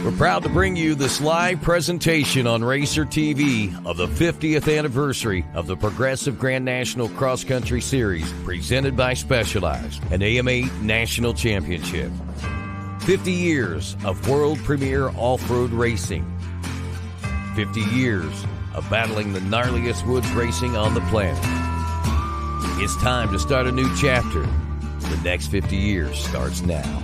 We're proud to bring you this live presentation on Racer TV of the 50th anniversary of the Progressive Grand National Cross Country Series, presented by Specialized, an AMA National Championship. 50 years of world premier off-road racing. 50 years of battling the gnarliest woods racing on the planet. It's time to start a new chapter. The next 50 years starts now.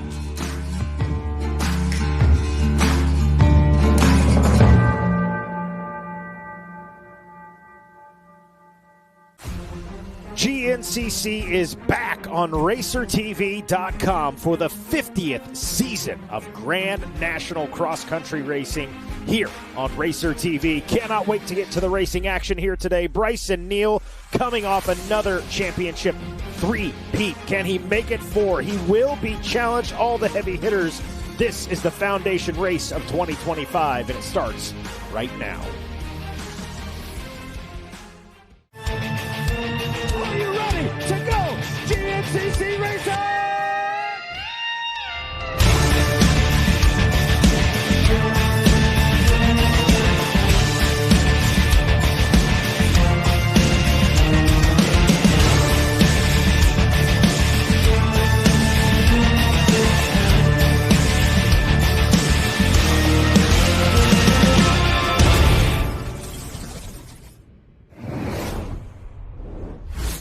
GNCC is back on RacerTV.com for the 50th season of Grand National Cross Country Racing here on Racer TV. Cannot wait to get to the racing action here today. Bryson Neal coming off another championship three-peat. Can he make it 4? He will be challenged, all the heavy hitters. This is the foundation race of 2025, and it starts right now. Are you ready to go? GNCC Racing!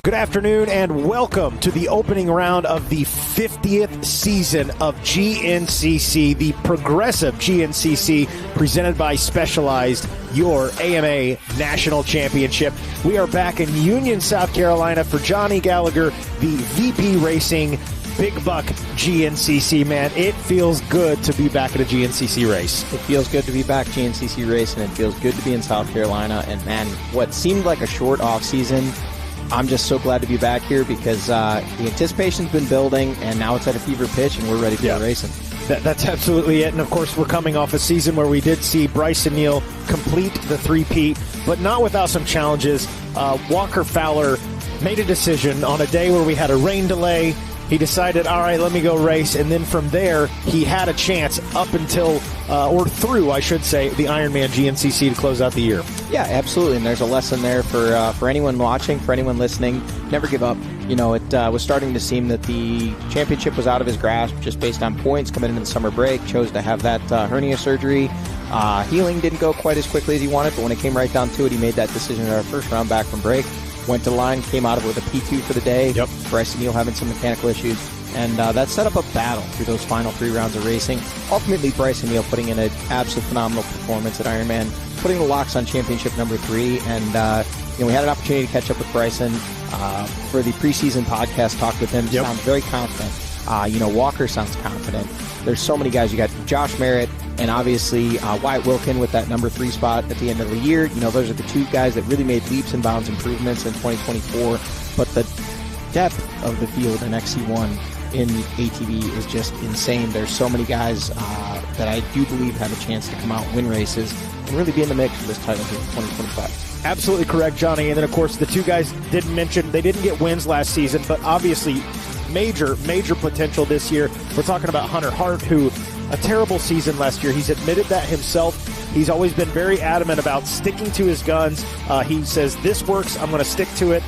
Good afternoon and welcome to the opening round of the 50th season of GNCC, the Progressive GNCC, presented by Specialized, your AMA National Championship. We are back in Union, South Carolina for Johnny Gallagher, the VP Racing Big Buck GNCC. Man, it feels good to be back at a GNCC race. It feels good to be back GNCC race, and it feels good to be in South Carolina. And man, what seemed like a short off season, I'm just so glad to be back here because the anticipation's been building, and now it's at a fever pitch, and we're ready to go racing. That's absolutely it. And, of course, we're coming off a season where we did see Bryson Neal complete the three-peat, but not without some challenges. Walker Fowler made a decision on a day where we had a rain delay. He decided, all right, let me go race. And then from there, he had a chance up until, or through, I should say, the Ironman GNCC to close out the year. Yeah, absolutely. And there's a lesson there for anyone watching, for anyone listening. Never give up. You know, it was starting to seem that the championship was out of his grasp just based on points coming into the summer break. Chose to have that hernia surgery. Healing didn't go quite as quickly as he wanted, but when it came right down to it, he made that decision in our first round back from break. Went to the line, came out of it with a P2 for the day. Yep. Bryson Neal having some mechanical issues. And that set up a battle through those final 3 rounds of racing. Ultimately, Bryson Neal putting in an absolute phenomenal performance at Ironman, putting the locks on championship number 3. And we had an opportunity to catch up with Bryson for the preseason podcast, talked with him. Yep. Sounds very confident. Walker sounds confident. There's so many guys. You got Josh Merritt and obviously Wyatt Wilkin with that number 3 spot at the end of the year. You know, those are the 2 guys that really made leaps and bounds improvements in 2024. But the depth of the field in XC1 in ATV is just insane. There's so many guys that I do believe have a chance to come out and win races and really be in the mix for this title here in 2025. Absolutely correct, Johnny. And then, of course, the 2 guys didn't mention, they didn't get wins last season, but obviously major potential this year. We're talking about Hunter Hart, who a terrible season last year. He's admitted that himself. He's always been very adamant about sticking to his guns. He says, this works, I'm going to stick to it.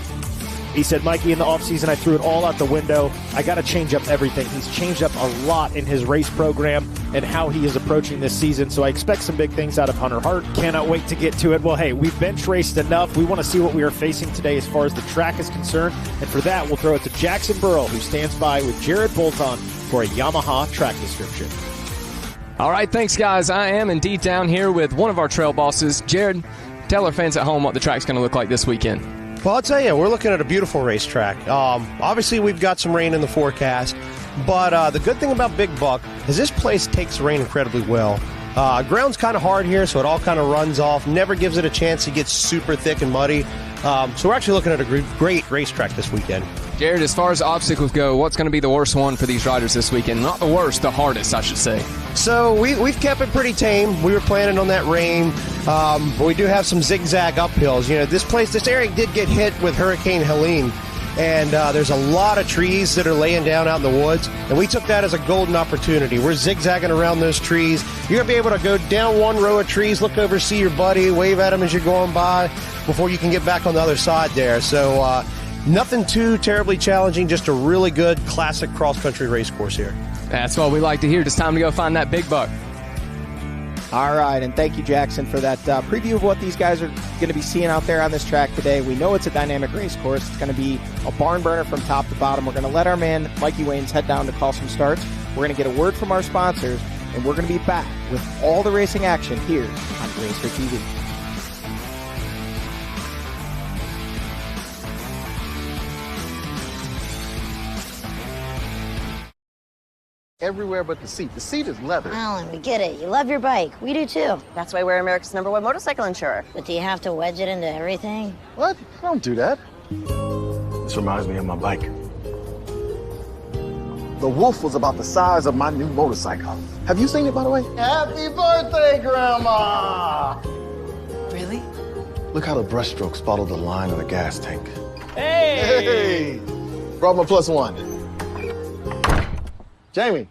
He said, Mikey, in the offseason, I threw it all out the window. I got to change up everything. He's changed up a lot in his race program and how he is approaching this season. So I expect some big things out of Hunter Hart. Cannot wait to get to it. Well, hey, we've bench raced enough. We want to see what we are facing today as far as the track is concerned. And for that, we'll throw it to Jackson Burrell, who stands by with Jared Bolton for a Yamaha track description. All right, thanks, guys. I am indeed down here with one of our trail bosses. Jared, tell our fans at home what the track's going to look like this weekend. Well, I'll tell you, we're looking at a beautiful racetrack. Obviously, we've got some rain in the forecast, but the good thing about Big Buck is this place takes rain incredibly well. Ground's kind of hard here, so it all kind of runs off, never gives it a chance to get super thick and muddy. So we're actually looking at a great racetrack this weekend. Jared, as far as obstacles go, what's going to be the worst one for these riders this weekend? Not the worst, the hardest, I should say. So we've kept it pretty tame. We were planning on that rain, but we do have some zigzag uphills. You know, this area did get hit with Hurricane Helene and there's a lot of trees that are laying down out in the woods, and we took that as a golden opportunity. We're zigzagging around those trees. You're going to be able to go down one row of trees, look over, see your buddy, wave at him as you're going by before you can get back on the other side there. So nothing too terribly challenging, just a really good classic cross-country race course here. That's what we like to hear. It's time to go find that big buck. All right, and thank you, Jackson, for that preview of what these guys are going to be seeing out there on this track today. We know it's a dynamic race course. It's going to be a barn burner from top to bottom. We're going to let our man, Mikey Waynes, head down to call some starts. We're going to get a word from our sponsors, and we're going to be back with all the racing action here on Racer TV. Everywhere but the seat. The seat is leather. Alan, we get it. You love your bike. We do too. That's why we're America's #1 motorcycle insurer. But do you have to wedge it into everything? What? I don't do that. This reminds me of my bike. The Wolf was about the size of my new motorcycle. Have you seen it, by the way? Happy birthday, Grandma! Really? Look how the brushstrokes follow the line of the gas tank. Hey! Hey! Brought my +1. Jamie.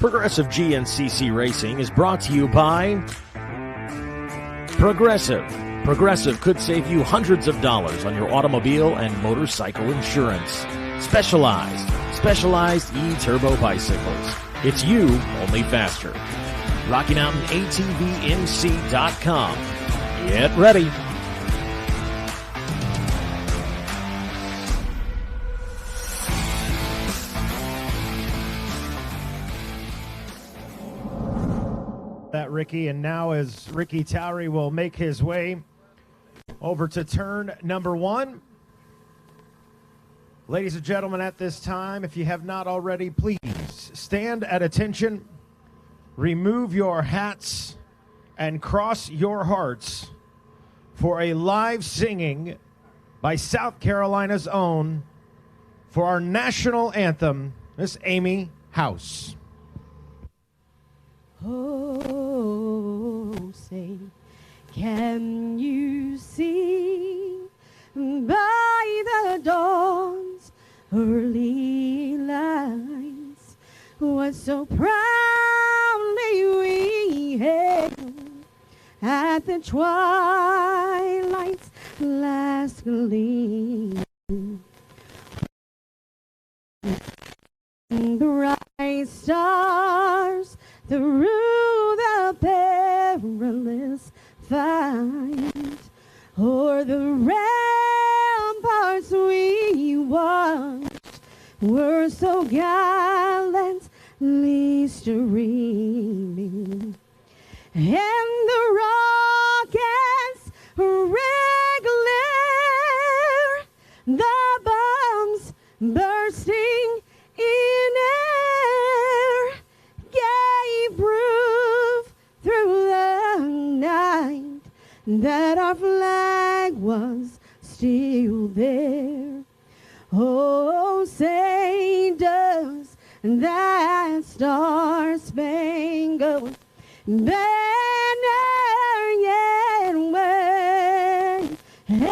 Progressive GNCC Racing is brought to you by Progressive. Progressive could save you hundreds of dollars on your automobile and motorcycle insurance. Specialized E-Turbo bicycles. It's you, only faster. Rocky Mountain ATVMC.com. Get ready. That Ricky, and now as Ricky Towery will make his way over to turn number 1. Ladies and gentlemen, at this time, if you have not already, please stand at attention, remove your hats, and cross your hearts for a live singing by South Carolina's own for our national anthem, Miss Amy House. Oh, say, can you see by the dawn's early lights what so proudly we hailed at the twilight's last gleam? Bright stars through the perilous fight, o'er the ramparts we watched were so gallantly streaming, and the rockets' red glare, the bombs bursting in air, gave proof through the night that our flag was still there. Oh, say does that star-spangled banner yet wave? Hey,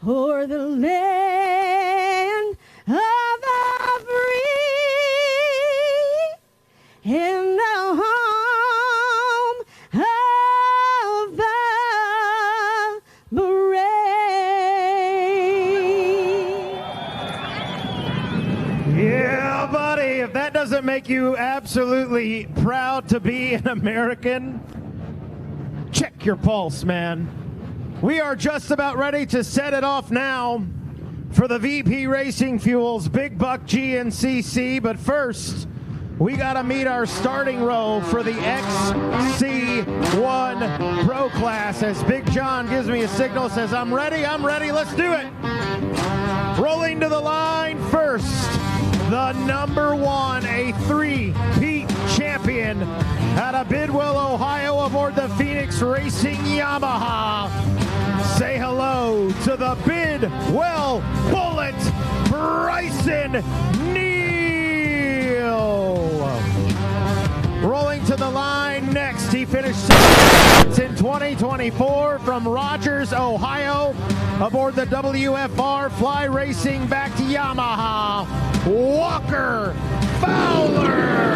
o'er the land of the free and the home of the brave. Yeah, buddy, if that doesn't make you absolutely proud to be an American, check your pulse, man. We are just about ready to set it off now for the VP Racing Fuels Big Buck GNCC, but first, we got to meet our starting row for the XC1 Pro Class. As Big John gives me a signal, says, I'm ready, let's do it. Rolling to the line first, the number 1, a 3-peat champion out of Bidwell, Ohio, aboard the Phoenix Racing Yamaha. Say hello to the Bidwell Bullet, Bryson Neal. Rolling to the line next, he finished performance in 2024 from Rogers, Ohio, aboard the WFR Fly Racing back to Yamaha, Walker Fowler.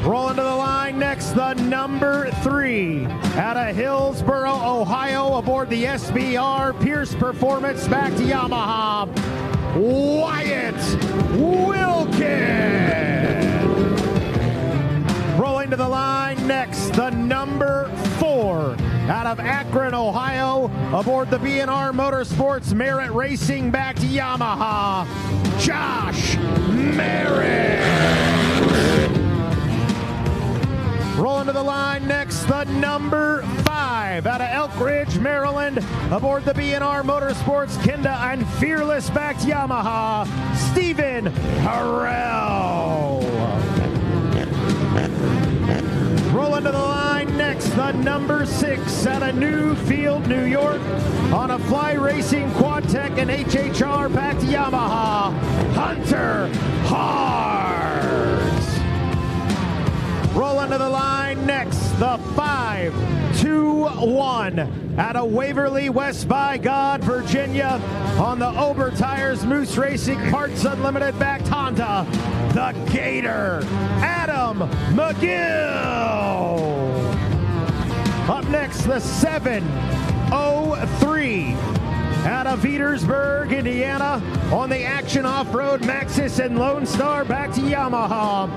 Rolling to the line next, the number 3 out of Hillsboro, Ohio, aboard the SBR Pierce Performance back to Yamaha, Wyatt Wilkin. Rolling to the line next, the number 4 out of Akron, Ohio, aboard the B&R Motorsports Merritt Racing back to Yamaha, Josh Merritt. Rolling to the line next, the number 5 out of Elk Ridge, Maryland, aboard the B&R Motorsports Kenda and Fearless back to Yamaha, Stephen Harrell. Rolling to the line next, the number 6 out of Newfield, New York, on a Fly Racing Quad Tech and HHR back to Yamaha, Hunter Hart. Rolling to the line next, the 5-2-1 out of Waverly, West by God, Virginia, on the Ober Tires Moose Racing Parts Unlimited backed Honda, the Gator, Adam McGill. Up next, the 7-0-3 out of Petersburg, Indiana, on the Action Off-Road Maxxis and Lone Star back to Yamaha,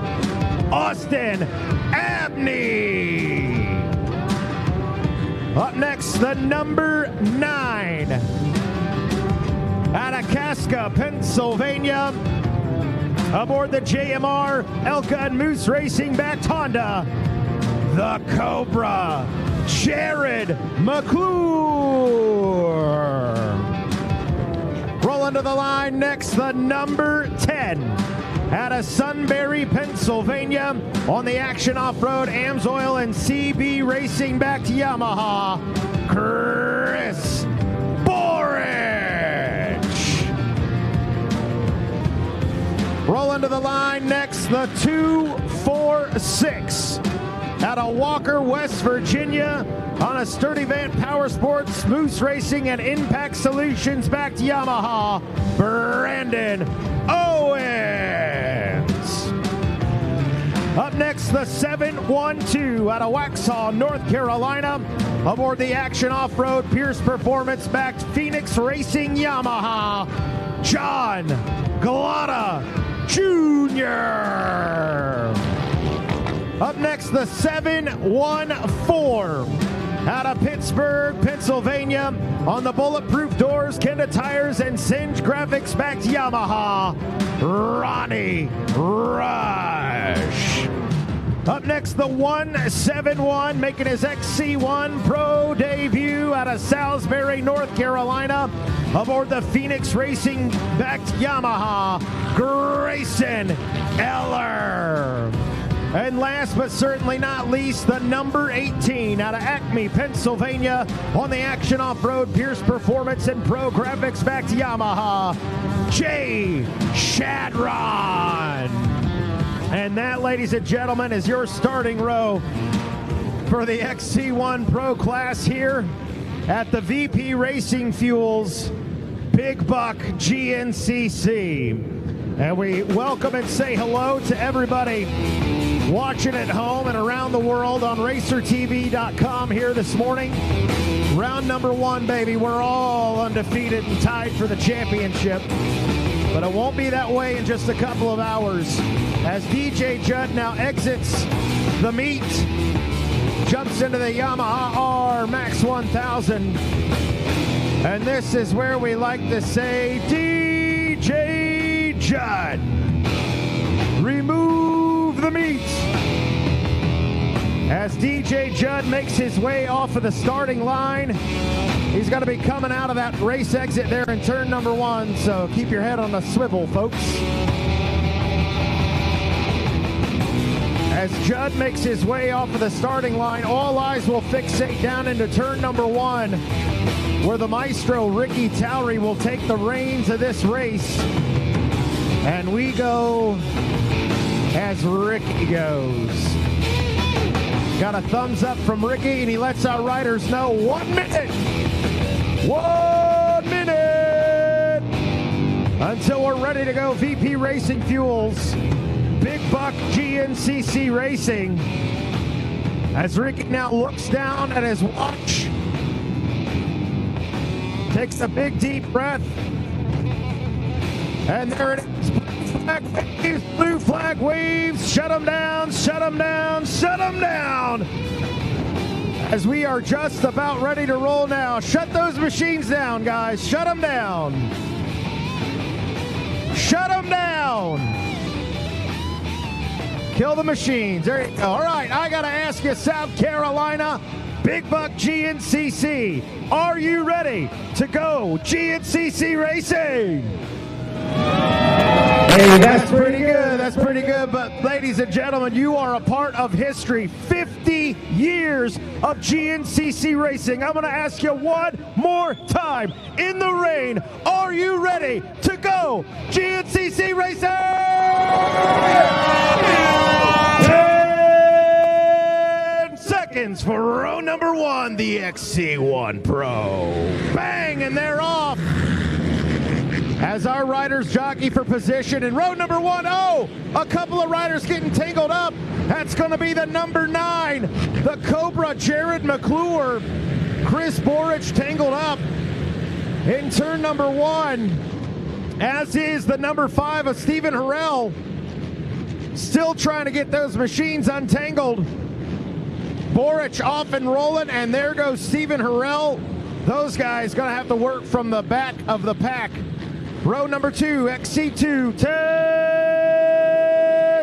Austin Abney. Up next, the number 9 out of Casca, Pennsylvania, aboard the JMR Elka and Moose Racing backed Honda, the Cobra, Jared McClure. Rolling to the line next, the number 10 out of Sunbury, Pennsylvania, on the Action Off-Road Amsoil and CB Racing back to Yamaha, Chris Borich. Rolling to the line next, the 246 out of Walker, West Virginia, on a Sturdy Vant Power Sports, Moose Racing and Impact Solutions back to Yamaha, Brandon Owens. Up next, the 7-1-2 out of Waxhaw, North Carolina, aboard the Action Off-Road Pierce Performance backed Phoenix Racing Yamaha, John Galata Jr. Up next, the 7-1-4 out of Pittsburgh, Pennsylvania, on the Bulletproof Doors, Kenda Tires, and Singe Graphics back to Yamaha, Ronnie Rush. Up next, the 171, making his XC1 Pro debut out of Salisbury, North Carolina, aboard the Phoenix Racing backed Yamaha, Grayson Eller. And last but certainly not least, the number 18 out of Acme, Pennsylvania, on the Action Off-Road Pierce Performance and Pro Graphics back to Yamaha, Jay Shadron. And that, ladies and gentlemen, is your starting row for the XC1 Pro class here at the VP Racing Fuels Big Buck GNCC. And we welcome and say hello to everybody watching at home and around the world on RacerTV.com here this morning. Round number 1, baby. We're all undefeated and tied for the championship. But it won't be that way in just a couple of hours as DJ Judd now exits the meet, jumps into the Yamaha R Max 1000. And this is where we like to say, DJ Judd, remove the meat. As DJ Judd makes his way off of the starting line, he's going to be coming out of that race exit there in turn number 1, so keep your head on the swivel, folks. As Judd makes his way off of the starting line, all eyes will fixate down into turn number 1, where the maestro Ricky Towery will take the reins of this race. And we go as Ricky goes. Got a thumbs up from Ricky, and he lets our riders know 1 minute. 1 minute until we're ready to go. VP Racing Fuels, Big Buck GNCC Racing. As Ricky now looks down at his watch, takes a big deep breath, and there it is. Blue flag waves, shut them down, shut them down, shut them down. As we are just about ready to roll now. Shut those machines down, guys. Shut them down. Shut them down. Kill the machines. There you go. All right, I got to ask you, South Carolina, Big Buck GNCC, are you ready to go GNCC Racing? Hey, that's pretty good. That's pretty good. But ladies and gentlemen, you are a part of history. 50 years of GNCC Racing. I'm going to ask you one more time. In the rain, are you ready to go GNCC Racing? 10 seconds for row number 1, the XC1 Pro. Bang, and they're off. As our riders jockey for position in row number 1, a couple of riders getting tangled up. That's going to be the number 9, the Cobra, Jared McClure. Chris Borich tangled up in turn number 1, as is the number 5 of Stephen Harrell. Still trying to get those machines untangled. Borich off and rolling, and there goes Stephen Harrell. Those guys going to have to work from the back of the pack. Row number 2, XC2,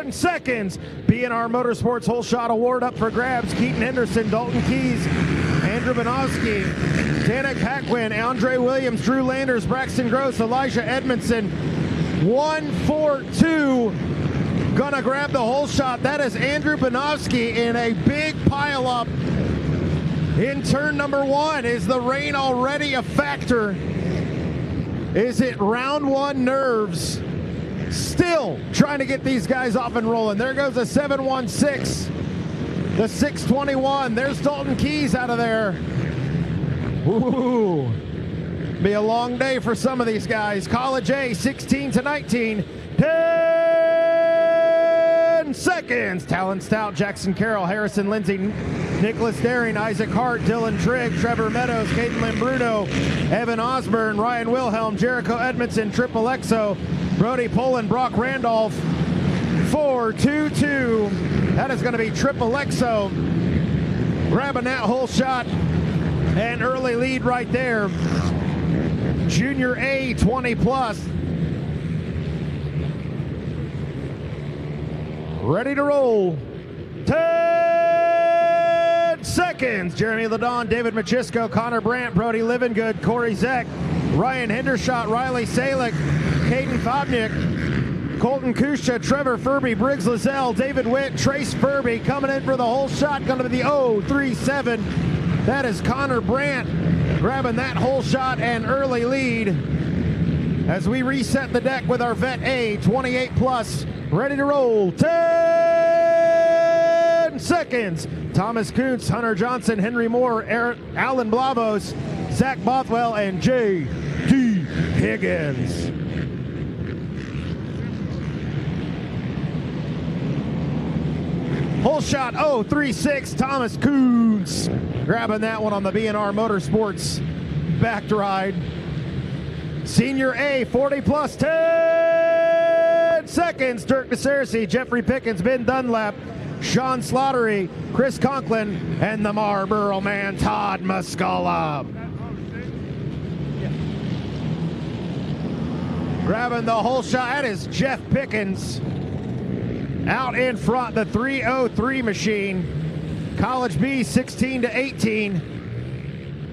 10 seconds. B&R Motorsports Whole Shot Award up for grabs. Keaton Henderson, Dalton Keys, Andrew Banowski, Danik Hakwin, Andre Williams, Drew Landers, Braxton Gross, Elijah Edmondson. 1-4-2, gonna grab the whole shot. That is Andrew Banowski in a big pileup in turn number 1. Is the rain already a factor? Is it round 1 nerves? Still trying to get these guys off and rolling. There goes a 716, the 621. There's Dalton Keys out of there. Ooh, be a long day for some of these guys. College A, 16 to 19. 10 seconds. Talon Stout, Jackson Carroll, Harrison Lindsay, Nicholas Daring, Isaac Hart, Dylan Trigg, Trevor Meadows, Caden Bruno, Evan Osborne, Ryan Wilhelm, Jericho Edmondson, Triple Exo, Brody Poland, Brock Randolph. 4-2-2. That is going to be Triple Exo grabbing that whole shot. An early lead right there. Junior A, 20 plus. Ready to roll. 10 seconds. Jeremy Ladon, David Machisco, Connor Brandt, Brody Livengood, Corey Zeck, Ryan Hendershot, Riley Salick, Caden Fobnick, Colton Kusha, Trevor Furby, Briggs Lazelle, David Witt, Trace Furby coming in for the whole shot. Going to be the 0-3-7. That is Connor Brandt grabbing that whole shot and early lead as we reset the deck with our Vet A, 28 plus. Ready to roll. 10 seconds. Thomas Kuntz, Hunter Johnson, Henry Moore, Alan Blavos, Zach Bothwell, and J.D. Higgins. Whole shot 0-3-6. Thomas Kuntz grabbing that one on the B&R Motorsports backed ride. Senior A, 40 plus, 10 seconds. Dirk DeCerci, Jeffrey Pickens, Ben Dunlap, Sean Slattery, Chris Conklin, and the Marlboro man, Todd Muscala. Grabbing the whole shot, that is Jeff Pickens. Out in front, the 303 machine. College B, 16 to 18.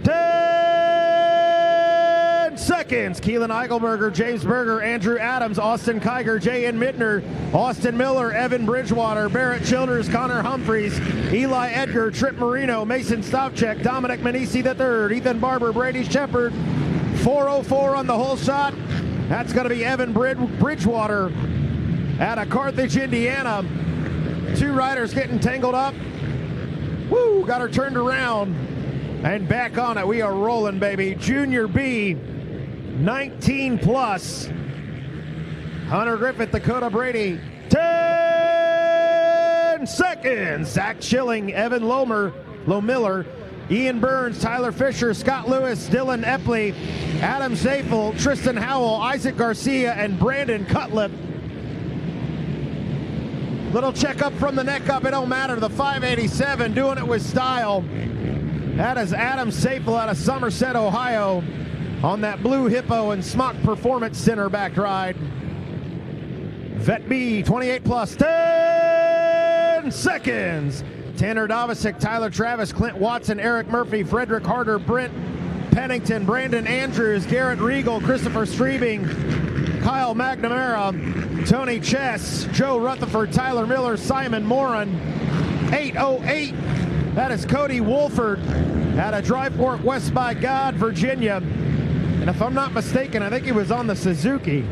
10 seconds. Keelan Eichelberger, James Berger, Andrew Adams, Austin Kiger, J.N. Mittner, Austin Miller, Evan Bridgewater, Barrett Childers, Connor Humphreys, Eli Edgar, Trip Marino, Mason Stavchek, Dominic Manisi III, Ethan Barber, Brady Shepard. 404 on the whole shot. That's going to be Evan Bridgewater out of Carthage, Indiana. Two riders getting tangled up. Woo, got her turned around and back on it. We are rolling, baby. Junior B, 19 plus. Hunter Griffith, Dakota Brady, 10 seconds. Zach Schilling, Evan Lomiller, Ian Burns, Tyler Fisher, Scott Lewis, Dylan Epley, Adam Zafel, Tristan Howell, Isaac Garcia, and Brandon Cutlip. Little checkup from the neck up, it don't matter. The 587 doing it with style. That is Adam Zafel out of Somerset, Ohio, on that Blue Hippo and Smock Performance Center back ride. Vet B, 28 plus, 10 seconds. Tanner Davisic, Tyler Travis, Clint Watson, Eric Murphy, Frederick Harder, Brent Pennington, Brandon Andrews, Garrett Regal, Christopher Streebing, Kyle McNamara, Tony Chess, Joe Rutherford, Tyler Miller, Simon Moran, 808. That is Cody Wolford out of Dry Fork, West by God, Virginia. And if I'm not mistaken, I think he was on the Suzuki.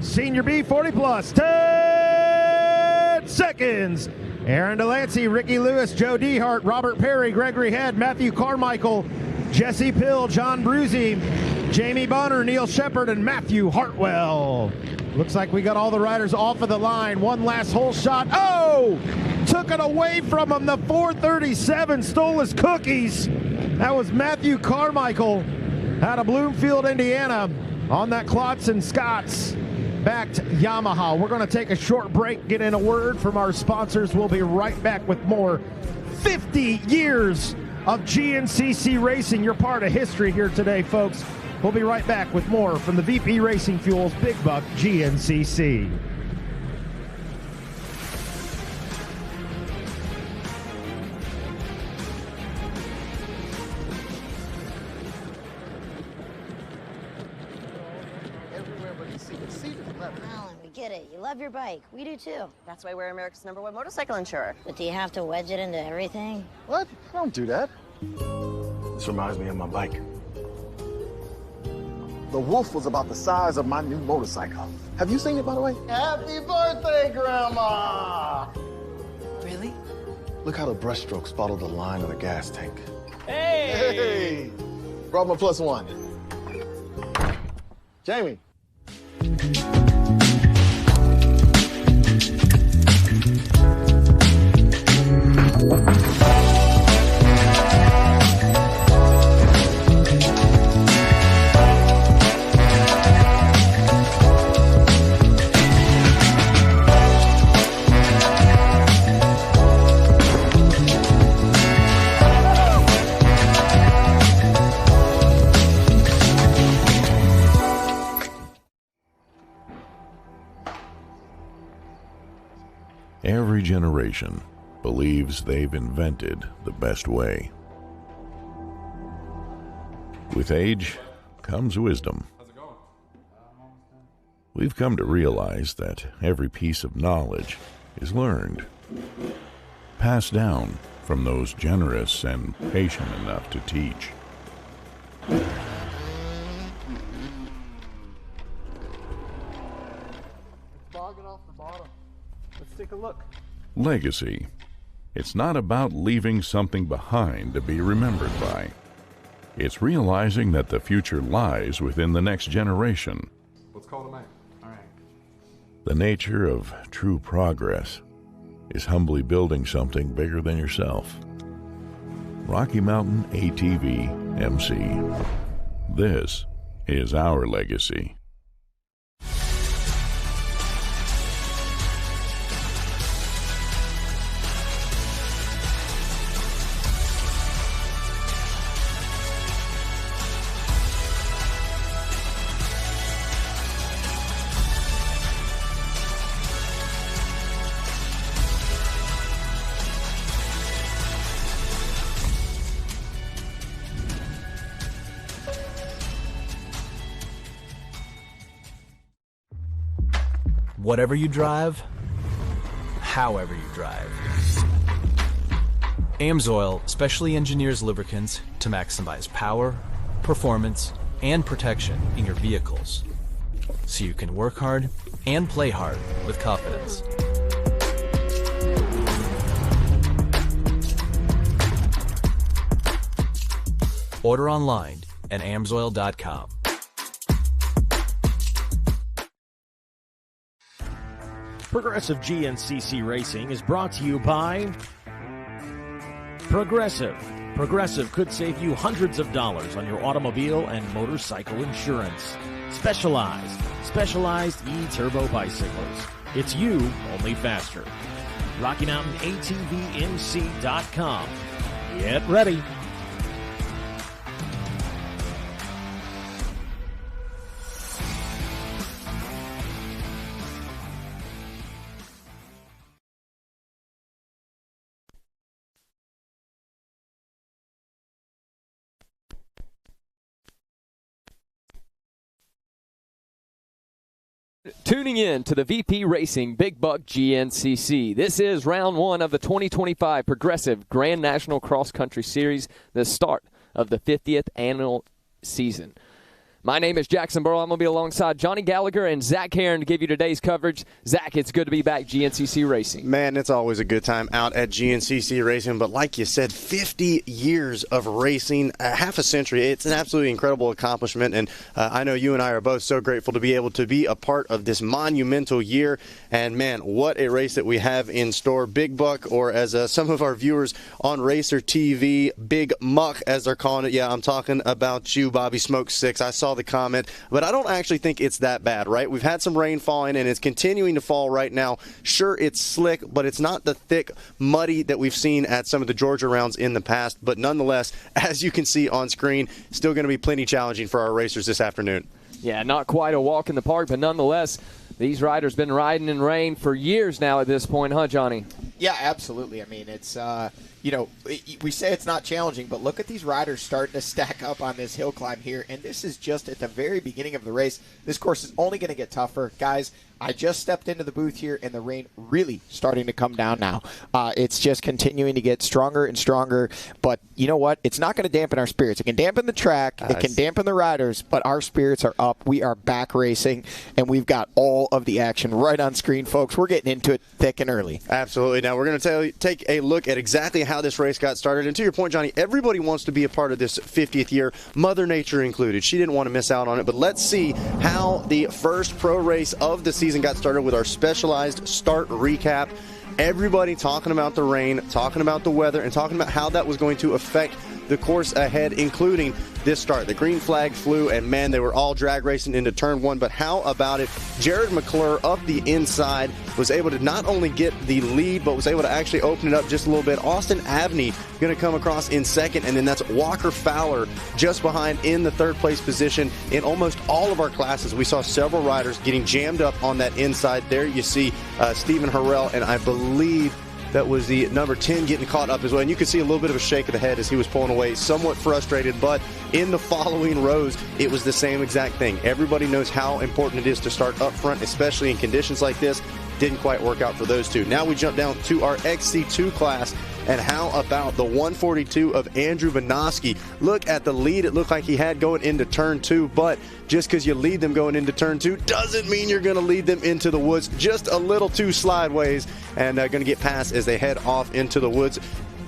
Senior B, 40 plus, 10 seconds. Aaron Delancey, Ricky Lewis, Joe Dehart, Robert Perry, Gregory Head, Matthew Carmichael, Jesse Pill, John Bruzy, Jamie Bonner, Neil Shepard, and Matthew Hartwell. Looks like we got all the riders off of the line. One last hole shot. Oh! Took it away from him. The 437 stole his cookies. That was Matthew Carmichael out of Bloomfield, Indiana, on that Klotz & Scott's backed Yamaha. We're going to take a short break, get in a word from our sponsors. We'll be right back with more 50 years of GNCC racing. You're part of history here today, folks. We'll be right back with more from the VP Racing Fuels Big Buck GNCC. Alan, we get it. You love your bike. We do too. That's why we're America's #1 motorcycle insurer. But do you have to wedge it into everything? What? Don't do that. This reminds me of my bike. The Wolf was about the size of my new motorcycle. Have you seen it, by the way? Happy birthday, Grandma! Really? Look how the brushstrokes follow the line of the gas tank. Hey! Hey! Brought my +1. Jamie. Every generation believes they've invented the best way. With age comes wisdom. We've come to realize that every piece of knowledge is learned, passed down from those generous and patient enough to teach. Bogging off the bottom. Let's take a look. Legacy. It's not about leaving something behind to be remembered by. It's realizing that the future lies within the next generation. Let's call it a man. All right. The nature of true progress is humbly building something bigger than yourself. Rocky Mountain ATV MC. This is our legacy. Whatever you drive, however you drive. AMSOIL specially engineers lubricants to maximize power, performance, and protection in your vehicles, so you can work hard and play hard with confidence. Order online at amsoil.com. Progressive GNCC Racing is brought to you by Progressive. Progressive could save you hundreds of dollars on your automobile and motorcycle insurance. Specialized E-Turbo bicycles. It's you, only faster. Rocky Mountain ATVMC.com. Get ready. Tuning in to the VP Racing Big Buck GNCC. This is round one of the 2025 Progressive Grand National Cross Country Series, the start of the 50th annual season. My name is Jackson Burrow. I'm going to be alongside Johnny Gallagher and Zach Herron to give you today's coverage. Zach, it's good to be back GNCC Racing. Man, it's always a good time out at GNCC Racing, but like you said, 50 years of racing, half a century. It's an absolutely incredible accomplishment, and I know you and I are both so grateful to be able to be a part of this monumental year. And man, what a race that we have in store. Big Buck, or as some of our viewers on Racer TV, Big Muck, as they're calling it. Yeah, I'm talking about you, Bobby Smoke 6. I saw the comment, but I don't actually think it's that bad, right? We've had some rain falling, and it's continuing to fall right now. Sure, it's slick, but it's not the thick, muddy that we've seen at some of the Georgia rounds in the past. But nonetheless, as you can see on screen, still going to be plenty challenging for our racers this afternoon. Yeah, not quite a walk in the park, but nonetheless, these riders been riding in rain for years now at this point, huh, Johnny? Yeah, absolutely. I mean, it's, we say it's not challenging, but look at these riders starting to stack up on this hill climb here, and this is just at the very beginning of the race. This course is only going to get tougher. Guys, I just stepped into the booth here, and the rain really starting to come down now. It's just continuing to get stronger and stronger, but you know what? It's not going to dampen our spirits. It can dampen the track, it can dampen the riders, but our spirits are up. We are back racing, and we've got all of the action right on screen, folks. We're getting into it thick and early. Absolutely. Now, we're going to take a look at exactly how this race got started. And to your point, Johnny, everybody wants to be a part of this 50th year, Mother Nature included. She didn't want to miss out on it. But let's see how the first pro race of the season got started with our specialized start recap. Everybody talking about the rain, talking about the weather, and talking about how that was going to affect the course ahead, including this start. The green flag flew, and man, they were all drag racing into turn one. But how about it? Jared McClure up the inside was able to not only get the lead, but was able to actually open it up just a little bit. Austin Abney going to come across in second, and then that's Walker Fowler just behind in the third place position. In almost all of our classes, we saw several riders getting jammed up on that inside. There you see Stephen Harrell, and I believe that was the number 10 getting caught up as well. And you could see a little bit of a shake of the head as he was pulling away, somewhat frustrated. But in the following rows, it was the same exact thing. Everybody knows how important it is to start up front, especially in conditions like this. Didn't quite work out for those two. Now we jump down to our XC2 class. And how about the 142 of Andrew Banoski? Look at the lead it looked like he had going into turn two, but just because you lead them going into turn two doesn't mean you're going to lead them into the woods. Just a little too slideways, and going to get past as they head off into the woods.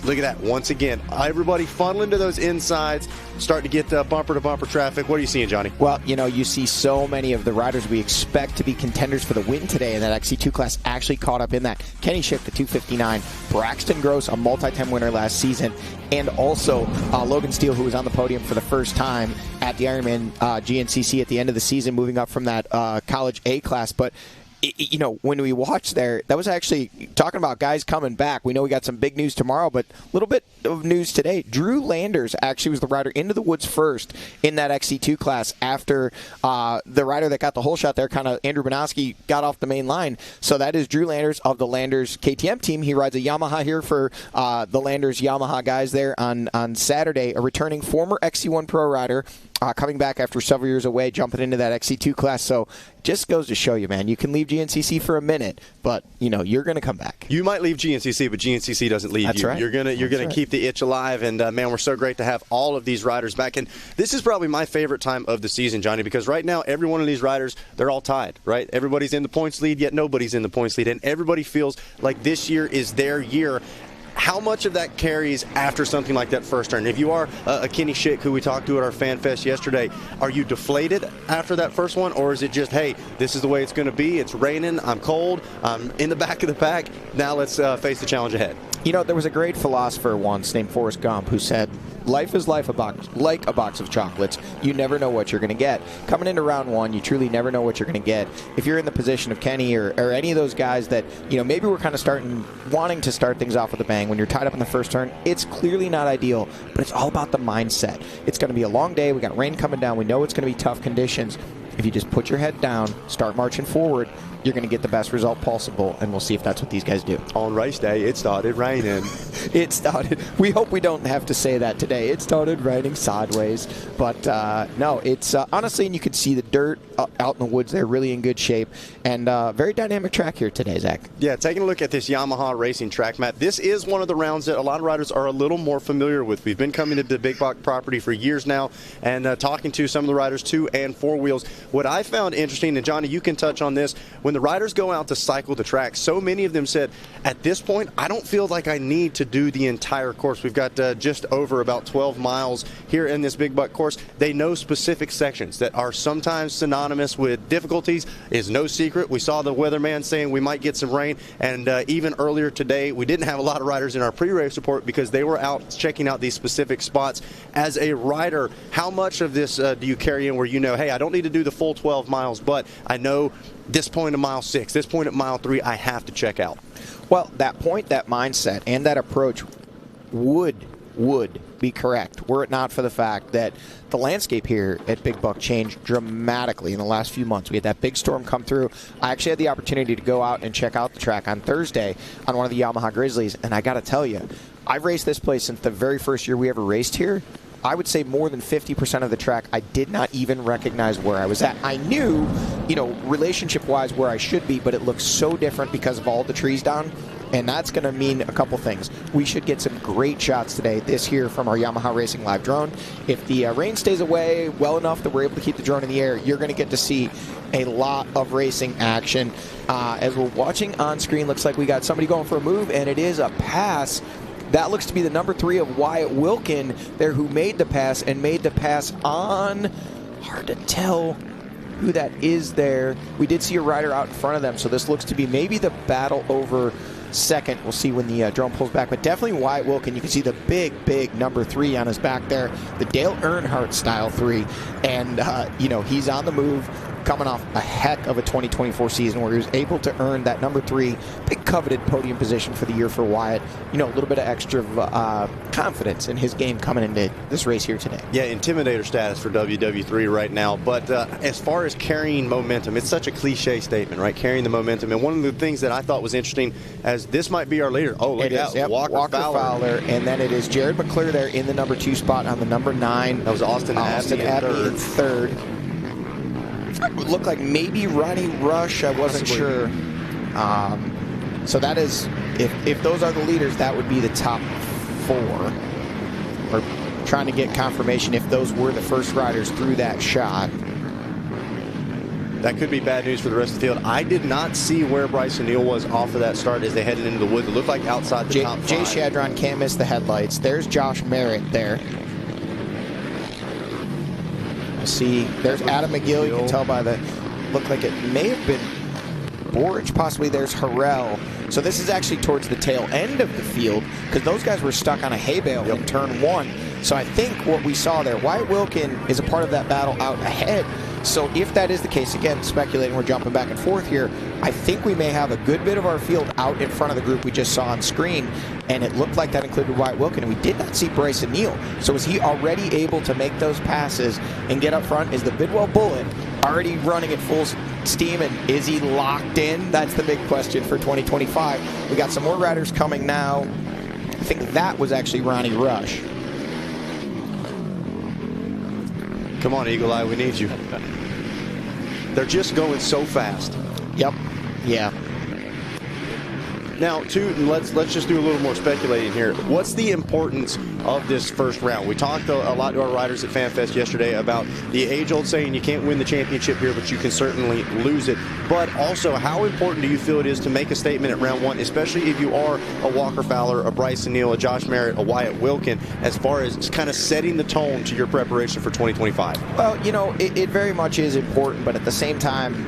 Look at that. Once again, everybody funneling to those insides, starting to get bumper-to-bumper traffic. What are you seeing, Johnny? Well, you see so many of the riders we expect to be contenders for the win today in that XC2 class actually caught up in that. Kenny Schick, the 259. Braxton Gross, a multi-time winner last season. And also Logan Steele, who was on the podium for the first time at the Ironman GNCC at the end of the season, moving up from that College A class. But when we watched there, that was actually talking about guys coming back. We know we got some big news tomorrow, but a little bit of news today. Drew Landers actually was the rider into the woods first in that XC2 class after the rider that got the whole shot there, kind of Andrew Banoski, got off the main line. So that is Drew Landers of the Landers KTM team. He rides a Yamaha here for the Landers Yamaha guys there on Saturday, a returning former XC1 Pro rider. Coming back after several years away, jumping into that XC2 class. So just goes to show you, man, you can leave GNCC for a minute, but you're going to come back. You might leave GNCC, but GNCC doesn't leave That's you. Right. You're gonna keep the itch alive, and man, we're so great to have all of these riders back. And this is probably my favorite time of the season, Johnny, because right now every one of these riders, they're all tied, right? Everybody's in the points lead, yet nobody's in the points lead, and everybody feels like this year is their year. how much of that carries after something like that first turn? If you are a Kenny Schick, who we talked to at our Fan Fest yesterday, are you deflated after that first one, or is it just, hey, this is the way it's going to be, it's raining, I'm cold, I'm in the back of the pack, now let's face the challenge ahead? You know, there was a great philosopher once named Forrest Gump who said, life is like a box of chocolates. You never know what you're going to get. Coming into round one, you truly never know what you're going to get. If you're in the position of Kenny or any of those guys that, you know, maybe we're kind of wanting to start things off with a bang, when you're tied up in the first turn, it's clearly not ideal, but it's all about the mindset. It's going to be a long day. We got rain coming down. We know it's going to be tough conditions. If you just put your head down, start marching forward, you're going to get the best result possible, and we'll see if that's what these guys do. On race day, it started raining. It started. We hope we don't have to say that today. It started raining sideways. But, no, it's honestly, and you can see the dirt out in the woods there, really in good shape. And very dynamic track here today, Zach. Yeah, taking a look at this Yamaha racing track, Matt, this is one of the rounds that a lot of riders are a little more familiar with. We've been coming to the Big Buck property for years now and talking to some of the riders, 2 and 4 wheels. What I found interesting, and Johnny, you can touch on this, when the riders go out to cycle the track, so many of them said, at this point, I don't feel like I need to do the entire course. We've got just over about 12 miles here in this Big Buck course. They know specific sections that are sometimes synonymous with difficulties. Is no secret. We saw the weatherman saying we might get some rain, and even earlier today, we didn't have a lot of riders in our pre-race report because they were out checking out these specific spots. As a rider, how much of this do you carry in where you know, hey, I don't need to do the full 12 miles, but I know this point at mile 6, this point at mile 3, I have to check out? Well, that point, that mindset, and that approach would be correct were it not for the fact that the landscape here at Big Buck changed dramatically in the last few months. We had that big storm come through. I actually had the opportunity to go out and check out the track on Thursday on one of the Yamaha Grizzlies, and I got to tell you, I've raced this place since the very first year we ever raced here. I would say more than 50% of the track, I did not even recognize where I was at. I knew, you know, relationship-wise where I should be, but it looks so different because of all the trees down, and that's going to mean a couple things. We should get some great shots today, this here from our Yamaha Racing Live drone. If the rain stays away well enough that we're able to keep the drone in the air, you're going to get to see a lot of racing action. As we're watching on screen, looks like we got somebody going for a move, and it is a pass. That looks to be the number 3 of Wyatt Wilkin there, who made the pass and made the pass on. Hard to tell who that is there. We did see a rider out in front of them, so this looks to be maybe the battle over second. We'll see when the drone pulls back, but definitely Wyatt Wilkin. You can see the big number 3 on his back there, the Dale Earnhardt style 3, and you know, he's on the move, coming off a heck of a 2024 season where he was able to earn that number 3 big coveted podium position for the year for Wyatt. You know, a little bit of extra confidence in his game coming into this race here today. Yeah, intimidator status for WW3 right now. But as far as carrying momentum, it's such a cliche statement, right? Carrying the momentum. And one of the things that I thought was interesting, as this might be our leader. Oh, look at that. Yep. Walker Fowler. And then it is Jared McClure there in the number 2 spot on the number 9. That was Austin Abbey in third. It would look like maybe Ronnie Rush. I wasn't sure. So that is, if those are the leaders, that would be the top 4. We're trying to get confirmation if those were the first riders through that shot. That could be bad news for the rest of the field. I did not see where Bryson Neal was off of that start as they headed into the woods. It looked like outside the top 5. Jay Shadron can't miss the headlights. There's Josh Merritt there. See, there's Adam McGill. You can tell by the look like it may have been Borich, possibly. There's Harrell. So this is actually towards the tail end of the field because those guys were stuck on a hay bale in turn 1. So I think what we saw there, Wyatt Wilkin is a part of that battle out ahead. So if that is the case, again, speculating, we're jumping back and forth here, I think we may have a good bit of our field out in front of the group we just saw on screen, and it looked like that included Wyatt Wilkin, and we did not see Bryson Neal. So is he already able to make those passes and get up front? Is the Bidwell Bullet already running at full steam, and is he locked in? That's the big question for 2025. We got some more riders coming now. I think that was actually Ronnie Rush. Come on, Eagle Eye, we need you. They're just going so fast. Yep. Yeah. Now, let's just do a little more speculating here. What's the importance of this first round? We talked a lot to our riders at FanFest yesterday about the age-old saying you can't win the championship here, but you can certainly lose it. But also, how important do you feel it is to make a statement at round one, especially if you are a Walker Fowler, a Bryson Neal, a Josh Merritt, a Wyatt Wilkin, as far as kind of setting the tone to your preparation for 2025? Well, it very much is important, but at the same time,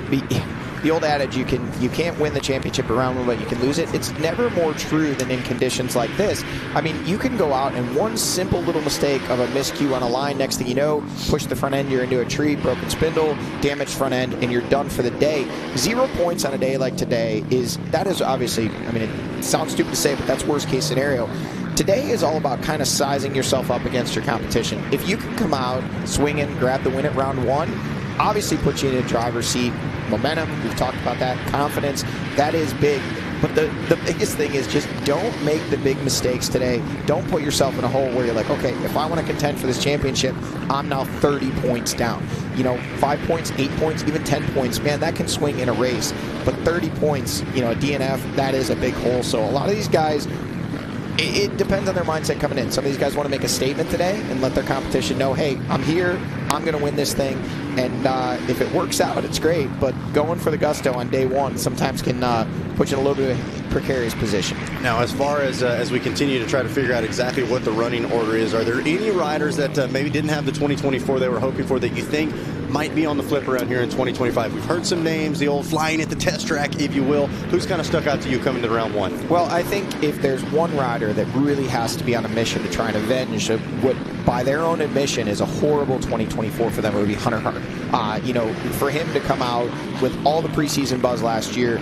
the old adage, you can't win the championship around one, but you can lose it. It's never more true than in conditions like this. I mean, you can go out and one simple little mistake of a miscue on a line, next thing you know, push the front end, you're into a tree, broken spindle, damaged front end, and you're done for the day. 0 points on a day like today is obviously, I mean, it sounds stupid to say, but that's worst case scenario. Today is all about kind of sizing yourself up against your competition. If you can come out swinging, grab the win at round one, obviously put you in a driver's seat. Momentum, we've talked about that. Confidence, that is big. But the biggest thing is just don't make the big mistakes today. Don't put yourself in a hole where you're like, okay, if I want to contend for this championship, I'm now 30 points down. 5 points, 8 points, even 10 points, man, that can swing in a race. But 30 points, a DNF, that is a big hole. So a lot of these guys, it depends on their mindset coming in. Some of these guys want to make a statement today and let their competition know, hey, I'm here, I'm going to win this thing. And if it works out, it's great. But going for the gusto on day one sometimes can put you in a little bit of a precarious position. Now, as far as we continue to try to figure out exactly what the running order is, are there any riders that maybe didn't have the 2024 they were hoping for that you think might be on the flip around here in 2025? We've heard some names, the old flying at the test track, if you will. Who's kind of stuck out to you coming to round one? Well, I think if there's one rider that really has to be on a mission to try and avenge what, by their own admission, is a horrible 2024 for them, it would be Hunter Hart. For him to come out with all the preseason buzz last year,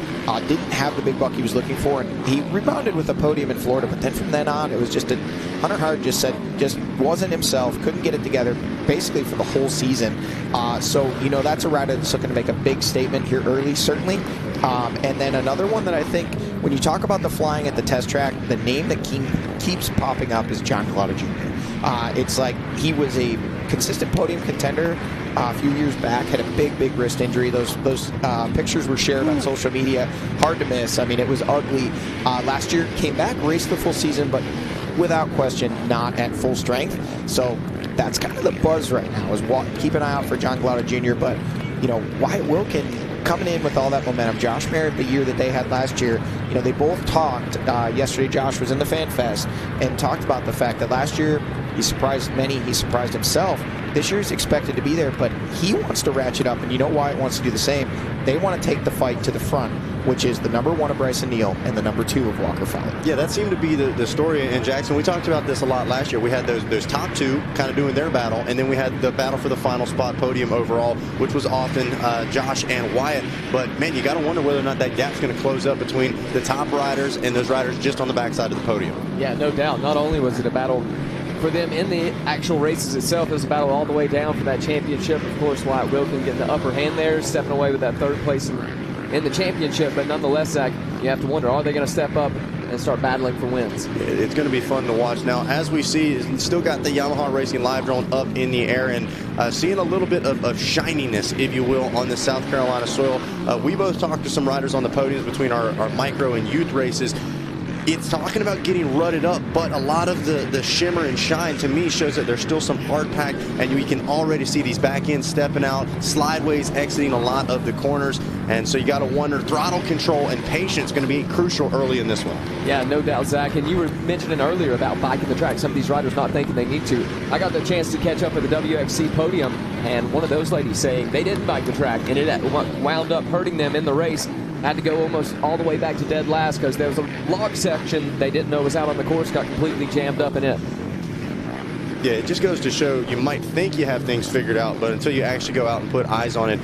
didn't have the big buck he was looking for, and he rebounded with a podium in Florida, but then from then on, it was just Hunter Hart just wasn't himself, couldn't get it together basically for the whole season. So that's a rider that's looking to make a big statement here early, certainly. And then another one that I think, when you talk about the flying at the test track, the name that keeps popping up is John Collada Jr. It's like he was a consistent podium contender a few years back, had a big wrist injury. Those pictures were shared on social media. Hard to miss. I mean, it was ugly. Last year, came back, raced the full season, but without question, not at full strength. So that's kind of the buzz right now, is keep an eye out for John Collada Jr. But, Wyatt Wilkin coming in with all that momentum. Josh Merritt, the year that they had last year, they both talked. Yesterday, Josh was in the Fan Fest and talked about the fact that last year he surprised many, he surprised himself. This year he's expected to be there, but he wants to ratchet up, and Wyatt wants to do the same. They want to take the fight to the front, which is the number 1 of Bryson Neal and the number 2 of Walker Fowler. Yeah, that seemed to be the story in Jackson. We talked about this a lot last year. We had those top two kind of doing their battle, and then we had the battle for the final spot, podium overall, which was often Josh and Wyatt. But, man, you got to wonder whether or not that gap's going to close up between the top riders and those riders just on the backside of the podium. Yeah, no doubt. Not only was it a battle for them in the actual races itself, it was a battle all the way down for that championship. Of course, Wyatt Wilkin getting the upper hand there, stepping away with that third place in the championship. But nonetheless, Zach, you have to wonder, are they going to step up and start battling for wins? It's going to be fun to watch. Now, as we see, still got the Yamaha Racing live drone up in the air, and seeing a little bit of shininess, if you will, on the South Carolina soil. We both talked to some riders on the podiums between our micro and youth races. It's talking about getting rutted up, but a lot of the shimmer and shine to me shows that there's still some hard pack, and we can already see these back ends stepping out, slideways exiting a lot of the corners, and so you got to wonder, throttle control and patience going to be crucial early in this one. Yeah, no doubt, Zach, and you were mentioning earlier about biking the track, some of these riders not thinking they need to. I got the chance to catch up with the WXC Podium, and one of those ladies saying they didn't bike the track, and it wound up hurting them in the race. Had to go almost all the way back to dead last because there was a log section they didn't know was out on the course, got completely jammed up in it. Yeah, it just goes to show you might think you have things figured out, but until you actually go out and put eyes on it,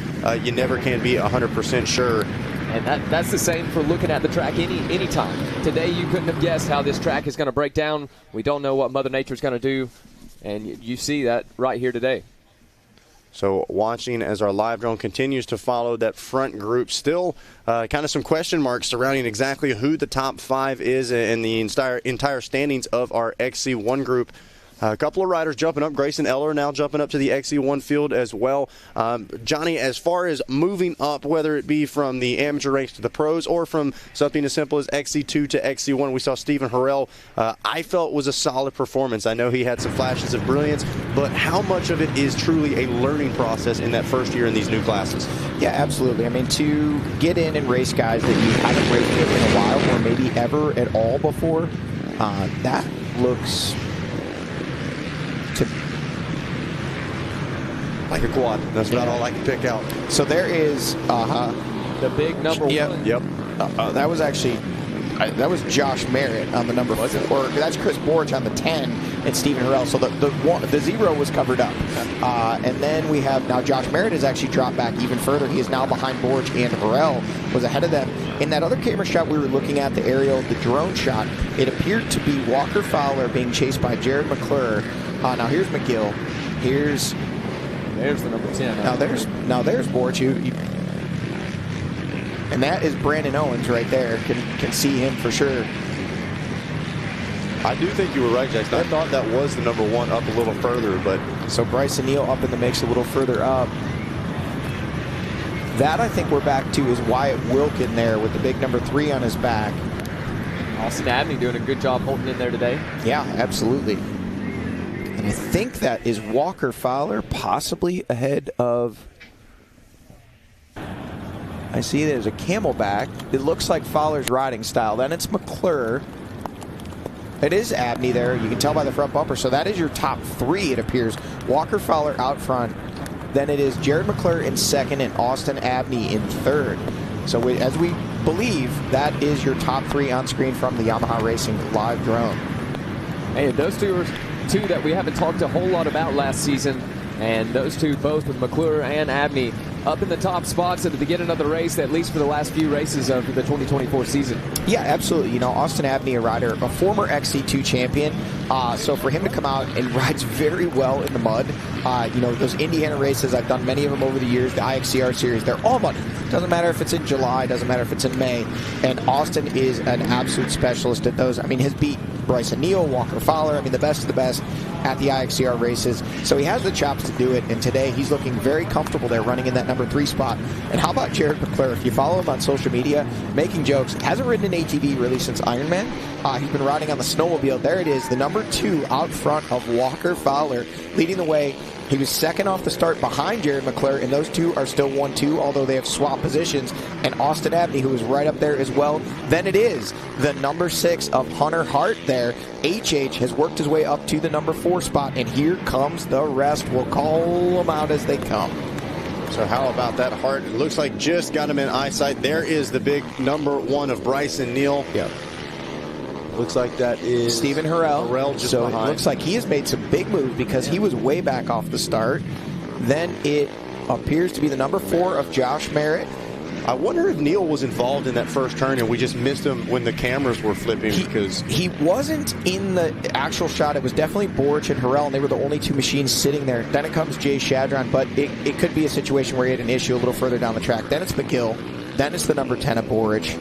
you never can be 100% sure. And that's the same for looking at the track any time. Today you couldn't have guessed how this track is going to break down. We don't know what Mother Nature's going to do, and you see that right here today. So watching as our live drone continues to follow that front group, still kind of some question marks surrounding exactly who the top 5 is in the entire standings of our XC1 group. A couple of riders jumping up. Grayson Eller now jumping up to the XC1 field as well. Johnny, as far as moving up, whether it be from the amateur ranks to the pros or from something as simple as XC2 to XC1, we saw Stephen Harrell, I felt was a solid performance. I know he had some flashes of brilliance, but how much of it is truly a learning process in that first year in these new classes? Yeah, absolutely. I mean, to get in and race guys that you haven't raced with in a while or maybe ever at all before, that looks like a quad. That's about all I can pick out. So there is the big number one. Yep. That was actually that was Josh Merritt on the number 4. Or that's Chris Borch on the 10 and Stephen Harrell. So the 0 was covered up. And then we have now Josh Merritt has actually dropped back even further. He is now behind Borch, and Harrell was ahead of them. In that other camera shot we were looking at, the aerial, the drone shot, it appeared to be Walker Fowler being chased by Jared McClure. Now here's McGill. There's the number 10. Now there's Borch. And that is Brandon Owens right there. Can see him for sure. I do think you were right, Jackson. I thought that was the number 1 up a little further, but so Bryson Neal up in the mix a little further up. That I think we're back to is Wyatt Wilkin there with the big number 3 on his back. Austin Abney doing a good job holding in there today. Yeah, absolutely. And I think that is Walker Fowler possibly ahead of... I see there's a Camelback. It looks like Fowler's riding style. Then it's McClure. It is Abney there. You can tell by the front bumper. So that is your top 3, it appears. Walker Fowler out front. Then it is Jared McClure in second and Austin Abney in third. So as we believe, that is your top 3 on screen from the Yamaha Racing live drone. Hey, those two are two that we haven't talked a whole lot about last season. And those two, both with McClure and Abney, up in the top spots at the beginning of the race, at least for the last few races of the 2024 season. Yeah, absolutely. You know, Austin Abney, a rider, a former XC2 champion. So for him to come out and rides very well in the mud, you know, those Indiana races, I've done many of them over the years, the IXCR series, they're all muddy. Doesn't matter if it's in July, doesn't matter if it's in May. And Austin is an absolute specialist at those. I mean, his beat Bryson Neal, Walker Fowler, I mean, the best of the best at the IXCR races. So he has the chops to do it, and today he's looking very comfortable there running in that number 3 spot. And how about Jared McClure? If you follow him on social media, making jokes, hasn't ridden an ATV really since Ironman. He's been riding on the snowmobile. There it is, the number 2 out front of Walker Fowler, leading the way. He was second off the start behind Jared McClure, and those two are still 1-2, although they have swapped positions. And Austin Abney, who is right up there as well. Then it is the number 6 of Hunter Hart there. HH has worked his way up to the number 4 spot, and here comes the rest. We'll call them out as they come. So how about that Hart? It looks like just got him in eyesight. There is the big number 1 of Bryson Neal. Yeah. Looks like that is Stephen Harrell. Just so behind. It looks like he has made some big moves because he was way back off the start. Then it appears to be the number 4 of Josh Merritt. I wonder if Neal was involved in that first turn and we just missed him when the cameras were flipping. Because he wasn't in the actual shot. It was definitely Borch and Harrell, and they were the only 2 machines sitting there. Then it comes Jay Shadron, but it could be a situation where he had an issue a little further down the track. Then it's McGill. Then it's the number 10 of Borch,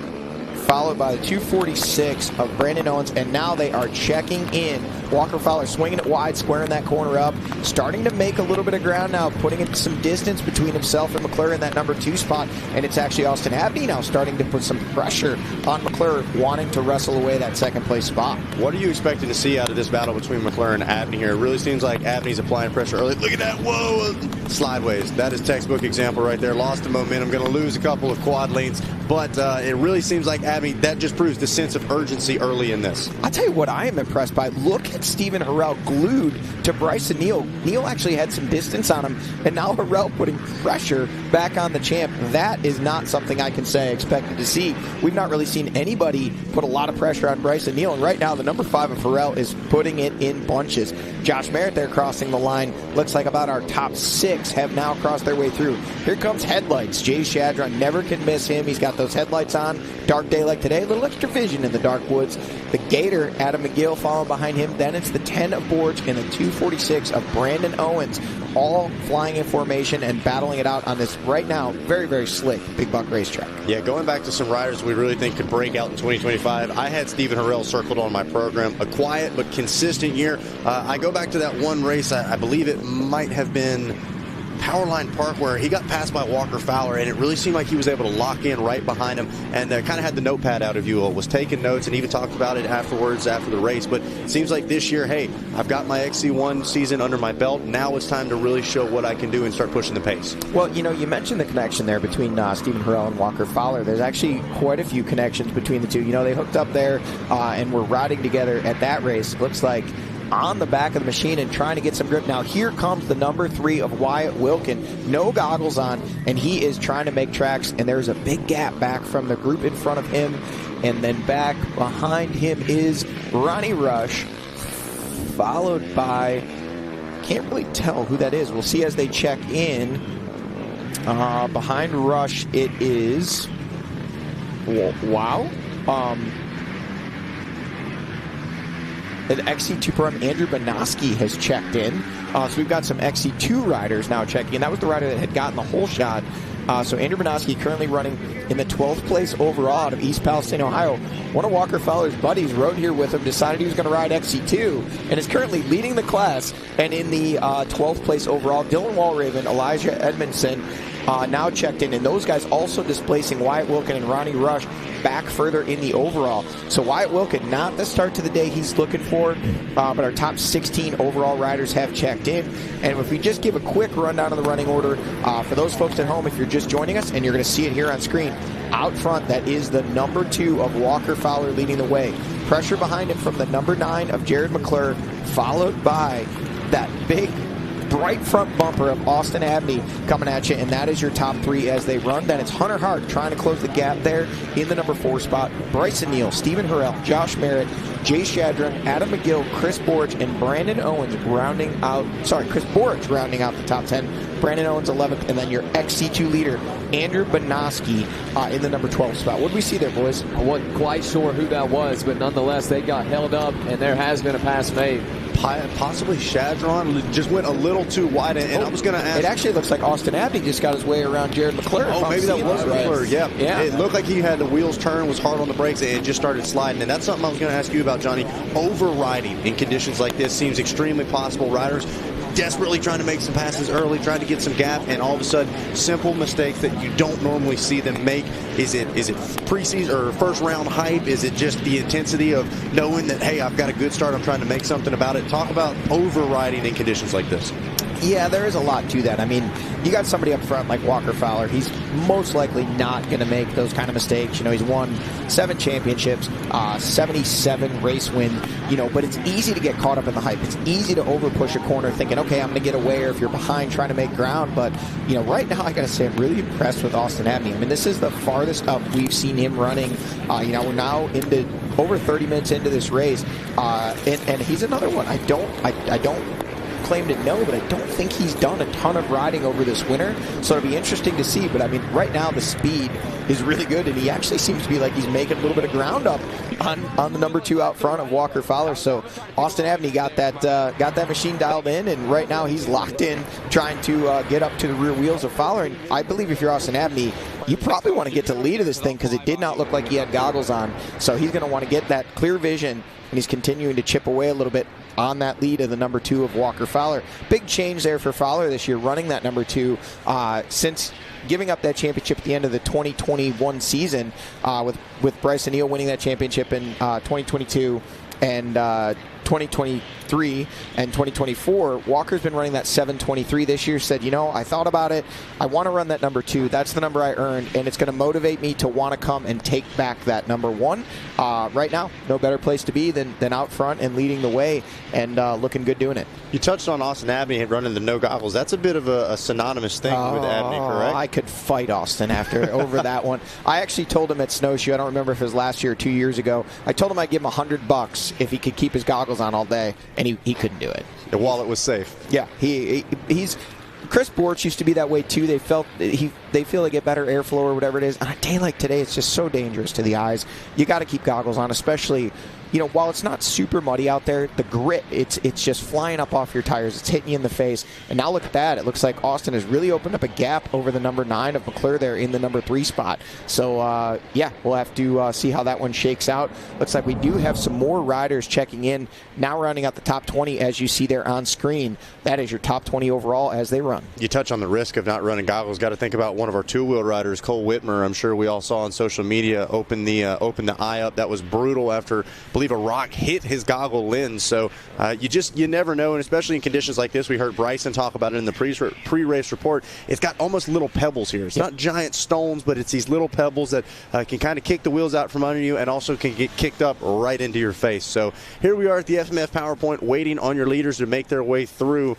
followed by the 246 of Brandon Owens, and now they are checking in. Walker Fowler swinging it wide, squaring that corner up, starting to make a little bit of ground now, putting in some distance between himself and McClure in that number 2 spot, and it's actually Austin Abney now starting to put some pressure on McClure, wanting to wrestle away that second place spot. What are you expecting to see out of this battle between McClure and Abney here? It really seems like Abney's applying pressure early. Look at that, whoa, slideways. That is textbook example right there. Lost the momentum, going to lose a couple of quad lanes, but it really seems like Abney, that just proves the sense of urgency early in this. I'll tell you what I am impressed by. Look at Stephen Harrell glued to Bryson Neal. Neal actually had some distance on him, and now Harrell putting pressure back on the champ. That is not something I can say I expected to see. We've not really seen anybody put a lot of pressure on Bryson Neal, and right now the number 5 of Harrell is putting it in bunches. Josh Merritt there crossing the line. Looks like about our top 6 have now crossed their way through. Here comes Headlights. Jay Shadron, never can miss him. He's got those headlights on. Dark daylight like today, a little extra vision in the dark woods. The Gator, Adam McGill, following behind him. Then it's the 10 of Borge and the 246 of Brandon Owens, all flying in formation and battling it out on this, right now, very, very slick Big Buck racetrack. Yeah, going back to some riders we really think could break out in 2025, I had Stephen Harrell circled on my program. A quiet but consistent year. I go back to that one race, I believe it might have been Powerline Park, where he got passed by Walker Fowler, and it really seemed like he was able to lock in right behind him, and kind of had the notepad out, if you will, was taking notes, and even talked about it afterwards after the race. But it seems like this year, hey, I've got my XC1 season under my belt. Now it's time to really show what I can do and start pushing the pace. Well, you know, you mentioned the connection there between Stephen Harrell and Walker Fowler. There's actually quite a few connections between the two. You know, they hooked up there and were riding together at that race. Looks like on the back of the machine and trying to get some grip. Now here comes the number 3 of Wyatt Wilkin. No goggles on, and he is trying to make tracks, and there's a big gap back from the group in front of him, and then back behind him is Ronnie Rush, followed by, can't really tell who that is. We'll see as they check in. Behind Rush it is, wow, an XC2 program, Andrew Banoski has checked in. So we've got some XC2 riders now checking in. That was the rider that had gotten the whole shot. So Andrew Banoski currently running in the 12th place overall out of East Palestine, Ohio. One of Walker Fowler's buddies rode here with him, decided he was going to ride XC2, and is currently leading the class. And in the 12th place overall, Dylan Walraven, Elijah Edmondson, now checked in, and those guys also displacing Wyatt Wilkin and Ronnie Rush back further in the overall. So Wyatt Wilkin, not the start to the day he's looking for, but our top 16 overall riders have checked in. And if we just give a quick rundown of the running order, for those folks at home, if you're just joining us, and you're going to see it here on screen, out front, that is the number 2 of Walker Fowler leading the way. Pressure behind him from the number 9 of Jared McClure, followed by that big bright front bumper of Austin Abney coming at you, and that is your top 3 as they run. Then it's Hunter Hart trying to close the gap there in the number 4 spot. Bryson Neal, Stephen Harrell, Josh Merritt, Jay Shadron, Adam McGill, Chris Borge, and Brandon Owens Chris Borge rounding out the top 10. Brandon Owens 11th, and then your XC2 leader, Andrew Banoski, in the number 12 spot. What did we see there, boys? I wasn't quite sure who that was, but nonetheless, they got held up, and there has been a pass made. Possibly Shadron just went a little too wide, and I was going to ask. It actually looks like Austin Abney just got his way around Jared McClure. Oh, maybe that was McClure. Yeah. It looked like he had the wheels turned, was hard on the brakes, and just started sliding. And that's something I was going to ask you about, Johnny. Overriding in conditions like this seems extremely possible. Riders desperately trying to make some passes early, trying to get some gap, and all of a sudden, simple mistakes that you don't normally see them make. Is it preseason or first round hype? Is it just the intensity of knowing that, hey, I've got a good start, I'm trying to make something about it? Talk about overriding in conditions like this. Yeah, there is a lot to that. I mean, you got somebody up front like Walker Fowler. He's most likely not going to make those kind of mistakes. You know, he's won 7 championships, 77 race wins, you know, but it's easy to get caught up in the hype. It's easy to overpush a corner thinking, okay, I'm going to get away, or if you're behind trying to make ground. But, you know, right now I got to say I'm really impressed with Austin Abney. I mean, this is the farthest up we've seen him running. You know, we're now into over 30 minutes into this race, and he's another one. I don't claim to know, but I don't think he's done a ton of riding over this winter, so it'll be interesting to see. But I mean, right now the speed is really good, and he actually seems to be like he's making a little bit of ground up on the number 2 out front of Walker Fowler. So Austin Abney got that machine dialed in, and right now he's locked in, trying to get up to the rear wheels of Fowler. And I believe if you're Austin Abney, you probably want to get to the lead of this thing, because it did not look like he had goggles on. So he's going to want to get that clear vision, and he's continuing to chip away a little bit on that lead of the number 2 of Walker Fowler. Big change there for Fowler this year, running that number 2 since giving up that championship at the end of the 2021 season, with Bryson Neal winning that championship in 2022 and 2023 and 2024. Walker's been running that 7:23 this year. Said, you know, I thought about it. I want to run that number 2. That's the number I earned, and it's going to motivate me to want to come and take back that number 1. Right now, no better place to be than out front and leading the way, and looking good doing it. You touched on Austin Abney running the no goggles. That's a bit of a synonymous thing with Abney, correct? I could fight Austin over that one. I actually told him at Snowshoe, I don't remember if it was last year or 2 years ago, I told him I'd give him $100 if he could keep his goggles on all day, and he couldn't do it. The wallet was safe. Yeah, he's Chris Borch used to be that way too. They they feel they get better airflow or whatever it is. On a day like today, it's just so dangerous to the eyes. You got to keep goggles on, especially, while it's not super muddy out there, the grit, it's just flying up off your tires. It's hitting you in the face. And now look at that. It looks like Austin has really opened up a gap over the number 9 of McClure there in the number 3 spot. So, we'll have to see how that one shakes out. Looks like we do have some more riders checking in. Now rounding out the top 20, as you see there on screen. That is your top 20 overall as they run. You touch on the risk of not running goggles. Got to think about one of our two-wheel riders, Cole Whitmer. I'm sure we all saw on social media open the eye up. That was brutal after, I believe, a rock hit his goggle lens. So you never know, and especially in conditions like this. We heard Bryson talk about it in the pre-race report. It's got almost little pebbles here. It's not giant stones, but it's these little pebbles that can kind of kick the wheels out from under you and also can get kicked up right into your face. So here we are at the FMF PowerPoint, waiting on your leaders to make their way through,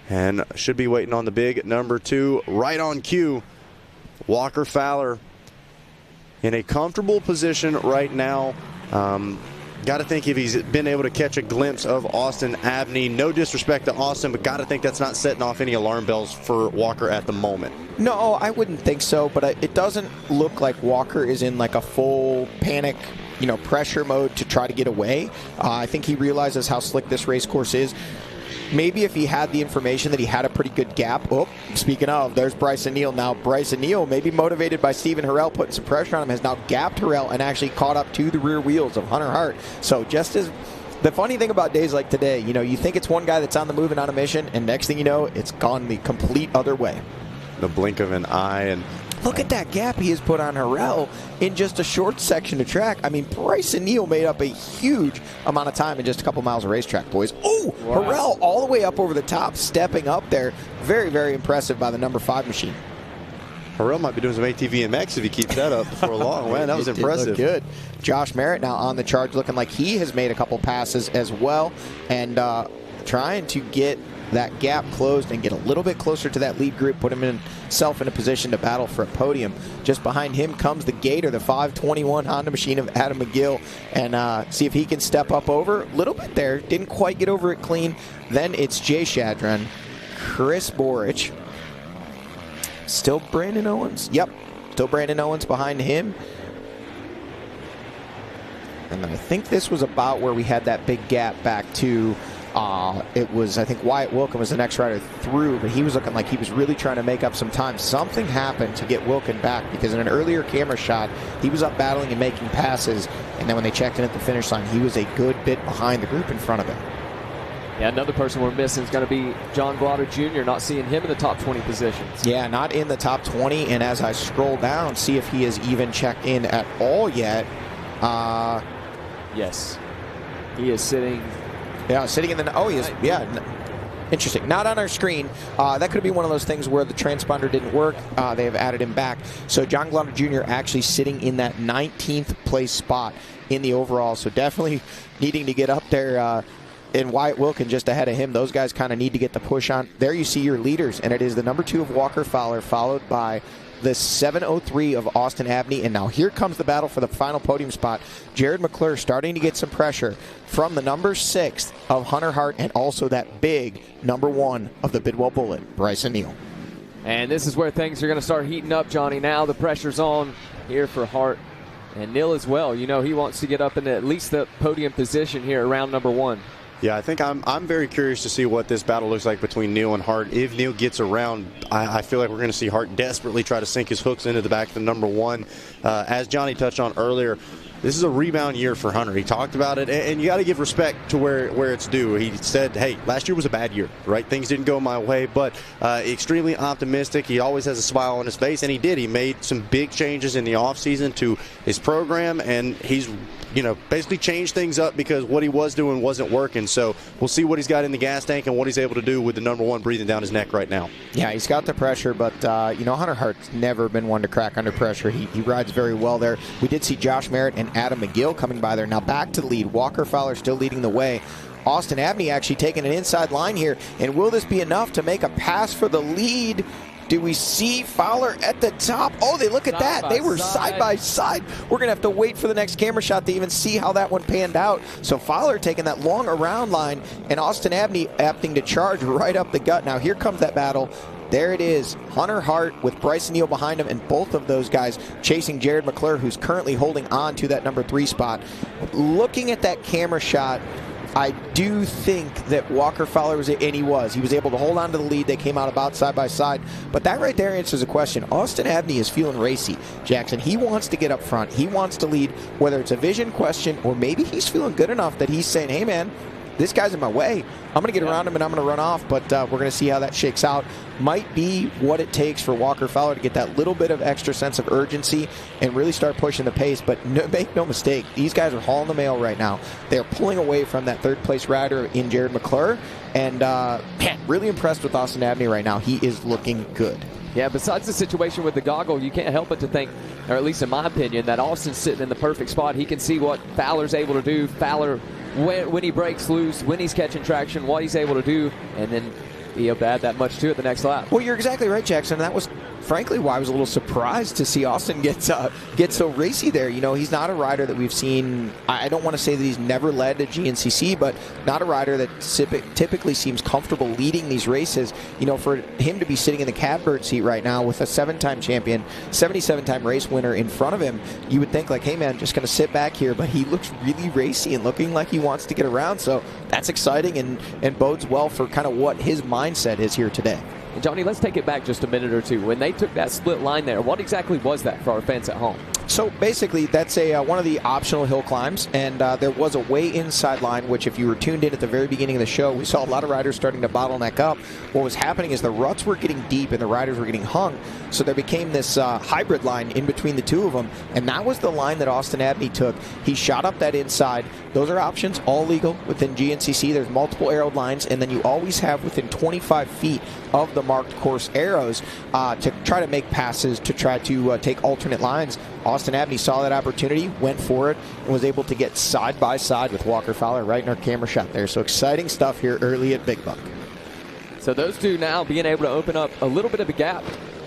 and should be waiting on the big number 2 right on cue. Walker Fowler in a comfortable position right now. Got to think if he's been able to catch a glimpse of Austin Abney. No disrespect to Austin, but got to think that's not setting off any alarm bells for Walker at the moment. No, I wouldn't think so, but it doesn't look like Walker is in like a full panic, pressure mode to try to get away. I think he realizes how slick this race course is. Maybe if he had the information that he had a pretty good gap. Oh, speaking of, there's Bryson Neal. Now, Bryson Neal, maybe motivated by Stephen Harrell putting some pressure on him, has now gapped Harrell and actually caught up to the rear wheels of Hunter Hart. So just as the funny thing about days like today, you think it's one guy that's on the move and on a mission, and next thing you know, it's gone the complete other way. The blink of an eye. And look at that gap he has put on Harrell in just a short section of track. I mean, Bryson Neal made up a huge amount of time in just a couple miles of racetrack, boys. Oh, wow. Harrell all the way up over the top, stepping up there. Very, very impressive by the number 5 machine. Harrell might be doing some ATV and MX if he keeps that up before long. Man, that was impressive. Good. Josh Merritt now on the charge, looking like he has made a couple passes as well, and trying to get that gap closed and get a little bit closer to that lead group, put himself in a position to battle for a podium. Just behind him comes the Gator, the 521 Honda machine of Adam McGill, and see if he can step up over a little bit there. Didn't quite get over it clean. Then it's Jay Shadron, Chris Borich, still Brandon Owens. Yep, still Brandon Owens behind him. And I think this was about where we had that big gap back to it was, I think, Wyatt Wilkin was the next rider through, but he was looking like he was really trying to make up some time. Something happened to get Wilkin back, because in an earlier camera shot, he was up battling and making passes, and then when they checked in at the finish line, he was a good bit behind the group in front of him. Yeah, another person we're missing is going to be John Blotter Jr., not seeing him in the top 20 positions. Yeah, not in the top 20, and as I scroll down, see if he has even checked in at all yet. Yes. He is sitting... Yeah, sitting in the... Oh, he is. Yeah. Interesting. Not on our screen. That could be one of those things where the transponder didn't work. They have added him back. So John Glauder Jr. actually sitting in that 19th place spot in the overall. So definitely needing to get up there. And Wyatt Wilkin just ahead of him. Those guys kind of need to get the push on. There you see your leaders. And it is the number 2 of Walker Fowler, followed by the 703 of Austin Abney. And now here comes the battle for the final podium spot. Jared McClure starting to get some pressure from the number 6 of Hunter Hart, and also that big number 1 of the Bidwell Bullet, Bryson Neal. And this is where things are going to start heating up, Johnny. Now the pressure's on here for Hart and Neal as well. He wants to get up in at least the podium position here around number 1. Yeah, I think I'm very curious to see what this battle looks like between Neal and Hart. If Neal gets around, I feel like we're going to see Hart desperately try to sink his hooks into the back of the number 1. As Johnny touched on earlier, this is a rebound year for Hunter. He talked about it, and you got to give respect to where it's due. He said, hey, last year was a bad year, right? Things didn't go my way, but extremely optimistic. He always has a smile on his face, and he did. He made some big changes in the offseason to his program, and he's basically changed things up because what he was doing wasn't working. So we'll see what he's got in the gas tank and what he's able to do with the number 1 breathing down his neck right now. Yeah, he's got the pressure, but Hunter Hart's never been one to crack under pressure. He rides very well there. We did see Josh Merritt and Adam McGill coming by there. Now back to the lead. Walker Fowler still leading the way. Austin Abney actually taking an inside line here. And will this be enough to make a pass for the lead? Do we see Fowler at the top? Oh, look at that. They were side by side. We're going to have to wait for the next camera shot to even see how that one panned out. So Fowler taking that long around line, and Austin Abney opting to charge right up the gut. Now here comes that battle. There it is, Hunter Hart with Bryson Neal behind him, and both of those guys chasing Jared McClure, who's currently holding on to that number 3 spot. Looking at that camera shot, I do think that Walker Fowler was able to hold on to the lead. They came out about side by side. But that right there answers the question. Austin Abney is feeling racy, Jackson. He wants to get up front. He wants to lead, whether it's a vision question or maybe he's feeling good enough that he's saying, hey, man, this guy's in my way. I'm going to get around him and I'm going to run off, but we're going to see how that shakes out. Might be what it takes for Walker Fowler to get that little bit of extra sense of urgency and really start pushing the pace. But make no mistake, these guys are hauling the mail right now. They're pulling away from that third-place rider in Jared McClure, and man, really impressed with Austin Abney right now. He is looking good. Yeah, besides the situation with the goggle, you can't help but to think, or at least in my opinion, that Austin's sitting in the perfect spot. He can see what Fowler's able to do. Fowler, when he breaks loose, when he's catching traction, what he's able to do, and then be able to add that much to it the next lap. Well, you're exactly right, Jackson. That was, frankly, why I was a little surprised to see Austin get so racy there. You know, he's not a rider that we've seen. I don't want to say that he's never led at GNCC, but not a rider that typically seems comfortable leading these races. You know, for him to be sitting in the catbird seat right now with a 7-time champion, 77-time race winner in front of him, you would think like, hey, man, just going to sit back here. But he looks really racy and looking like he wants to get around. So that's exciting and bodes well for kind of what his mindset is here today. And Johnny, let's take it back just a minute or two. When they took that split line there, what exactly was that for our fans at home? So basically, that's one of the optional hill climbs, and there was a way inside line, which if you were tuned in at the very beginning of the show, we saw a lot of riders starting to bottleneck up. What was happening is the ruts were getting deep and the riders were getting hung, so there became this hybrid line in between the two of them, and that was the line that Austin Abney took. He shot up that inside. Those are options, all legal within GNCC. There's multiple arrowed lines, and then you always have within 25 feet of the marked course arrows to try to make passes, to try to take alternate lines. Austin Abney saw that opportunity, went for it, and was able to get side by side with Walker Fowler right in our camera shot there. So exciting stuff here early at Big Buck. So those two now being able to open up a little bit of a gap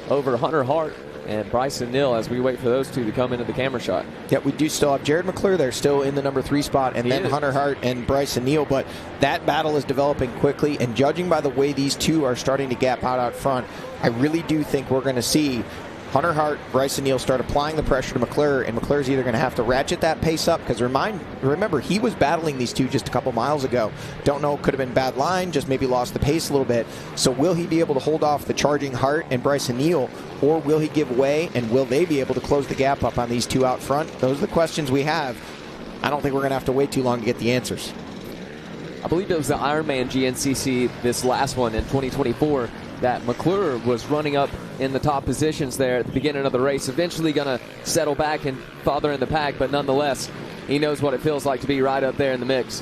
over Hunter Hart and Bryson Neal as we wait for those two to come into the camera shot. Yeah, we do still have Jared McClure there still in the number 3 spot, and then Hunter Hart and Bryson Neal, but that battle is developing quickly, and judging by the way these two are starting to gap out front, I really do think we're going to see Hunter Hart, Bryson Neal start applying the pressure to McClure, and McClure's either going to have to ratchet that pace up, because remember, he was battling these two just a couple miles ago. Don't know, could have been bad line, just maybe lost the pace a little bit. So will he be able to hold off the charging Hart and Bryson Neal, or will he give way, and will they be able to close the gap up on these two out front? Those are the questions we have. I don't think we're going to have to wait too long to get the answers. I believe it was the Ironman GNCC, this last one in 2024, that McClure was running up in the top positions there at the beginning of the race, eventually going to settle back and farther in the pack, but nonetheless, he knows what it feels like to be right up there in the mix.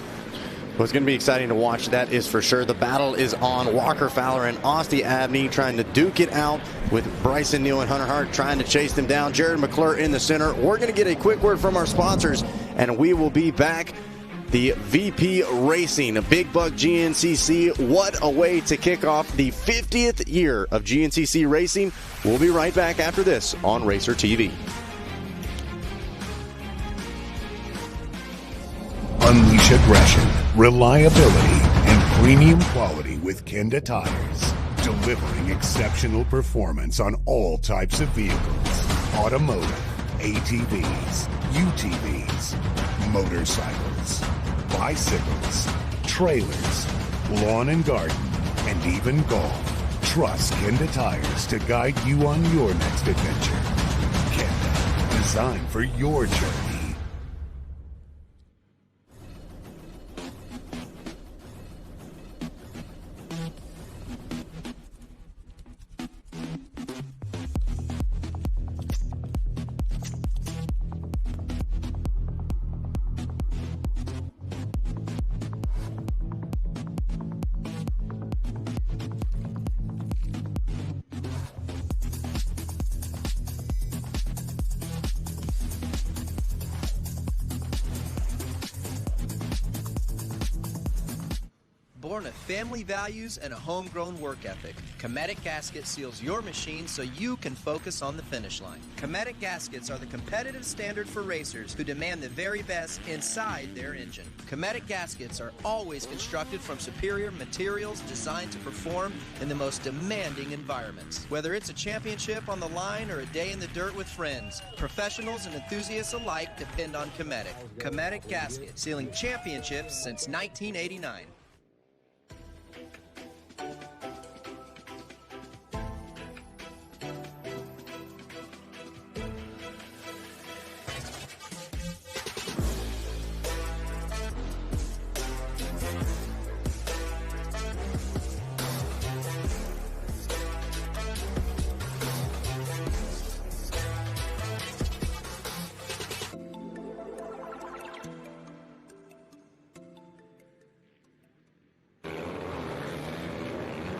Well, it's going to be exciting to watch, that is for sure. The battle is on. Walker Fowler and Austin Abney trying to duke it out with Bryson Neal and Hunter Hart trying to chase them down. Jared McClure in the center. We're going to get a quick word from our sponsors, and we will be back. The VP Racing, a Big Buck GNCC. What a way to kick off the 50th year of GNCC Racing. We'll be right back after this on Racer TV. Unleash aggression, reliability, and premium quality with Kenda Tires. Delivering exceptional performance on all types of vehicles. Automotive, ATVs, UTVs, motorcycles, bicycles, trailers, lawn and garden, and even golf. Trust Kenda Tires to guide you on your next adventure. Kenda, designed for your journey. born of family values and a homegrown work ethic. Cometic Gasket seals your machine so you can focus on the finish line. Cometic Gaskets are the competitive standard for racers who demand the very best inside their engine. Cometic Gaskets are always constructed from superior materials designed to perform in the most demanding environments. Whether it's a championship on the line or a day in the dirt with friends, professionals and enthusiasts alike depend on Cometic. Cometic Gasket, sealing championships since 1989.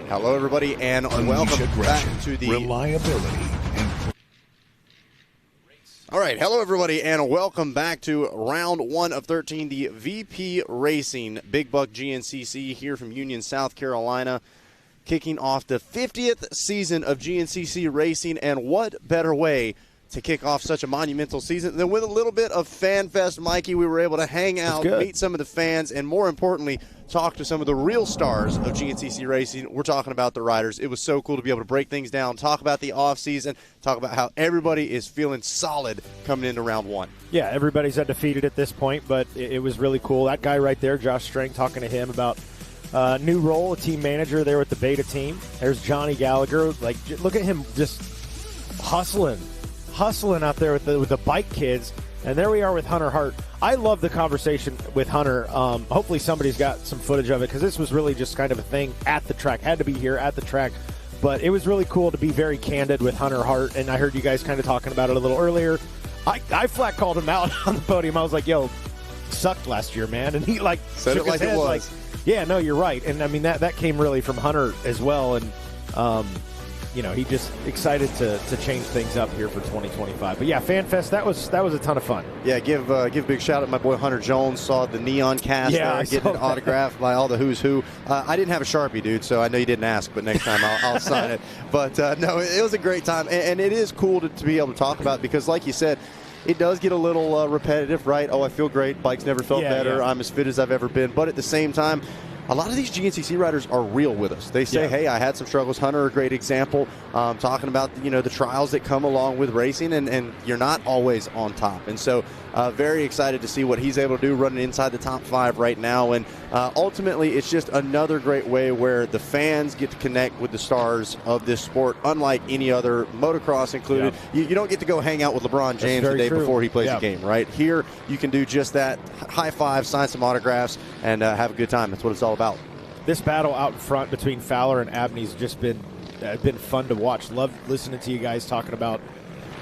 Hello, everybody, and welcome back to the reliability and All right, hello, everybody, and welcome back to round 1 of 13, the VP Racing Big Buck GNCC here from Union, South Carolina, kicking off the 50th season of GNCC racing. And what better way to kick off such a monumental season than with a little bit of Fan Fest. Mikey, we were able to hang out, meet some of the fans, and more importantly, talk to some of the real stars of GNCC racing. We're talking about the riders. It was so cool to be able to break things down, talk about the offseason, talk about how everybody is feeling solid coming into round 1. Yeah, everybody's undefeated at this point, but it was really cool. That guy right there, Josh Strang, talking to him about new role, a team manager there with the Beta team. There's Johnny Gallagher. Like, look at him just hustling out there with the bike kids. And there we are with Hunter Hart. I love the conversation with Hunter. Hopefully somebody's got some footage of it, because this was really just kind of a thing at the track. Had to be here at the track. But it was really cool to be very candid with Hunter Hart, and I heard you guys kind of talking about it a little earlier. I flat called him out on the podium. I was like, yo, sucked last year, man. And he said it like it was. Like, yeah, no, you're right. And I mean, that came really from Hunter as well. And he just excited to change things up here for 2025. But yeah, FanFest, that was a ton of fun. Yeah, give a big shout out to my boy Hunter Jones. Saw the neon cast there, getting an autograph by all the who's who. I didn't have a Sharpie, dude, so I know you didn't ask, but next time I'll sign it. But no, it was a great time, and it is cool to be able to talk about, because like you said, it does get a little repetitive, right? Oh, I feel great. Bike's never felt better. Yeah. I'm as fit as I've ever been. But at the same time, a lot of these GNCC riders are real with us. They say, hey, I had some struggles. Hunter, a great example, talking about, the trials that come along with racing, and you're not always on top. And so very excited to see what he's able to do running inside the top 5 right now. And ultimately, it's just another great way where the fans get to connect with the stars of this sport, unlike any other, motocross included. You don't get to go hang out with LeBron James the day before he plays a game, right? Here, you can do just that. High five, sign some autographs, and have a good time. That's what it's all about. This battle out in front between Fowler and Abney's just been fun to watch. Love listening to you guys talking about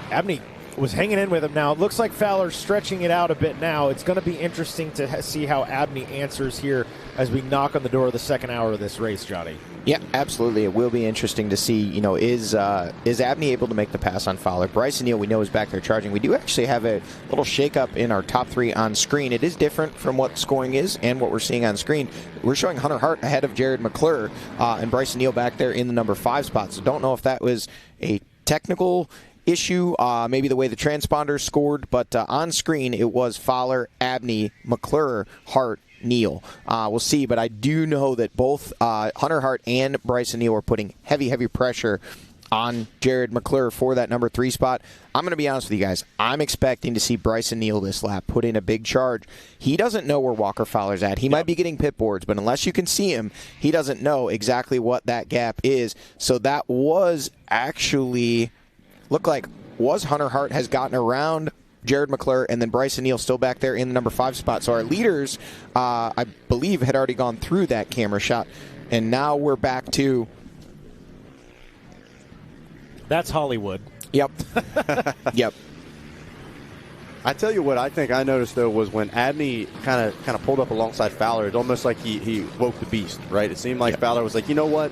Abney was hanging in with him. Now it looks like Fowler's stretching it out a bit now. It's going to be interesting to see how Abney answers here as we knock on the door of the second hour of this race, Johnny. Yeah, absolutely. It will be interesting to see, is Abney able to make the pass on Fowler? Bryson Neal, we know, is back there charging. We do actually have a little shakeup in our top 3 on screen. It is different from what scoring is and what we're seeing on screen. We're showing Hunter Hart ahead of Jared McClure and Bryson Neal back there in the number 5 spot. So don't know if that was a technical issue, maybe the way the transponders scored, but on screen it was Fowler, Abney, McClure, Hart, Neal. We'll see, but I do know that both Hunter Hart and Bryson Neal are putting heavy pressure on Jared McClure for that number 3 spot. I'm going to be honest with you guys. I'm expecting to see Bryson Neal this lap put in a big charge. He doesn't know where Walker Fowler's at. He might be getting pit boards, but unless you can see him, he doesn't know exactly what that gap is. So that was actually was Hunter Hart has gotten around Jared McClure, and then Bryson Neal still back there in the number 5 spot. So our leaders, I believe, had already gone through that camera shot, and now we're back to... That's Hollywood. Yep. Yep. I tell you what I think I noticed, though, was when Abney kind of pulled up alongside Fowler, it's almost like he woke the beast, right? It seemed like Fowler was like, you know what,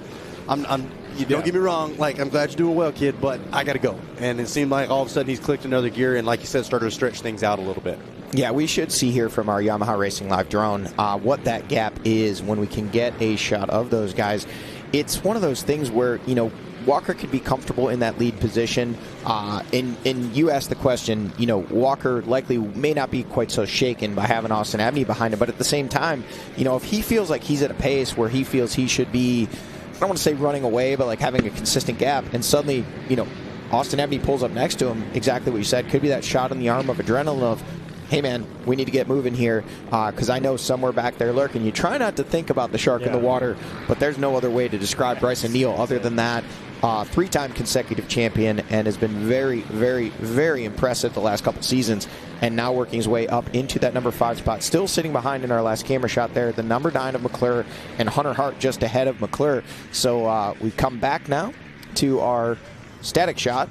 don't get me wrong, I'm glad you're doing well, kid, but I got to go. And it seemed like all of a sudden he's clicked another gear and, like you said, started to stretch things out a little bit. Yeah, we should see here from our Yamaha Racing Live drone what that gap is when we can get a shot of those guys. It's one of those things where, Walker could be comfortable in that lead position. And you asked the question, Walker likely may not be quite so shaken by having Austin Abney behind him. But at the same time, if he feels like he's at a pace where he feels he should be, I don't want to say running away, but like having a consistent gap, and suddenly, Austin Abney pulls up next to him, exactly what you said, could be that shot in the arm of adrenaline of, hey man, we need to get moving here because I know somewhere back there lurking. You try not to think about the shark in the water, but there's no other way to describe Bryson Neal other than that. 3-time consecutive champion and has been very, very, very impressive the last couple seasons, and now working his way up into that number 5 spot. Still sitting behind in our last camera shot there, the number 9 of McClure, and Hunter Hart just ahead of McClure. So we come back now to our static shot,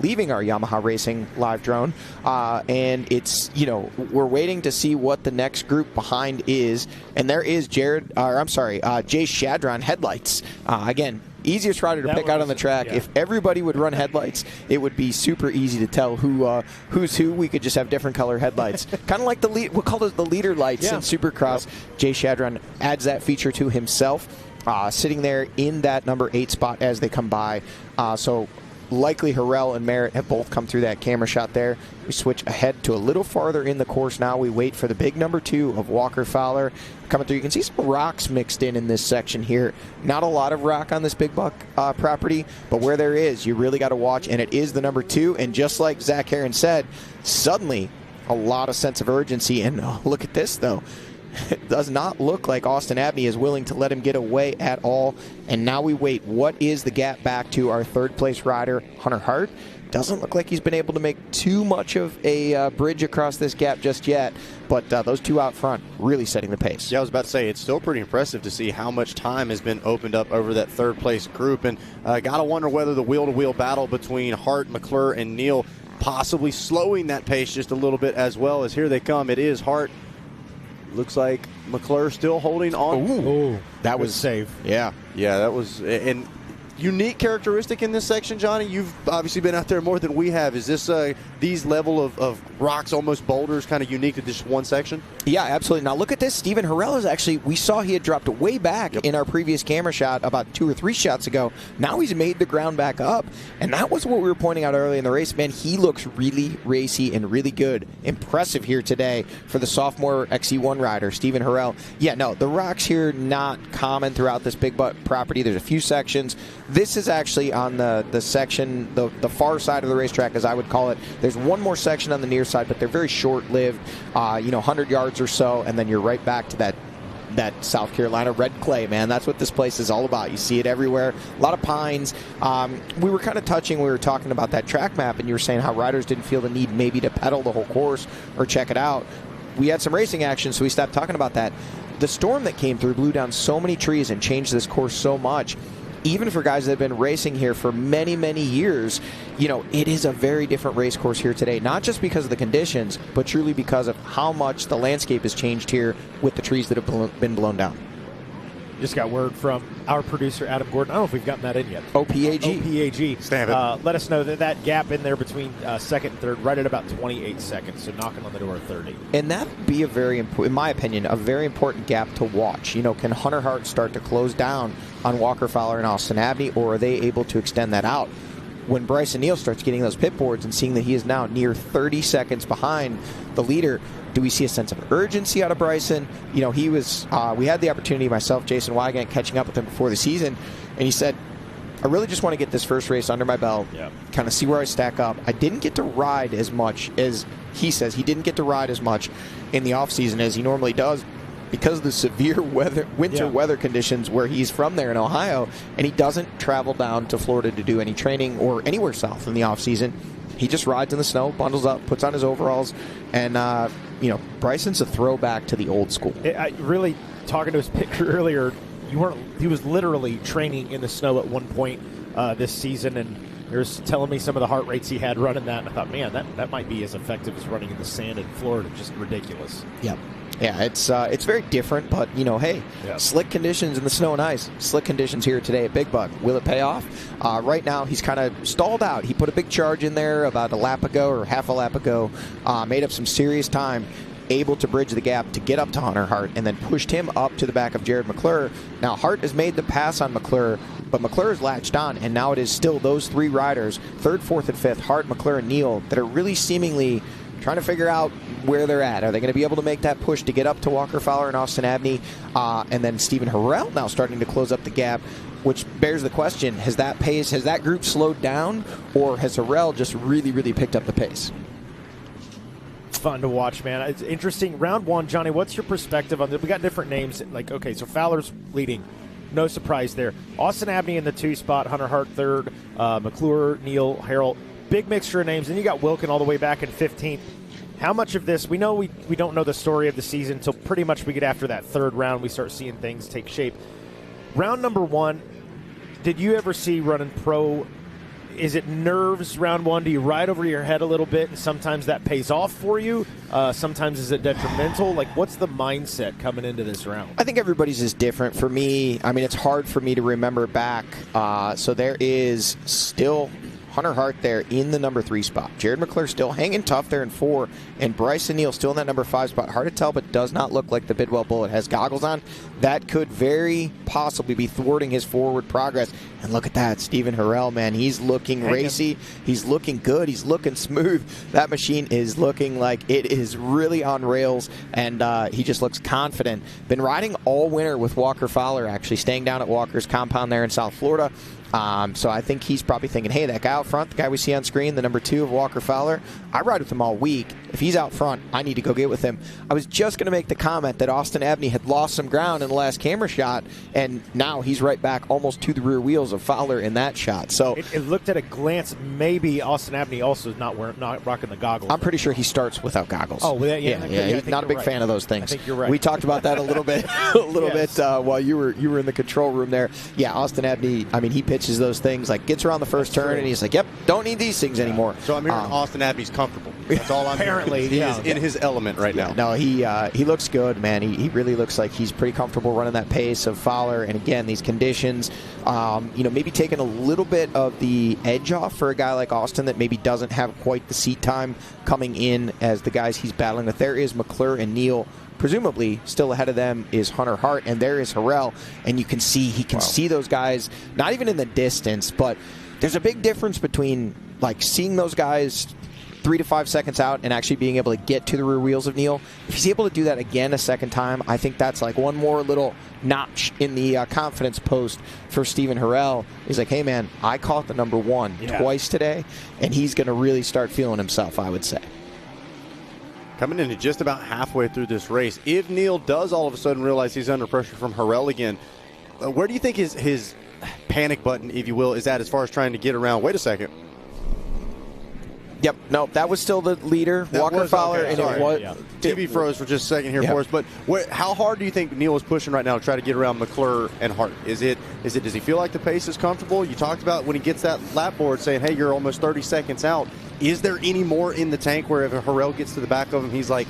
leaving our Yamaha Racing Live drone, and it's, we're waiting to see what the next group behind is, and there is Jay Shadron headlights. Again, easiest rider to pick out on the track. Yeah. If everybody would run headlights, it would be super easy to tell who's who. We could just have different color headlights. Kind of like we'll call those the leader lights in Supercross. Yep. Jay Shadron adds that feature to himself, sitting there in that number 8 spot as they come by. So likely Harrell and Merritt have both come through that camera shot there. We switch ahead to a little farther in the course now. We wait for the big number 2 of Walker Fowler coming through. You can see some rocks mixed in this section here. Not a lot of rock on this Big Buck property, but where there is, you really got to watch, and it is the number 2. And just like Zach Heron said, suddenly a lot of sense of urgency. And look at this, though. It does not look like Austin Abney is willing to let him get away at all. And now we wait. What is the gap back to our third-place rider, Hunter Hart? Doesn't look like he's been able to make too much of a bridge across this gap just yet. But those two out front really setting the pace. Yeah, I was about to say, it's still pretty impressive to see how much time has been opened up over that third-place group. And got to wonder whether the wheel-to-wheel battle between Hart, McClure, and Neal possibly slowing that pace just a little bit as well. As here they come. It is Hart. Looks like McClure still holding on. Ooh, that was save. Yeah, that was an unique characteristic in this section, Johnny. You've obviously been out there more than we have. Is this these level of rocks, almost boulders, kind of unique to just one section? Yeah, absolutely. Now look at this. Steven Harrell is actually, we saw he had dropped way back in our previous camera shot about 2 or 3 shots ago. Now he's made the ground back up, and that was what we were pointing out early in the race. Man, he looks really racy and really good. Impressive here today for the sophomore XC1 rider, Steven Harrell. Yeah, no, the rocks here not common throughout this Big Buck property. There's a few sections. This is actually on the section, the far side of the racetrack, as I would call it. There's one more section on the near side, but they're very short-lived, 100 yards or so, and then you're right back to that South Carolina red clay, man. That's what this place is all about. You see it everywhere. A lot of pines. We were kind of we were talking about that track map, and you were saying how riders didn't feel the need maybe to pedal the whole course or check it out. We had some racing action, so we stopped talking about that. The storm that came through blew down so many trees and changed this course so much. Even for guys that have been racing here for many, many years, it is a very different race course here today. Not just because of the conditions, but truly because of how much the landscape has changed here with the trees that have been blown down. Just got word from our producer, Adam Gordon. I don't know if we've gotten that in yet. OPAG. Let us know that gap in there between second and third, right at about 28 seconds, so knocking on the door of 30. And that would be in my opinion, a very important gap to watch. Can Hunter Hart start to close down on Walker Fowler and Austin Abney, or are they able to extend that out? When Bryson Neal starts getting those pit boards and seeing that he is now near 30 seconds behind the leader, do we see a sense of urgency out of Bryson? He was, we had the opportunity, myself, Jason Wygant, catching up with him before the season, and he said, I really just want to get this first race under my belt, kind of see where I stack up. I didn't get to ride as much as he says. He didn't get to ride as much in the offseason as he normally does because of the severe winter weather conditions where he's from there in Ohio, and he doesn't travel down to Florida to do any training or anywhere south in the offseason. He just rides in the snow, bundles up, puts on his overalls, and Bryson's a throwback to the old school. Really, talking to his picture earlier, he was literally training in the snow at one point this season, and he was telling me some of the heart rates he had running that, and I thought, man, that might be as effective as running in the sand in Florida. Just ridiculous. Yep. Yeah, it's very different, but, hey, slick conditions in the snow and ice. Slick conditions here today at Big Buck. Will it pay off? Right now, he's kind of stalled out. He put a big charge in there about a lap ago or half a lap ago, made up some serious time, able to bridge the gap to get up to Hunter Hart and then pushed him up to the back of Jared McClure. Now, Hart has made the pass on McClure, but McClure has latched on, and now it is still those three riders, 3rd, 4th, and 5th, Hart, McClure, and Neal, that are really seemingly trying to figure out where they're at. Are they going to be able to make that push to get up to Walker Fowler and Austin Abney? And then Stephen Harrell now starting to close up the gap, which bears the question, has that group slowed down, or has Harrell just really, really picked up the pace? Fun to watch, man. It's interesting. Round 1, Johnny, what's your perspective on this? We got different names. Like, okay, so Fowler's leading. No surprise there. Austin Abney in the 2 spot, Hunter Hart 3rd, McClure, Neal, Harrell. Big mixture of names. And you got Wilkin all the way back in 15th. How much of this, we know we don't know the story of the season until pretty much we get after that 3rd round, we start seeing things take shape. Round number 1, did you ever see running pro, is it nerves round 1? Do you ride over your head a little bit and sometimes that pays off for you? Sometimes is it detrimental? Like, what's the mindset coming into this round? I think everybody's is different. For me, I mean, it's hard for me to remember back. So there is still Hunter Hart there in the number 3 spot. Jared McClure still hanging tough there in 4. And Bryson Neal still in that number 5 spot. Hard to tell, but does not look like the Bidwell Bullet has goggles on. That could very possibly be thwarting his forward progress. And look at that. Stephen Harrell, man. He's looking racy. He's looking good. He's looking smooth. That machine is looking like it is really on rails. And he just looks confident. Been riding all winter with Walker Fowler, actually, staying down at Walker's compound there in South Florida. So I think he's probably thinking, hey, that guy out front, the guy we see on screen, the number 2 of Walker Fowler, I ride with him all week. If he's out front, I need to go get with him. I was just going to make the comment that Austin Abney had lost some ground in the last camera shot, and now he's right back almost to the rear wheels of Fowler in that shot. So it looked at a glance, maybe Austin Abney also is not rocking the goggles. I'm pretty sure he starts without goggles. Oh, yeah. He's not a big fan of those things. I think you're right. We talked about that a little bit, while you were in the control room there. Yeah, Austin Abney, I mean, he pitches those things, like gets around the first turn, and he's like, yep, don't need these things anymore. So I'm hearing Austin Abney's comfortable. That's all I'm apparently, hearing. He is in his element right now. No, he looks good, man. He really looks like he's pretty comfortable running that pace of Fowler. And again, these conditions, maybe taking a little bit of the edge off for a guy like Austin that maybe doesn't have quite the seat time coming in as the guys he's battling with. There is McClure and Neal. Presumably, still ahead of them is Hunter Hart, and there is Harrell. And you can see, see those guys, not even in the distance, but there's a big difference between like seeing those guys 3 to 5 seconds out and actually being able to get to the rear wheels of Neal. If he's able to do that again a second time, I think that's like one more little notch in the confidence post for Stephen Harrell. He's like, hey, man, I caught the number 1 twice today, and he's going to really start feeling himself, I would say. Coming into just about halfway through this race, if Neal does all of a sudden realize he's under pressure from Harrell again, where do you think his panic button, if you will, is at as far as trying to get around? Wait a second. Yep, no, that was still the leader, Walker Fowler, okay, and sorry. it was. Yeah. TV froze for just a second here for us, but how hard do you think Neal is pushing right now to try to get around McClure and Hart? Does he feel like the pace is comfortable? You talked about when he gets that lap board saying, hey, you're almost 30 seconds out. Is there any more in the tank where if Harrell gets to the back of him, he's like,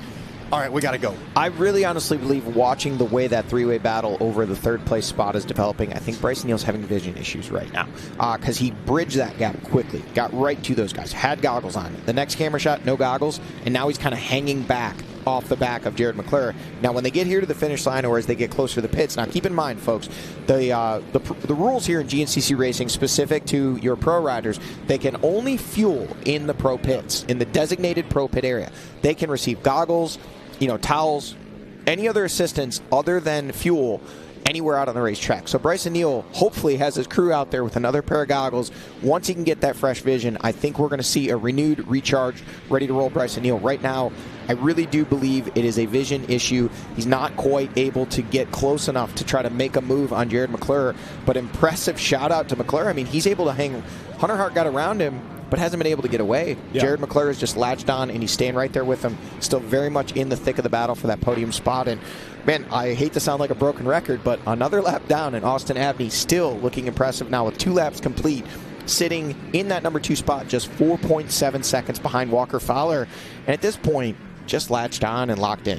all right, we got to go? I really honestly believe, watching the way that three-way battle over the third-place spot is developing, I think Bryson Neal's having vision issues right now because he bridged that gap quickly, got right to those guys, had goggles on. The next camera shot, no goggles, and now he's kind of hanging back off the back of Jared McClure. Now, when they get here to the finish line or as they get closer to the pits, now keep in mind, folks, the rules here in GNCC Racing specific to your pro riders, they can only fuel in the pro pits, in the designated pro pit area. They can receive goggles, towels, any other assistance other than fuel anywhere out on the racetrack. So Bryson Neal hopefully has his crew out there with another pair of goggles. Once he can get that fresh vision, I think we're going to see a renewed, recharged, ready to roll Bryson Neal. Right now, I really do believe it is a vision issue. He's not quite able to get close enough to try to make a move on Jared McClure, but impressive shout out to McClure. I mean, he's able to hang. Hunter Hart got around him, but hasn't been able to get away. Yeah. Jared McClure is just latched on, and he's staying right there with him, still very much in the thick of the battle for that podium spot. And, man, I hate to sound like a broken record, but another lap down, and Austin Abney still looking impressive now with 2 laps complete, sitting in that number 2 spot, just 4.7 seconds behind Walker Fowler. And at this point, just latched on and locked in.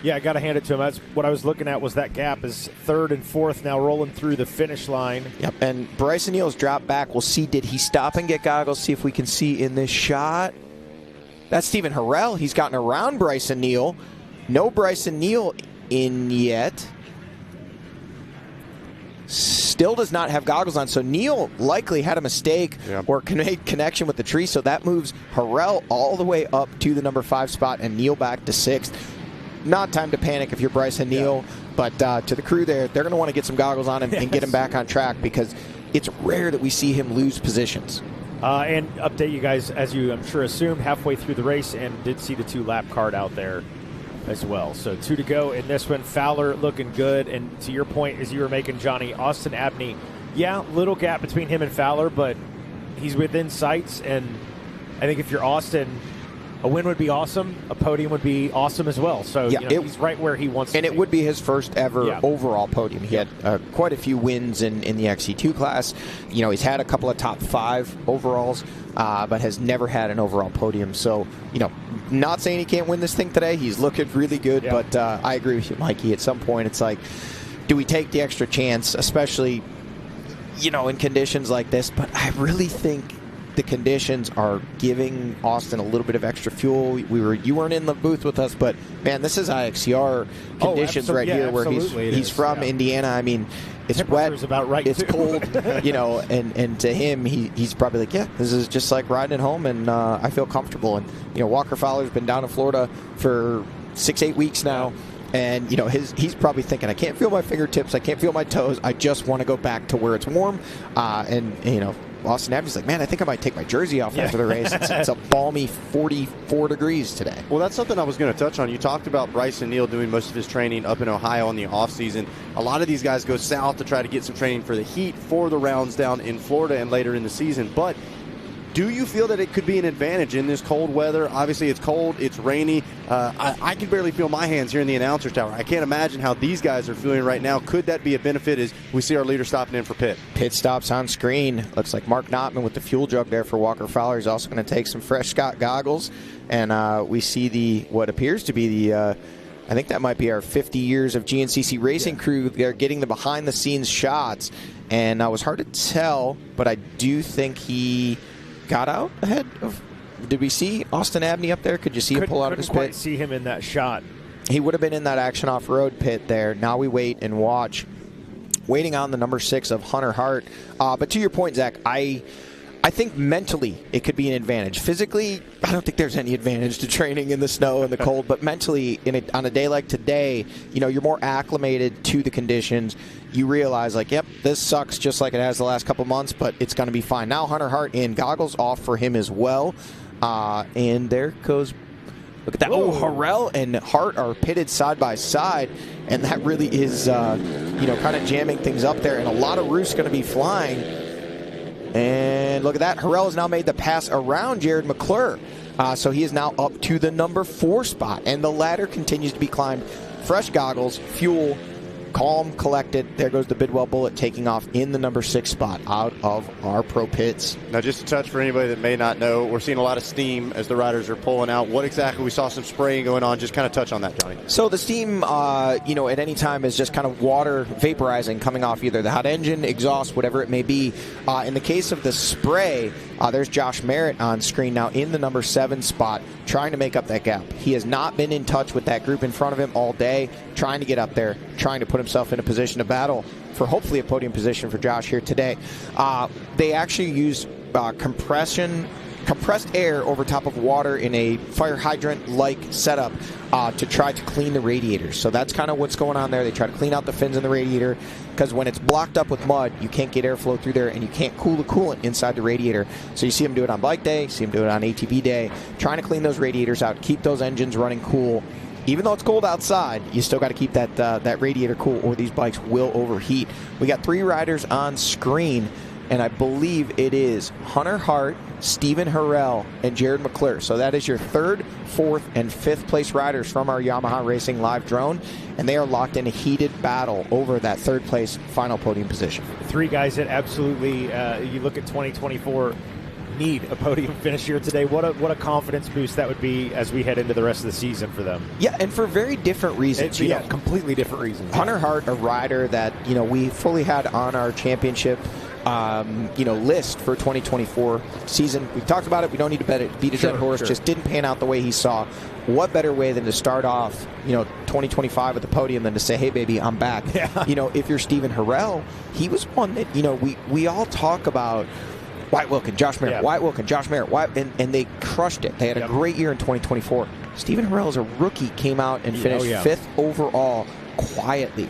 Yeah, I got to hand it to him. That's what I was looking at, was that gap is 3rd and 4th now rolling through the finish line. Yep, and Bryson Neal's dropped back. We'll see, did he stop and get goggles? See if we can see in this shot. That's Stephen Harrell. He's gotten around Bryson Neal. No Bryson Neal in yet. Still does not have goggles on, so Neal likely had a mistake or made connection with the tree, so that moves Harrell all the way up to the number 5 spot and Neal back to 6th. Not time to panic if you're Bryson Neal, but to the crew there, they're going to want to get some goggles on him and get him back on track because it's rare that we see him lose positions. And update you guys, as you I'm sure assumed, halfway through the race, and did see the 2-lap card out there as well. So 2 to go in this one. Fowler looking good, and to your point, as you were making, Johnny, Austin Abney, little gap between him and Fowler, but he's within sights, and I think if you're Austin, a win would be awesome. A podium would be awesome as well. So he's right where he wants to be. And it would be his first ever overall podium. He had quite a few wins in the XC2 class. He's had a couple of top 5 overalls, but has never had an overall podium. So, not saying he can't win this thing today. He's looking really good, but I agree with you, Mikey. At some point, it's like, do we take the extra chance, especially, in conditions like this? But I really think the conditions are giving Austin a little bit of extra fuel. You weren't in the booth with us, but man, this is IXCR conditions right here, where he's from Indiana. I mean, it's wet, about right it's cold, and to him, he's probably like, this is just like riding at home, and I feel comfortable. And Walker Fowler's been down in Florida for 6-8 weeks now. And, he's probably thinking, I can't feel my fingertips, I can't feel my toes, I just want to go back to where it's warm. Austin Abney's like, man, I think I might take my jersey off after the race. It's a balmy 44 degrees today. Well, that's something I was going to touch on. You talked about Bryson Neal doing most of his training up in Ohio in the offseason. A lot of these guys go south to try to get some training for the heat for the rounds down in Florida and later in the season. But do you feel that it could be an advantage in this cold weather? Obviously, it's cold, it's rainy. I can barely feel my hands here in the announcer's tower. I can't imagine how these guys are feeling right now. Could that be a benefit as we see our leader stopping in for pit? Pit stops on screen. Looks like Mark Notman with the fuel jug there for Walker Fowler. He's also going to take some fresh Scott goggles. And we see what appears to be I think that might be our 50 years of GNCC racing crew. They're getting the behind-the-scenes shots. And it was hard to tell, but I do think he got out ahead of. Did we see Austin Abney up there? Could you see him pull out of his pit? Couldn't quite see him in that shot. He would have been in that action off-road pit there. Now we wait and watch. Waiting on the number 6 of Hunter Hart. But to your point, Zach, I think mentally it could be an advantage. Physically, I don't think there's any advantage to training in the snow and the cold. But mentally, on a day like today, you're more acclimated to the conditions. You realize, yep, this sucks just like it has the last couple months, but it's going to be fine. Now Hunter Hart in, goggles off for him as well. And there goes, look at that. Whoa. Oh, Harrell and Hart are pitted side by side, and that really is, kind of jamming things up there. And a lot of roof's going to be flying. And look at that. Harrell has now made the pass around Jared McClure. So he is now up to the number 4 spot, and the ladder continues to be climbed. Fresh goggles, fuel, calm, collected. There goes the Bidwell Bullet taking off in the number 6 spot out of our pro pits. Now, just a touch for anybody that may not know, we're seeing a lot of steam as the riders are pulling out. What exactly? We saw some spraying going on. Just kind of touch on that, Johnny. So the steam, at any time is just kind of water vaporizing coming off either the hot engine, exhaust, whatever it may be. In the case of the spray, there's Josh Merritt on screen now in the number 7 spot, trying to make up that gap. He has not been in touch with that group in front of him all day, trying to get up there, trying to put himself in a position to battle for hopefully a podium position for Josh here today. They actually use compressed air over top of water in a fire hydrant-like setup to try to clean the radiators. So that's kind of what's going on there. They try to clean out the fins in the radiator because when it's blocked up with mud, you can't get airflow through there and you can't cool the coolant inside the radiator. So you see them do it on bike day, see them do it on ATV day, trying to clean those radiators out, keep those engines running cool. Even though it's cold outside, you still got to keep that radiator cool or these bikes will overheat. We got 3 riders on screen, and I believe it is Hunter Hart, Stephen Harrell, and Jared McClure. So that is your 3rd, 4th, and 5th place riders from our Yamaha Racing live drone, and they are locked in a heated battle over that 3rd place final podium position. 3 guys that absolutely, you look at 2024, need a podium finish here today. What a confidence boost that would be as we head into the rest of the season for them. Yeah, and for very different reasons. Completely different reasons. Hunter Hart, a rider that we fully had on our championship list for 2024 season. We've talked about it. We don't need to beat a dead horse. Just didn't pan out the way he saw. What better way than to start off, 2025 at the podium than to say, hey, baby, I'm back. Yeah. If you're Stephen Harrell, he was one that, we all talk about Wyatt Wilkin, Josh Merritt, Wyatt Wilkin, Josh Merritt, and they crushed it. They had a great year in 2024. Stephen Harrell, as a rookie, came out and finished 5th overall quietly.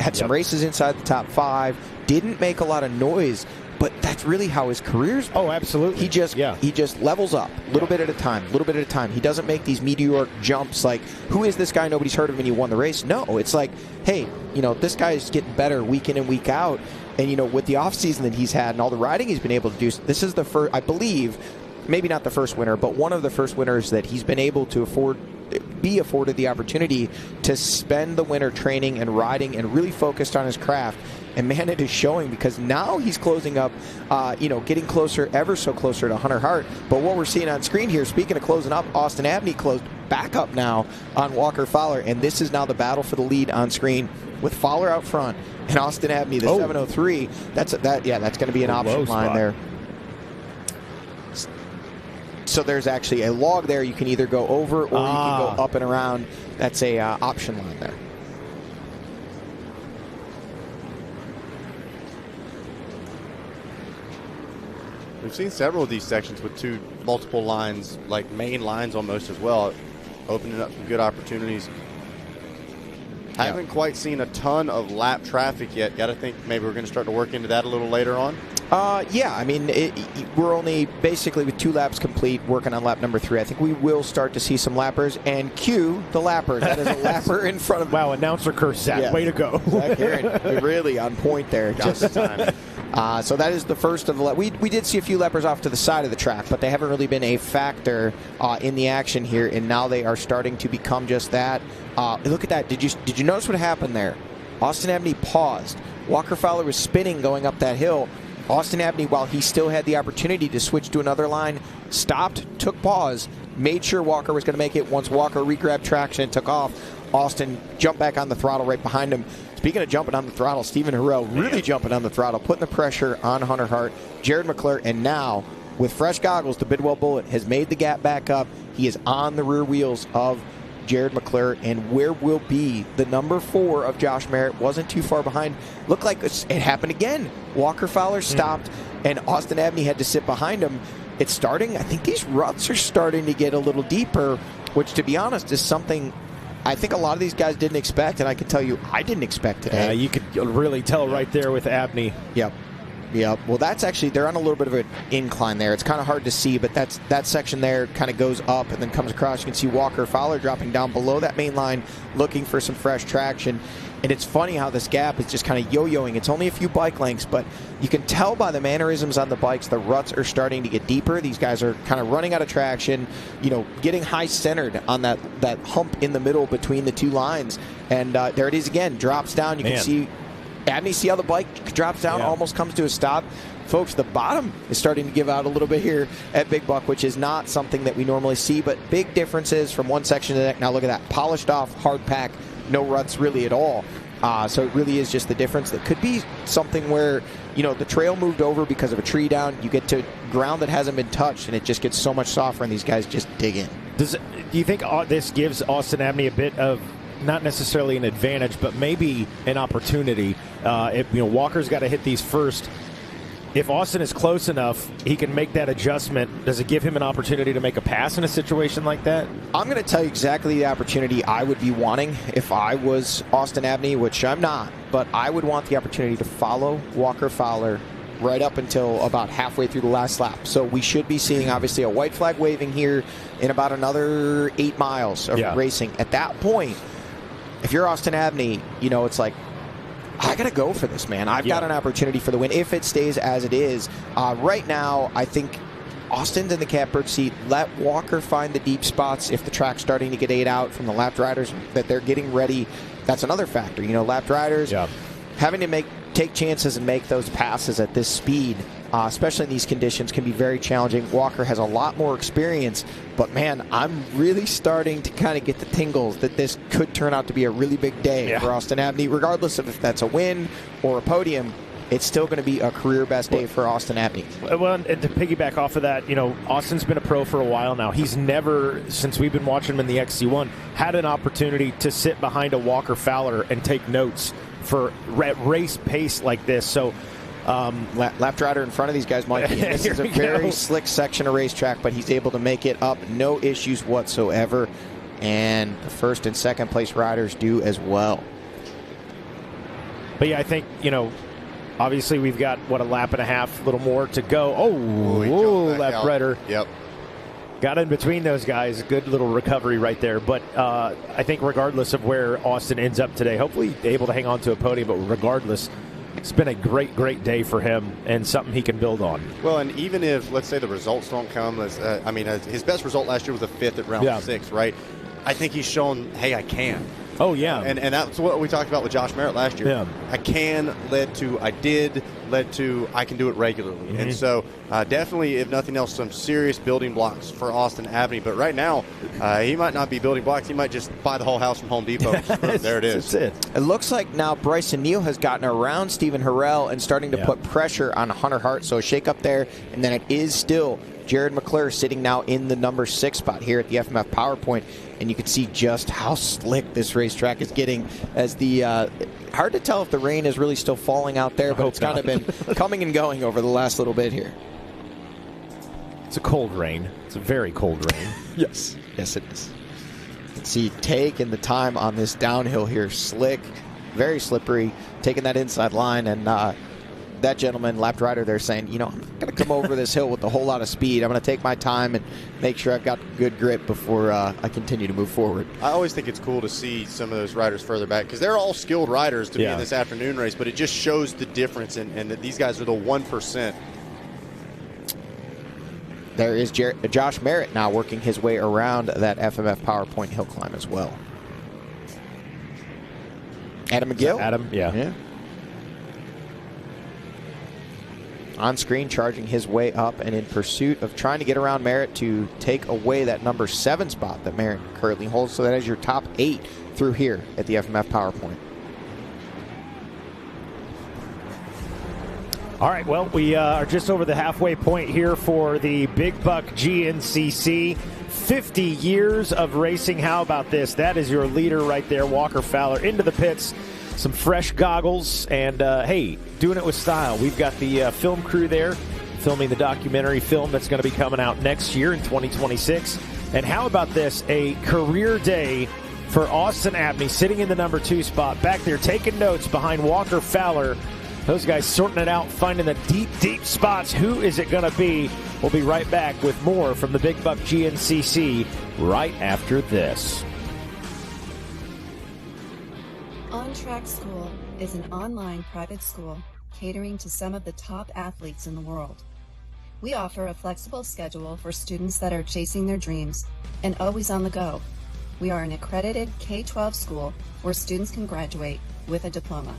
Had some races inside the top 5, didn't make a lot of noise, but that's really how his career's been. Oh, absolutely. He just levels up a little bit at a time, He doesn't make these meteoric jumps like, who is this guy? Nobody's heard of him and he won the race. No, it's like, hey, this guy is getting better week in and week out. And, with the offseason that he's had and all the riding he's been able to do, this is the first, I believe, maybe not the first winner, but one of the first winners that he's been able to be afforded the opportunity to spend the winter training and riding and really focused on his craft. And man, it is showing, because now he's closing up, getting closer, ever so closer to Hunter Hart. But what we're seeing on screen here, speaking of closing up, Austin Abney closed back up now on Walker Fowler. And this is now the battle for the lead on screen with Fowler out front and Austin Abney, the 703. That's going to be an option line there. So there's actually a log there. You can either go over or you can go up and around. That's a option line there. We've seen several of these sections with multiple lines, like main lines almost as well, opening up some good opportunities. I haven't quite seen a ton of lap traffic yet. Got to think maybe we're going to start to work into that a little later on. We're only basically with 2 laps complete, working on lap number 3. I think we will start to see some lappers, and cue the lapper. That is a lapper in front of. Wow, announcer curse, Zach. Yes. Way to go. Zach Heron, really on point there. Just time. So that is the first of the lap. We did see a few lappers off to the side of the track, but they haven't really been a factor in the action here, and now they are starting to become just that. Look at that. Did you notice what happened there? Austin Abney paused. Walker Fowler was spinning going up that hill. Austin Abney, while he still had the opportunity to switch to another line, stopped, took pause, made sure Walker was going to make it. Once Walker re-grabbed traction and took off, Austin jumped back on the throttle right behind him. Speaking of jumping on the throttle, Stephen Harrell really jumping on the throttle, putting the pressure on Hunter Hart, Jared McClure, and now, with fresh goggles, the Bidwell Bullet has made the gap back up. He is on the rear wheels of Jared McClure, and where will be the number 4 of Josh Merritt wasn't too far behind. Looked like it happened again. Walker Fowler stopped, and Austin Abney had to sit behind him. It's starting, I think these ruts are starting to get a little deeper, which, to be honest, is something I think a lot of these guys didn't expect, and I can tell you I didn't expect today. You could really tell right there with Abney. Yep. Well, that's actually, they're on a little bit of an incline there. It's kind of hard to see, but that section there kind of goes up and then comes across. You can see Walker Fowler dropping down below that main line, looking for some fresh traction. And it's funny how this gap is just kind of yo-yoing. It's only a few bike lengths, but you can tell by the mannerisms on the bikes, the ruts are starting to get deeper. These guys are kind of running out of traction, getting high-centered on that hump in the middle between the 2 lines. And there it is again, drops down. You can see Abney, see how the bike drops down, almost comes to a stop. Folks, the bottom is starting to give out a little bit here at Big Buck, which is not something that we normally see, but big differences from one section to the next. Now look at that, polished off, hard pack, no ruts really at all. So it really is just the difference. That could be something where, the trail moved over because of a tree down. You get to ground that hasn't been touched, and it just gets so much softer, and these guys just dig in. Do you think this gives Austin Abney a bit of, not necessarily an advantage, but maybe an opportunity? Walker's got to hit these first. If Austin is close enough, he can make that adjustment. Does it give him an opportunity to make a pass in a situation like that? I'm going to tell you exactly the opportunity I would be wanting if I was Austin Abney, which I'm not, but I would want the opportunity to follow Walker Fowler right up until about halfway through the last lap. So we should be seeing, obviously, a white flag waving here in about another 8 miles of racing. At that point, if you're Austin Abney, it's like, I got to go for this, man. I've got an opportunity for the win if it stays as it is. Right now, I think Austin's in the catbird seat. Let Walker find the deep spots if the track's starting to get 8 out from the lapped riders, that they're getting ready. That's another factor. Lapped riders having to take chances and make those passes at this speed, especially in these conditions, can be very challenging. Walker has a lot more experience, but man, I'm really starting to kind of get the tingles that this could turn out to be a really big day for Austin Abney, regardless of if that's a win or a podium. it's still going to be a career best day for Austin Abney. Well, and to piggyback off of that, Austin's been a pro for a while now. He's never, since we've been watching him in the XC1, had an opportunity to sit behind a Walker Fowler and take notes for race pace like this. So, left rider in front of these guys, Mike. This is a very slick section of racetrack, but he's able to make it up, no issues whatsoever. And the first and second place riders do as well. But yeah, I think, obviously we've got, a lap and a half, a little more to go. Left rider. Yep. Got in between those guys. Good little recovery right there. But I think regardless of where Austin ends up today, hopefully able to hang on to a podium, but regardless, it's been a great, great day for him and something he can build on. Well, and even if, let's say, the results don't come, his best result last year was a 5th at round 6, right? I think he's shown, hey, I can. Oh, yeah. And that's what we talked about with Josh Merritt last year. Yeah. I can led to I did, led to I can do it regularly. Mm-hmm. And so definitely, if nothing else, some serious building blocks for Austin Abney. But right now, he might not be building blocks. He might just buy the whole house from Home Depot. There it is. That's it. It looks like now Bryson Neal has gotten around Stephen Harrell and starting to put pressure on Hunter Hart. So a shake up there, and then it is still Jared McClure sitting now in the number 6 spot here at the FMF PowerPoint. And you can see just how slick this racetrack is getting as the hard to tell if the rain is really still falling out there, but it's kind of been coming and going over the last little bit here. It's a cold rain. It's a very cold rain. Yes, it is. You can see taking the time on this downhill here. Slick, very slippery, taking that inside line, and that gentleman, lap rider there, saying, I'm not going to come over this hill with a whole lot of speed. I'm going to take my time and make sure I've got good grip before I continue to move forward. I always think it's cool to see some of those riders further back because they're all skilled riders to be in this afternoon race, but it just shows the difference and that these guys are the 1%. There is Josh Merritt now working his way around that FMF PowerPoint hill climb as well. Adam McGill? Adam, yeah. On screen, charging his way up and in pursuit of trying to get around Merritt to take away that number 7 spot that Merritt currently holds. So that is your top 8 through here at the FMF PowerPoint. All right, well, we are just over the halfway point here for the Big Buck GNCC. 50 years of racing. How about this? That is your leader right there, Walker Fowler, into the pits. Some fresh goggles, and hey, doing it with style. We've got the film crew there filming the documentary film that's going to be coming out next year in 2026. And how about this? A career day for Austin Abney, sitting in the number 2 spot, back there taking notes behind Walker Fowler. Those guys sorting it out, finding the deep, deep spots. Who is it going to be? We'll be right back with more from the Big Buck GNCC right after this. On Track School is an online private school catering to some of the top athletes in the world. We offer a flexible schedule for students that are chasing their dreams and always on the go. We are an accredited K-12 school where students can graduate with a diploma.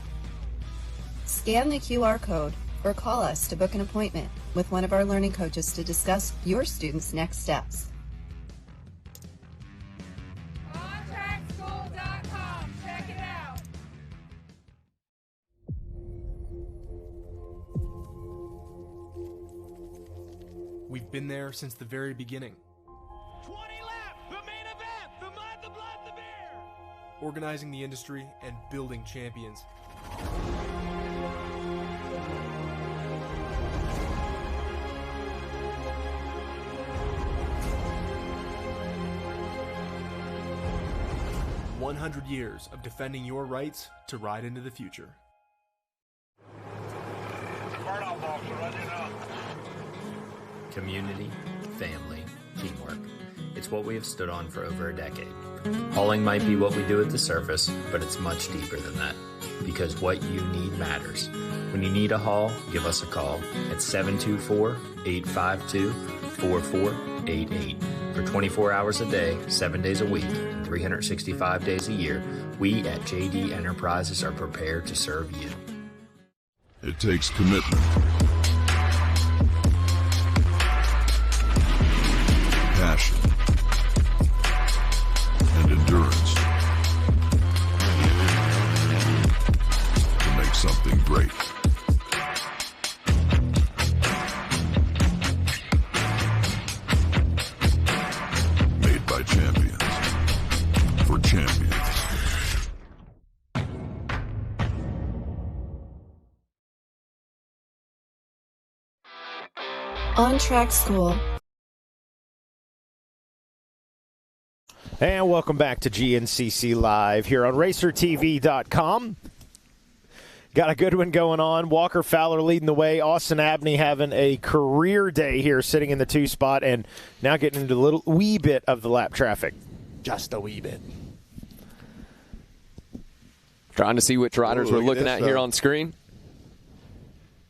Scan the QR code or call us to book an appointment with one of our learning coaches to discuss your students' next steps. We've been there since the very beginning. 20 laps, the main event, the mud, the blood, the beer. Organizing the industry and building champions. "100 years of defending your rights to ride into the future." Community, family, teamwork. It's what we have stood on for over a decade. Hauling might be what we do at the surface, but it's much deeper than that. Because what you need matters. When you need a haul, give us a call at 724-852-4488. For 24 hours a day, 7 days a week, and 365 days a year, we at JD Enterprises are prepared to serve you. It takes commitment, passion, and endurance to make something great. On-Track School. And welcome back to GNCC Live here on RacerTV.com. Got a good one going on. Walker Fowler leading the way. Austin Abney having a career day here, sitting in the 2 spot, and now getting into a little wee bit of the lap traffic. Just a wee bit. Trying to see which riders we're looking at here on screen.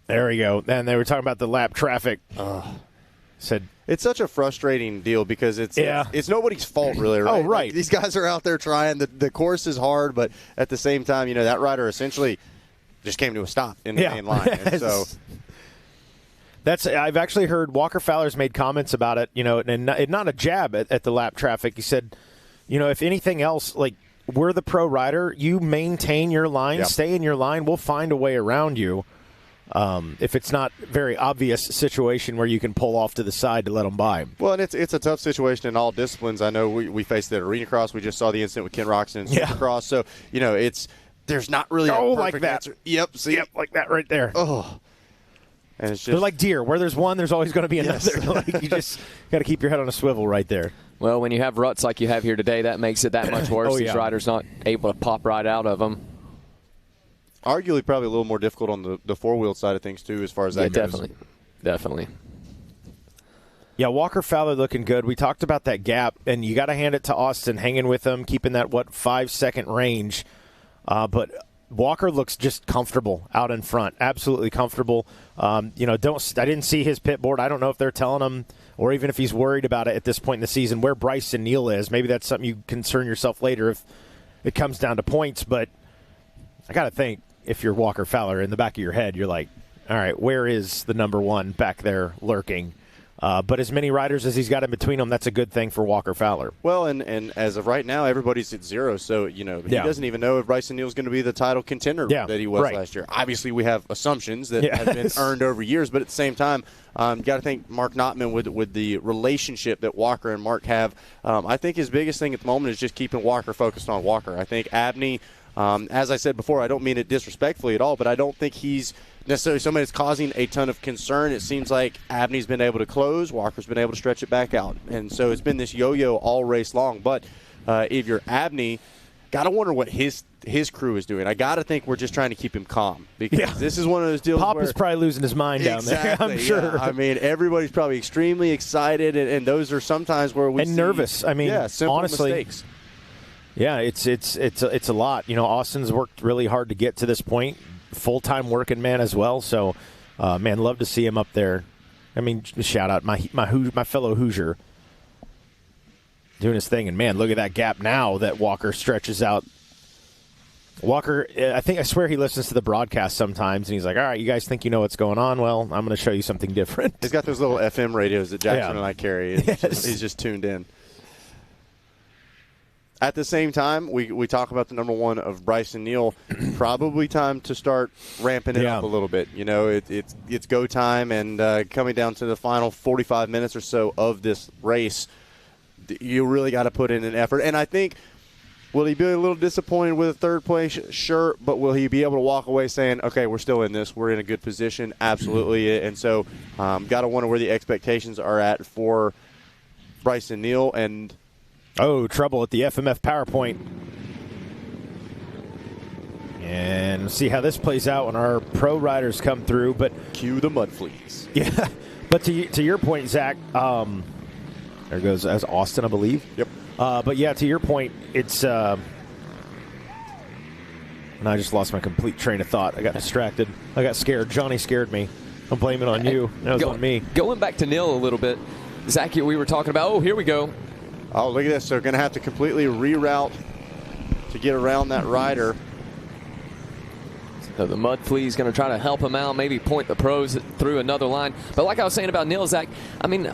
There we go. And they were talking about the lap traffic. Said it's such a frustrating deal because it's nobody's fault really, right? Oh, right. Like, these guys are out there trying. The course is hard, but at the same time, that rider essentially just came to a stop in the main line. And so I've actually heard Walker Fowler's made comments about it, and not a jab at the lap traffic. He said, if anything else, like, we're the pro rider, you maintain your line, stay in your line, we'll find a way around you. If it's not a very obvious situation where you can pull off to the side to let them by. Well, and it's a tough situation in all disciplines. I know we faced it at Arena Cross. We just saw the incident with Ken Roxon in Supercross. So, there's not really a perfect like that. answer. Yep, see? Yep, like that right there. Oh. And it's just, they're like deer. Where there's one, there's always going to be another. Like, you just got to keep your head on a swivel right there. Well, when you have ruts like you have here today, that makes it that much worse. These riders not able to pop right out of them. Arguably probably a little more difficult on the four-wheel side of things, too, as far as that goes. Definitely. Yeah, Walker Fowler looking good. We talked about that gap, and you got to hand it to Austin, hanging with him, keeping that, 5-second range. But Walker looks just comfortable out in front, absolutely comfortable. I didn't see his pit board. I don't know if they're telling him, or even if he's worried about it at this point in the season, where Bryson Neal is. Maybe that's something you concern yourself later if it comes down to points. But I got to think, if you're Walker Fowler, in the back of your head, you're like, all right, where is the number one back there lurking? But as many riders as he's got in between them, that's a good thing for Walker Fowler. Well, and as of right now, everybody's at 0, so, he doesn't even know if Bryson Neal's going to be the title contender that he was last year. Obviously, we have assumptions that have been earned over years, but at the same time, got to think Mark Notman with the relationship that Walker and Mark have. I think his biggest thing at the moment is just keeping Walker focused on Walker. I think Abney, as I said before, I don't mean it disrespectfully at all, but I don't think he's necessarily somebody that's causing a ton of concern. It seems like Abney's been able to close, Walker's been able to stretch it back out. And so it's been this yo-yo all race long. But if you're Abney, got to wonder what his crew is doing. I got to think we're just trying to keep him calm because this is one of those deals Pop where is probably losing his mind down there, I'm sure. Yeah. I mean, everybody's probably extremely excited, and those are sometimes where we see nervous. I mean, simple honestly, mistakes. Yeah, it's a lot. Austin's worked really hard to get to this point. Full-time working man as well. So, man, love to see him up there. I mean, shout out my fellow Hoosier doing his thing. And, man, look at that gap now that Walker stretches out. Walker, I swear he listens to the broadcast sometimes, and he's like, all right, you guys think you know what's going on? Well, I'm going to show you something different. He's got those little FM radios that Jackson and I carry. He's just tuned in. At the same time, we talk about the number one of Bryson Neal. Probably time to start ramping it up a little bit. It's go time, and coming down to the final 45 minutes or so of this race, you really got to put in an effort. And I think, will he be a little disappointed with a third place? Sure, but will he be able to walk away saying, okay, we're still in this, we're in a good position? Absolutely. And so got to wonder where the expectations are at for Bryson Neal. And trouble at the FMF PowerPoint. And see how this plays out when our pro riders come through. But cue the mud fleas. Yeah, but to your point, Zach, there goes as Austin, I believe. Yep. But yeah, to your point, it's and I just lost my complete train of thought. I got distracted. I got scared. Johnny scared me. I'm blaming it on you. That was on me. Going back to Neal a little bit, Zach, we were talking about, here we go. Oh, look at this. They're going to have to completely reroute to get around that rider. So the mud flea is going to try to help him out, maybe point the pros through another line. But like I was saying about Neal, Zach, I mean,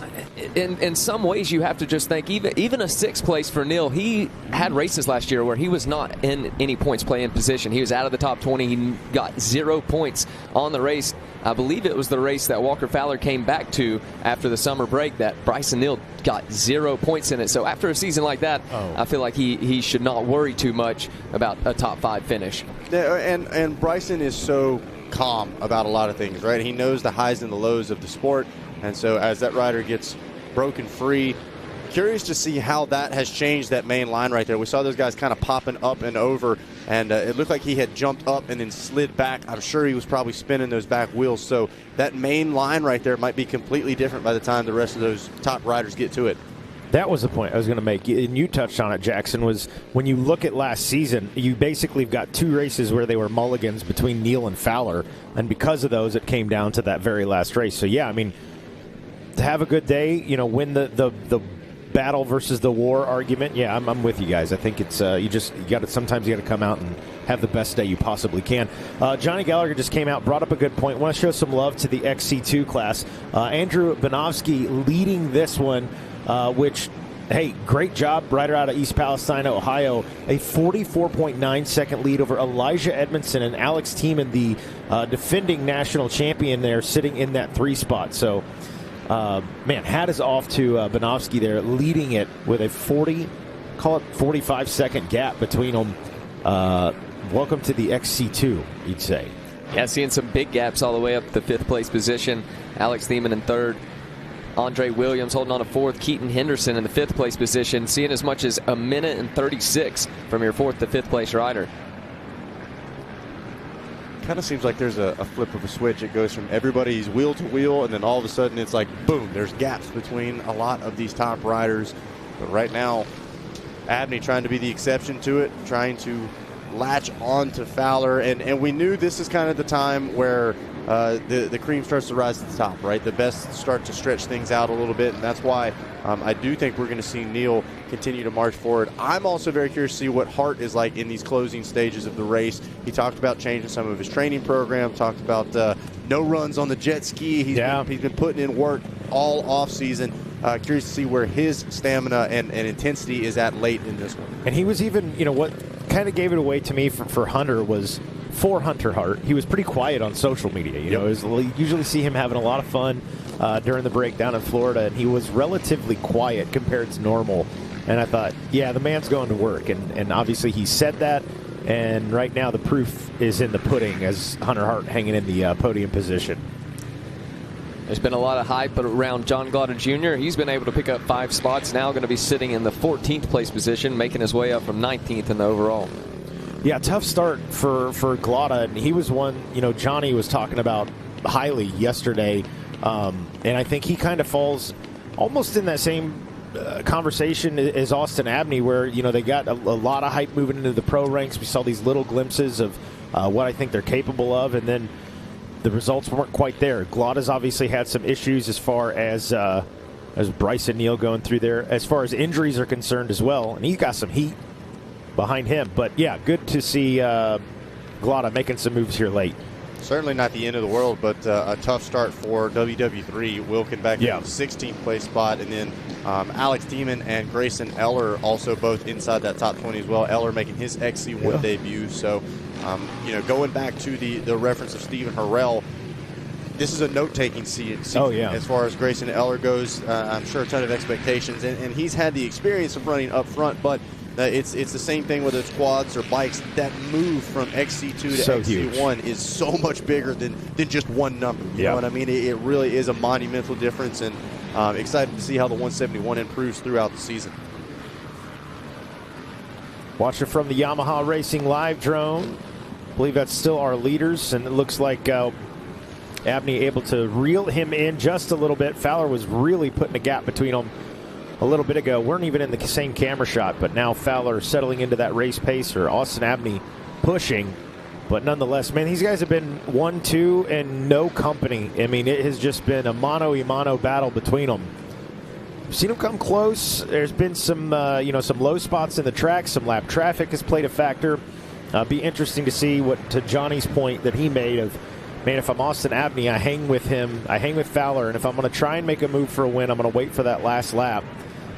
in some ways you have to just think, even a sixth place for Neal, he had races last year where he was not in any points play in position. He was out of the top 20. He got 0 points on the race. I believe it was the race that Walker Fowler came back to after the summer break that Bryson Neal got 0 points in it. So after a season like that, I feel like he should not worry too much about a top 5 finish. And Bryson is so calm about a lot of things, right? He knows the highs and the lows of the sport. And so as that rider gets broken free, curious to see how that has changed that main line right there. We saw those guys kind of popping up and over, and it looked like he had jumped up and then slid back. I'm sure he was probably spinning those back wheels. So that main line right there might be completely different by the time the rest of those top riders get to it. That was the point I was going to make, and you touched on it, Jackson, was when you look at last season, you basically got 2 races where they were mulligans between Neal and Fowler, and because of those, it came down to that very last race. So, yeah, I mean, to have a good day, win the battle versus the war argument, yeah, I'm with you guys. I think it's sometimes you got to come out and have the best day you possibly can. Johnny Gallagher just came out, brought up a good point. Want to show some love to the XC2 class. Andrew Banovsky leading this one. Which, hey, great job, rider out of East Palestine, Ohio. A 44.9 second lead over Elijah Edmondson and Alex Tiemann, the defending national champion there, sitting in that 3 spot. So, man, hat is off to Banovsky there, leading it with a 45 second gap between them. Welcome to the XC2, you'd say. Yeah, seeing some big gaps all the way up the 5th place position. Alex Thiemann in 3rd. Andre Williams holding on to 4th. Keaton Henderson in the 5th place position, seeing as much as a minute and 36 from your 4th to 5th place rider. Kind of seems like there's a flip of a switch. It goes from everybody's wheel to wheel, and then all of a sudden it's like, boom, there's gaps between a lot of these top riders. But right now, Abney trying to be the exception to it, trying to latch on to Fowler. And we knew this is kind of the time where the cream starts to rise to the top, right? The best start to stretch things out a little bit, and that's why I do think we're going to see Neal continue to march forward. I'm also very curious to see what Hart is like in these closing stages of the race. He talked about changing some of his training program, talked about no runs on the jet ski. He's been putting in work all off season. Curious to see where his stamina and intensity is at late in this one. And he was even, what kind of gave it away to me for Hunter was, for Hunter Hart, he was pretty quiet on social media. You usually see him having a lot of fun during the break down in Florida, and he was relatively quiet compared to normal. And I thought, yeah, the man's going to work. And obviously he said that, and right now the proof is in the pudding as Hunter Hart hanging in the podium position. There's been a lot of hype around John Glotta Jr. He's been able to pick up 5 spots, now going to be sitting in the 14th place position, making his way up from 19th in the overall. Yeah, tough start for Glotta, and he was one, Johnny was talking about highly yesterday, and I think he kind of falls almost in that same conversation as Austin Abney, where, they got a lot of hype moving into the pro ranks. We saw these little glimpses of what I think they're capable of, and then the results weren't quite there. Glotta's obviously had some issues as far as Bryson Neal going through there, as far as injuries are concerned as well, and he's got some heat behind him. But, yeah, good to see Glotta making some moves here late. Certainly not the end of the world, but a tough start for WW3. Wilkin back in the 16th place spot, and then Alex Tiemann and Grayson Eller also both inside that top 20 as well. Eller making his XC1 debut. So, going back to the reference of Stephen Harrell, this is a note-taking season as far as Grayson Eller goes. I'm sure a ton of expectations, and he's had the experience of running up front, but it's the same thing whether it's quads or bikes. That move from XC2 to XC1 is so much bigger than just one number. You know what I mean? It really is a monumental difference, and excited to see how the 171 improves throughout the season. Watching from the Yamaha Racing live drone. I believe that's still our leaders, and it looks like Abney able to reel him in just a little bit. Fowler was really putting a gap between them a little bit ago. Weren't even in the same camera shot, but now Fowler settling into that race pacer. Austin Abney pushing, but nonetheless, man, these guys have been 1-2 and no company. I mean, it has just been a mano-a-mano battle between them. We've seen them come close. There's been some, some low spots in the track. Some lap traffic has played a factor. Be interesting to see what, to Johnny's point that he made of, man, if I'm Austin Abney, I hang with him, I hang with Fowler, and if I'm going to try and make a move for a win, I'm going to wait for that last lap.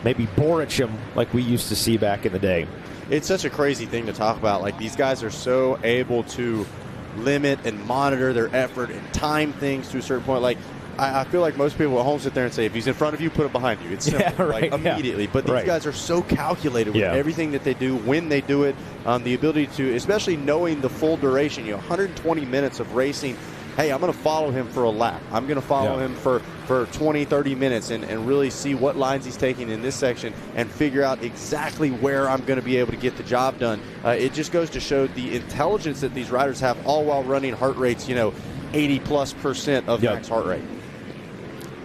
Maybe Boric him like we used to see back in the day. It's such a crazy thing to talk about. Like, these guys are so able to limit and monitor their effort and time things to a certain point. Like, I feel like most people at home sit there and say, if he's in front of you, put him behind you. It's simple, immediately. But these guys are so calculated with everything that they do, when they do it, the ability to, especially knowing the full duration, 120 minutes of racing. Hey, I'm going to follow him for a lap. I'm going to follow him for for 20, 30 minutes and really see what lines he's taking in this section and figure out exactly where I'm going to be able to get the job done. It just goes to show the intelligence that these riders have, all while running heart rates, 80+% of max heart rate.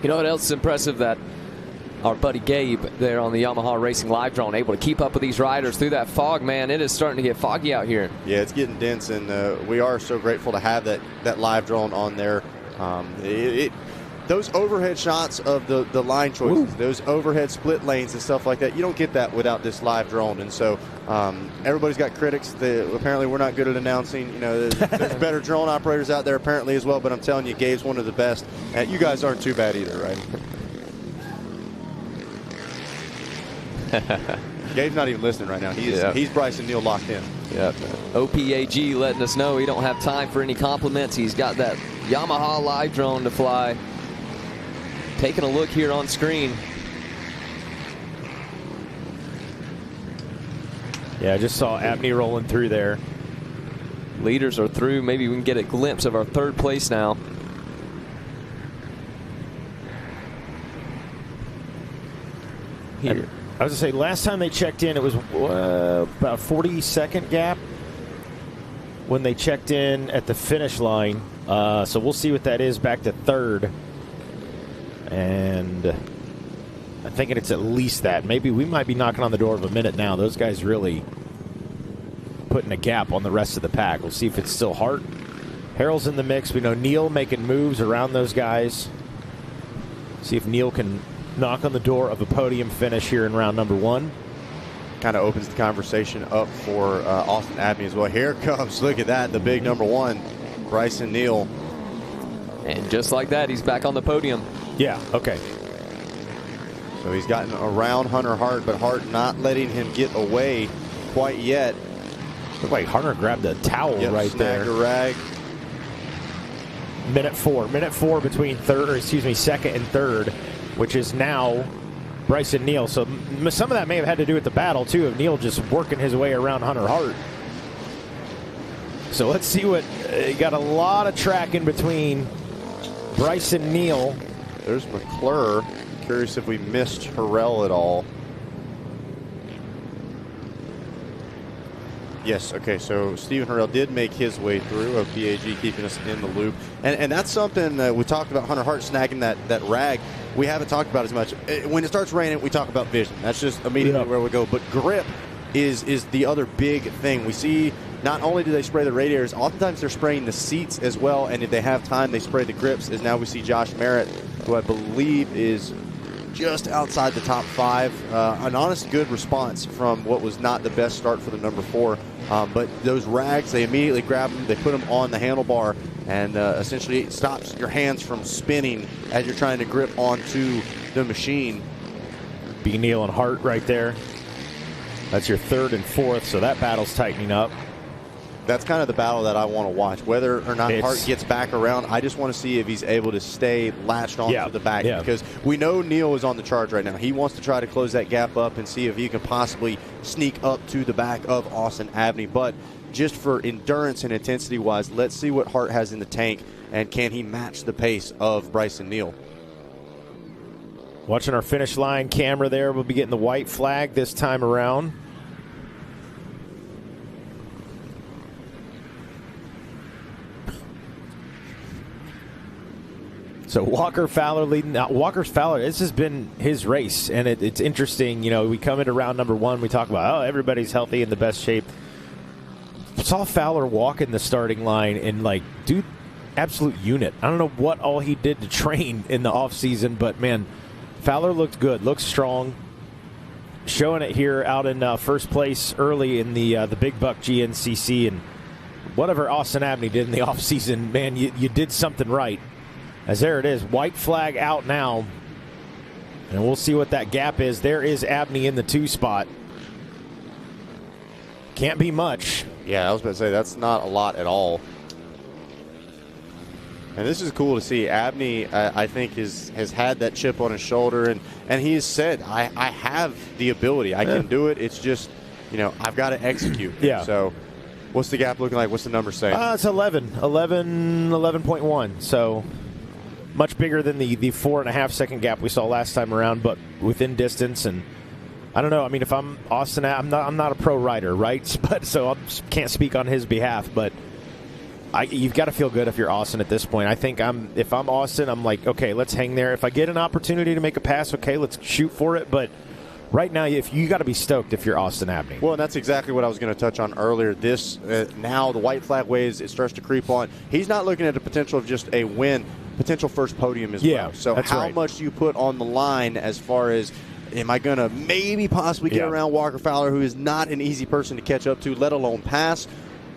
You know what else is impressive? That our buddy Gabe there on the Yamaha Racing Live Drone able to keep up with these riders through that fog, man. It is starting to get foggy out here. Yeah, it's getting dense, and we are so grateful to have that live drone on there. Those overhead shots of the line choices, those overhead split lanes and stuff like that, you don't get that without this live drone. And so everybody's got critics. Apparently we're not good at announcing. There's better drone operators out there apparently as well, but I'm telling you, Gabe's one of the best. And you guys aren't too bad either, right? Gabe's not even listening right now. He's Bryson Neal locked in. Yeah. OPAG letting us know he don't have time for any compliments. He's got that Yamaha live drone to fly. Taking a look here on screen. Yeah, I just saw Abney rolling through there. Leaders are through. Maybe we can get a glimpse of our third place now. Here. I was going to say, last time they checked in, it was about 40-second gap when they checked in at the finish line. So we'll see what that is back to third. And I'm thinking it's at least that. Maybe we might be knocking on the door of a minute now. Those guys really putting a gap on the rest of the pack. We'll see if it's still Hart. Harrell's in the mix. We know Neal making moves around those guys. See if Neal can knock on the door of a podium finish here in round number 1. Kind of opens the conversation up for Austin Abney as well. Here comes, look at that, the big number 1, Bryson Neal. And just like that, he's back on the podium. Yeah, okay. So he's gotten around Hunter Hart, but Hart not letting him get away quite yet. Looked like Hunter grabbed a towel right there. Snagged a rag. Minute 4 between second and third, which is now Bryson Neal. So some of that may have had to do with the battle, too, of Neal just working his way around Hunter Hart. So let's see what, got a lot of track in between Bryson Neal. There's McClure. Curious if we missed Harrell at all. Yes, okay, so Stephen Harrell did make his way through, of BAG keeping us in the loop. And that's something we talked about, Hunter Hart snagging that rag. We haven't talked about as much. When it starts raining, we talk about vision. That's just immediately where we go. But grip is the other big thing. We see not only do they spray the radiators, oftentimes they're spraying the seats as well. And if they have time, they spray the grips. As now we see Josh Merritt, who I believe is just outside the top 5. An honest, good response from what was not the best start for the number 4. But those rags, they immediately grab them, they put them on the handlebar, and essentially it stops your hands from spinning as you're trying to grip onto the machine. B. Neal and Hart right there. That's your third and fourth, so that battle's tightening up. That's kind of the battle that I want to watch. Whether or not Hart gets back around, I just want to see if he's able to stay latched onto the back. Because we know Neal is on the charge right now. He wants to try to close that gap up and see if he can possibly sneak up to the back of Austin Abney. But just for endurance and intensity-wise, let's see what Hart has in the tank, and can he match the pace of Bryson Neal. Watching our finish line camera there, we'll be getting the white flag this time around. So Walker Fowler leading. Walker Fowler, this has been his race, and it's interesting. We come into round number 1, we talk about, everybody's healthy in the best shape. Saw Fowler walk in the starting line and, dude, absolute unit. I don't know what all he did to train in the offseason, but, man, Fowler looked good, looked strong. Showing it here out in first place early in the Big Buck GNCC, and whatever Austin Abney did in the offseason, man, you did something right. As there it is, white flag out now, and we'll see what that gap is. There is Abney in the 2 spot. Can't be much. Yeah, I was about to say, that's not a lot at all. And this is cool to see. Abney, I think, has had that chip on his shoulder, and he has said, I have the ability. I can do it. It's just, I've got to execute. Yeah. So what's the gap looking like? What's the number saying? It's 11.1. So much bigger than the 4.5 second gap we saw last time around, but within distance. And I don't know. I mean, if I'm Austin, I'm not a pro rider, right? But so I can't speak on his behalf. But you've got to feel good if you're Austin at this point. I think if I'm Austin, I'm like, okay, let's hang there. If I get an opportunity to make a pass, okay, let's shoot for it. But right now, if you got to be stoked if you're Austin Abney. Well, and that's exactly what I was going to touch on earlier. This now the white flag waves, it starts to creep on. He's not looking at the potential of just a win, potential first podium as well. So how much do you put on the line as far as, am I going to maybe possibly get around Walker Fowler, who is not an easy person to catch up to, let alone pass?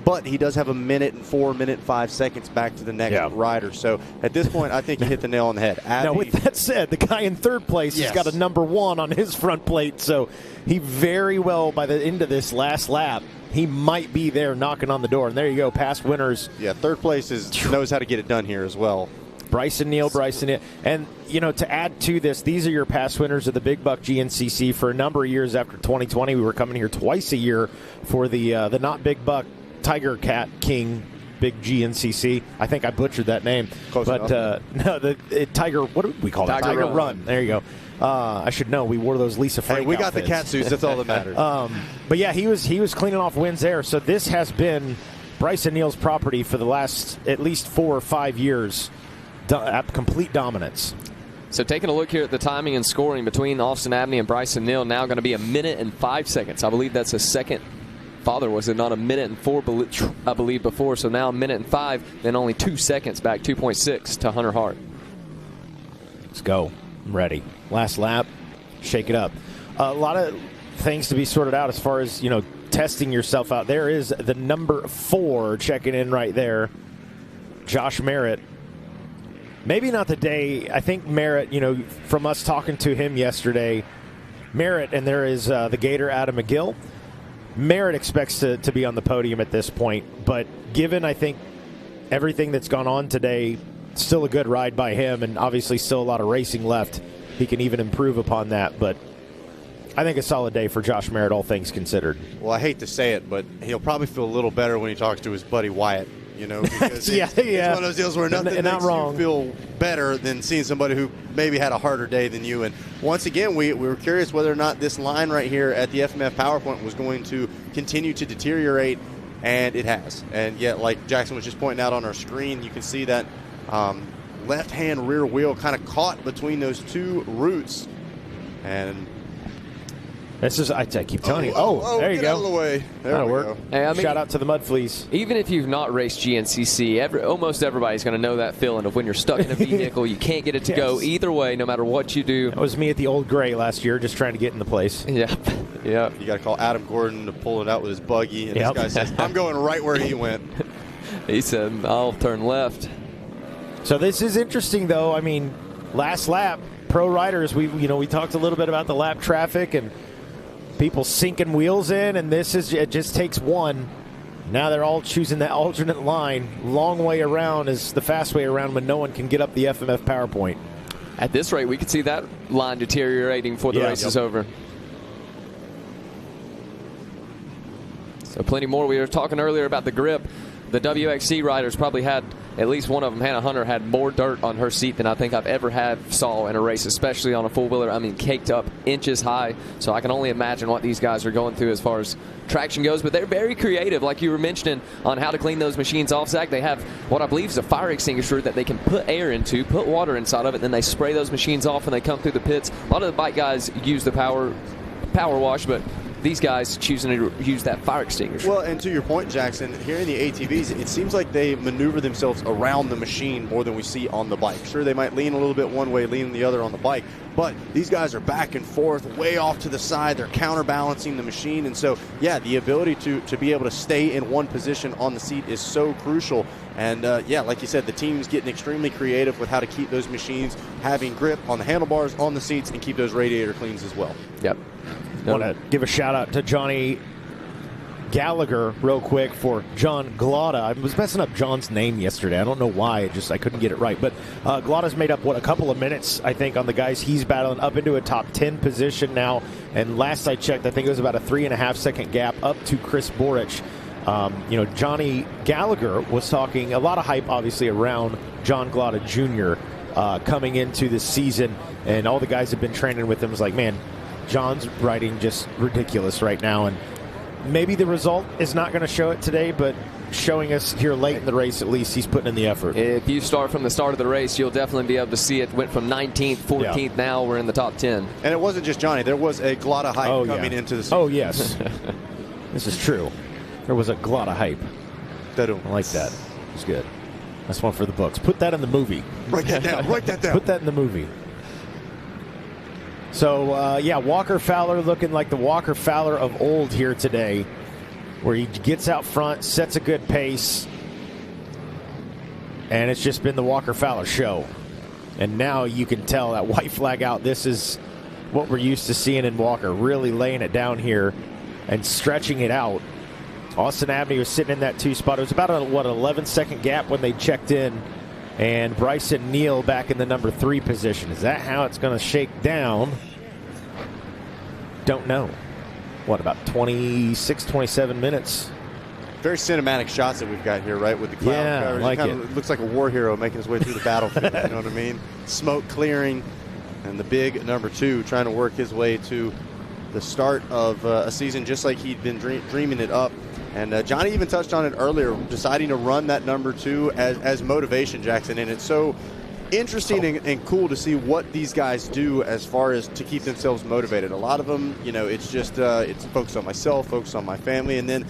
But he does have a minute and 5 seconds back to the next rider. So at this point, I think you hit the nail on the head. Now, with that said, the guy in third place has got a number 1 on his front plate. So he very well, by the end of this last lap, he might be there knocking on the door. And there you go, past winners. Yeah, third place knows how to get it done here as well. Bryson Neal. And, to add to this, these are your past winners of the Big Buck GNCC. For a number of years after 2020, we were coming here twice a year for the not Big Buck Tiger Cat King Big GNCC. I think I butchered that name. Close enough. Tiger, what do we call it? Tiger Run. There you go. I should know. We wore those Lisa Frank we got outfits. the cat suits. That's all that matters. But yeah, he was cleaning off wins there. So this has been Bryson Neal's property for the last at least 4 or 5 years. Complete dominance. So taking a look here at the timing and scoring between Austin Abney and Bryson Neal, now going to be a minute and 5 seconds. I believe that's a second. Father, was it not a minute and 4, I believe, before? So now a minute and 5, then only 2 seconds back, 2.6 to Hunter Hart. Let's go. I'm ready. Last lap. Shake it up. A lot of things to be sorted out as far as, testing yourself out. There is the number 4 checking in right there. Josh Merritt. Maybe not the day. I think Merritt, from us talking to him yesterday, Merritt, and there is the Gator Adam McGill. Merritt expects to be on the podium at this point, but given, I think, everything that's gone on today, still a good ride by him, and obviously still a lot of racing left. He can even improve upon that, but I think a solid day for Josh Merritt, all things considered. Well, I hate to say it, but he'll probably feel a little better when he talks to his buddy Wyatt. Because it's one of those deals where nothing makes you feel better than seeing somebody who maybe had a harder day than you. And once again, we were curious whether or not this line right here at the FMF PowerPoint was going to continue to deteriorate, and it has. And yet, like Jackson was just pointing out on our screen, you can see that left-hand rear wheel kind of caught between those two roots. And this is, I keep telling you. There you go. Out of the way. That'll work. Hey, shout out to the Mud Fleas. Even if you've not raced GNCC, almost everybody's going to know that feeling of when you're stuck in a vehicle, you can't get it to go either way, no matter what you do. That was me at the Old Gray last year, just trying to get in the place. Yeah. You got to call Adam Gordon to pull it out with his buggy, and this guy says, "I'm going right where he went." He said, "I'll turn left." So this is interesting, though. I mean, last lap, pro riders. We talked a little bit about the lap traffic and people sinking wheels in, and it just takes one. Now they're all choosing that alternate line. Long way around is the fast way around when no one can get up the FMF PowerPoint. At this rate, we could see that line deteriorating before the race is over. So plenty more. We were talking earlier about the grip. The WXC riders probably had, at least one of them, Hannah Hunter, had more dirt on her seat than I think I've ever saw in a race, especially on a four-wheeler. I mean, caked up inches high. So I can only imagine what these guys are going through as far as traction goes. But they're very creative, like you were mentioning, on how to clean those machines off, Zach. They have what I believe is a fire extinguisher that they can put air into, put water inside of it, and then they spray those machines off when they come through the pits. A lot of the bike guys use the power wash, but these guys choosing to use that fire extinguisher. Well, and to your point, Jackson, here in the ATVs, it seems like they maneuver themselves around the machine more than we see on the bike. Sure, they might lean a little bit one way, lean the other on the bike, but these guys are back and forth, way off to the side. They're counterbalancing the machine, and so, yeah, the ability to be able to stay in one position on the seat is so crucial. And, like you said, the team's getting extremely creative with how to keep those machines having grip on the handlebars, on the seats, and keep those radiator cleans as well. Yep. I want to give a shout out to Johnny Gallagher real quick for John Glotta. I was messing up John's name yesterday. I don't know why. I couldn't get it right. But Glotta's made up, a couple of minutes, I think, on the guys he's battling up into a top 10 position now. And last I checked, I think it was about a 3.5 second gap up to Chris Borich. Johnny Gallagher was talking a lot of hype, obviously, around John Glotta Jr. coming into this season, and all the guys have been training with him. Was like, man, John's riding just ridiculous right now, and maybe the result is not going to show it today, but showing us here late in the race, at least he's putting in the effort. If you start from the start of the race, you'll definitely be able to see it. Went from 19th, 14th, Now we're in the top 10. And it wasn't just Johnny. There was a lot of hype coming into the season. Oh, yes. This is true. There was a lot of hype. I like that. It's good. That's one for the books. Put that in the movie. Write that down. Write that down. Put that in the movie. So, Walker Fowler looking like the Walker Fowler of old here today, where he gets out front, sets a good pace, and it's just been the Walker Fowler show. And now you can tell that white flag out. This is what we're used to seeing in Walker, really laying it down here and stretching it out. Austin Abney was sitting in that 2 spot. It was about an 11-second gap when they checked in. And Bryson Neal back in the number 3 position. Is that how it's going to shake down? Don't know. What, about 26, 27 minutes? Very cinematic shots that we've got here, right? With the cloud coverage. Like it looks like a war hero making his way through the battlefield. You know what I mean? Smoke clearing, and the big number 2 trying to work his way to the start of a season just like he'd been dreaming it up. And Johnny even touched on it earlier, deciding to run that number 2 as motivation, Jackson. And it's so interesting and cool to see what these guys do as far as to keep themselves motivated. A lot of them, it's just it's focused on myself, focused on my family. And then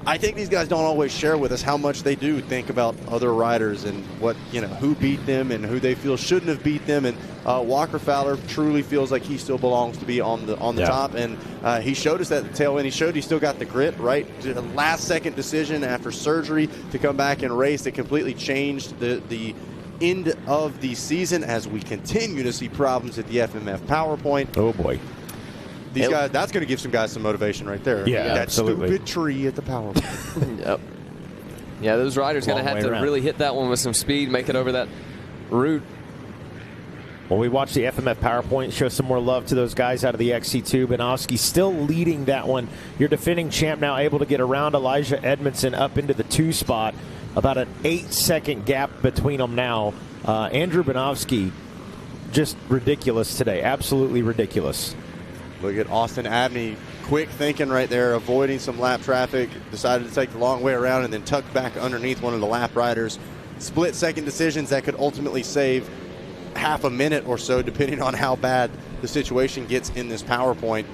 I think these guys don't always share with us how much they do think about other riders and what, who beat them and who they feel shouldn't have beat them. And Walker Fowler truly feels like he still belongs to be on the top. And he showed us that at the tail end. He showed he still got the grit, right? The last-second decision after surgery to come back and race that completely changed the end of the season as we continue to see problems at the FMF PowerPoint. Oh, boy. These guys, that's going to give some guys some motivation right there. Yeah, that absolutely. Stupid tree at the PowerPoint. Yep. Yeah, those riders going to have to really hit that one with some speed, make it over that route. Well, we watched the FMF PowerPoint, show some more love to those guys out of the XC2. Banowski still leading that one. Your defending champ now able to get around Elijah Edmondson up into the 2 spot. About an 8-second gap between them now. Andrew Banowski, just ridiculous today. Absolutely ridiculous. Look at Austin Abney, quick thinking right there, avoiding some lap traffic, decided to take the long way around and then tucked back underneath one of the lap riders. Split-second decisions that could ultimately save half a minute or so, depending on how bad the situation gets in this PowerPoint.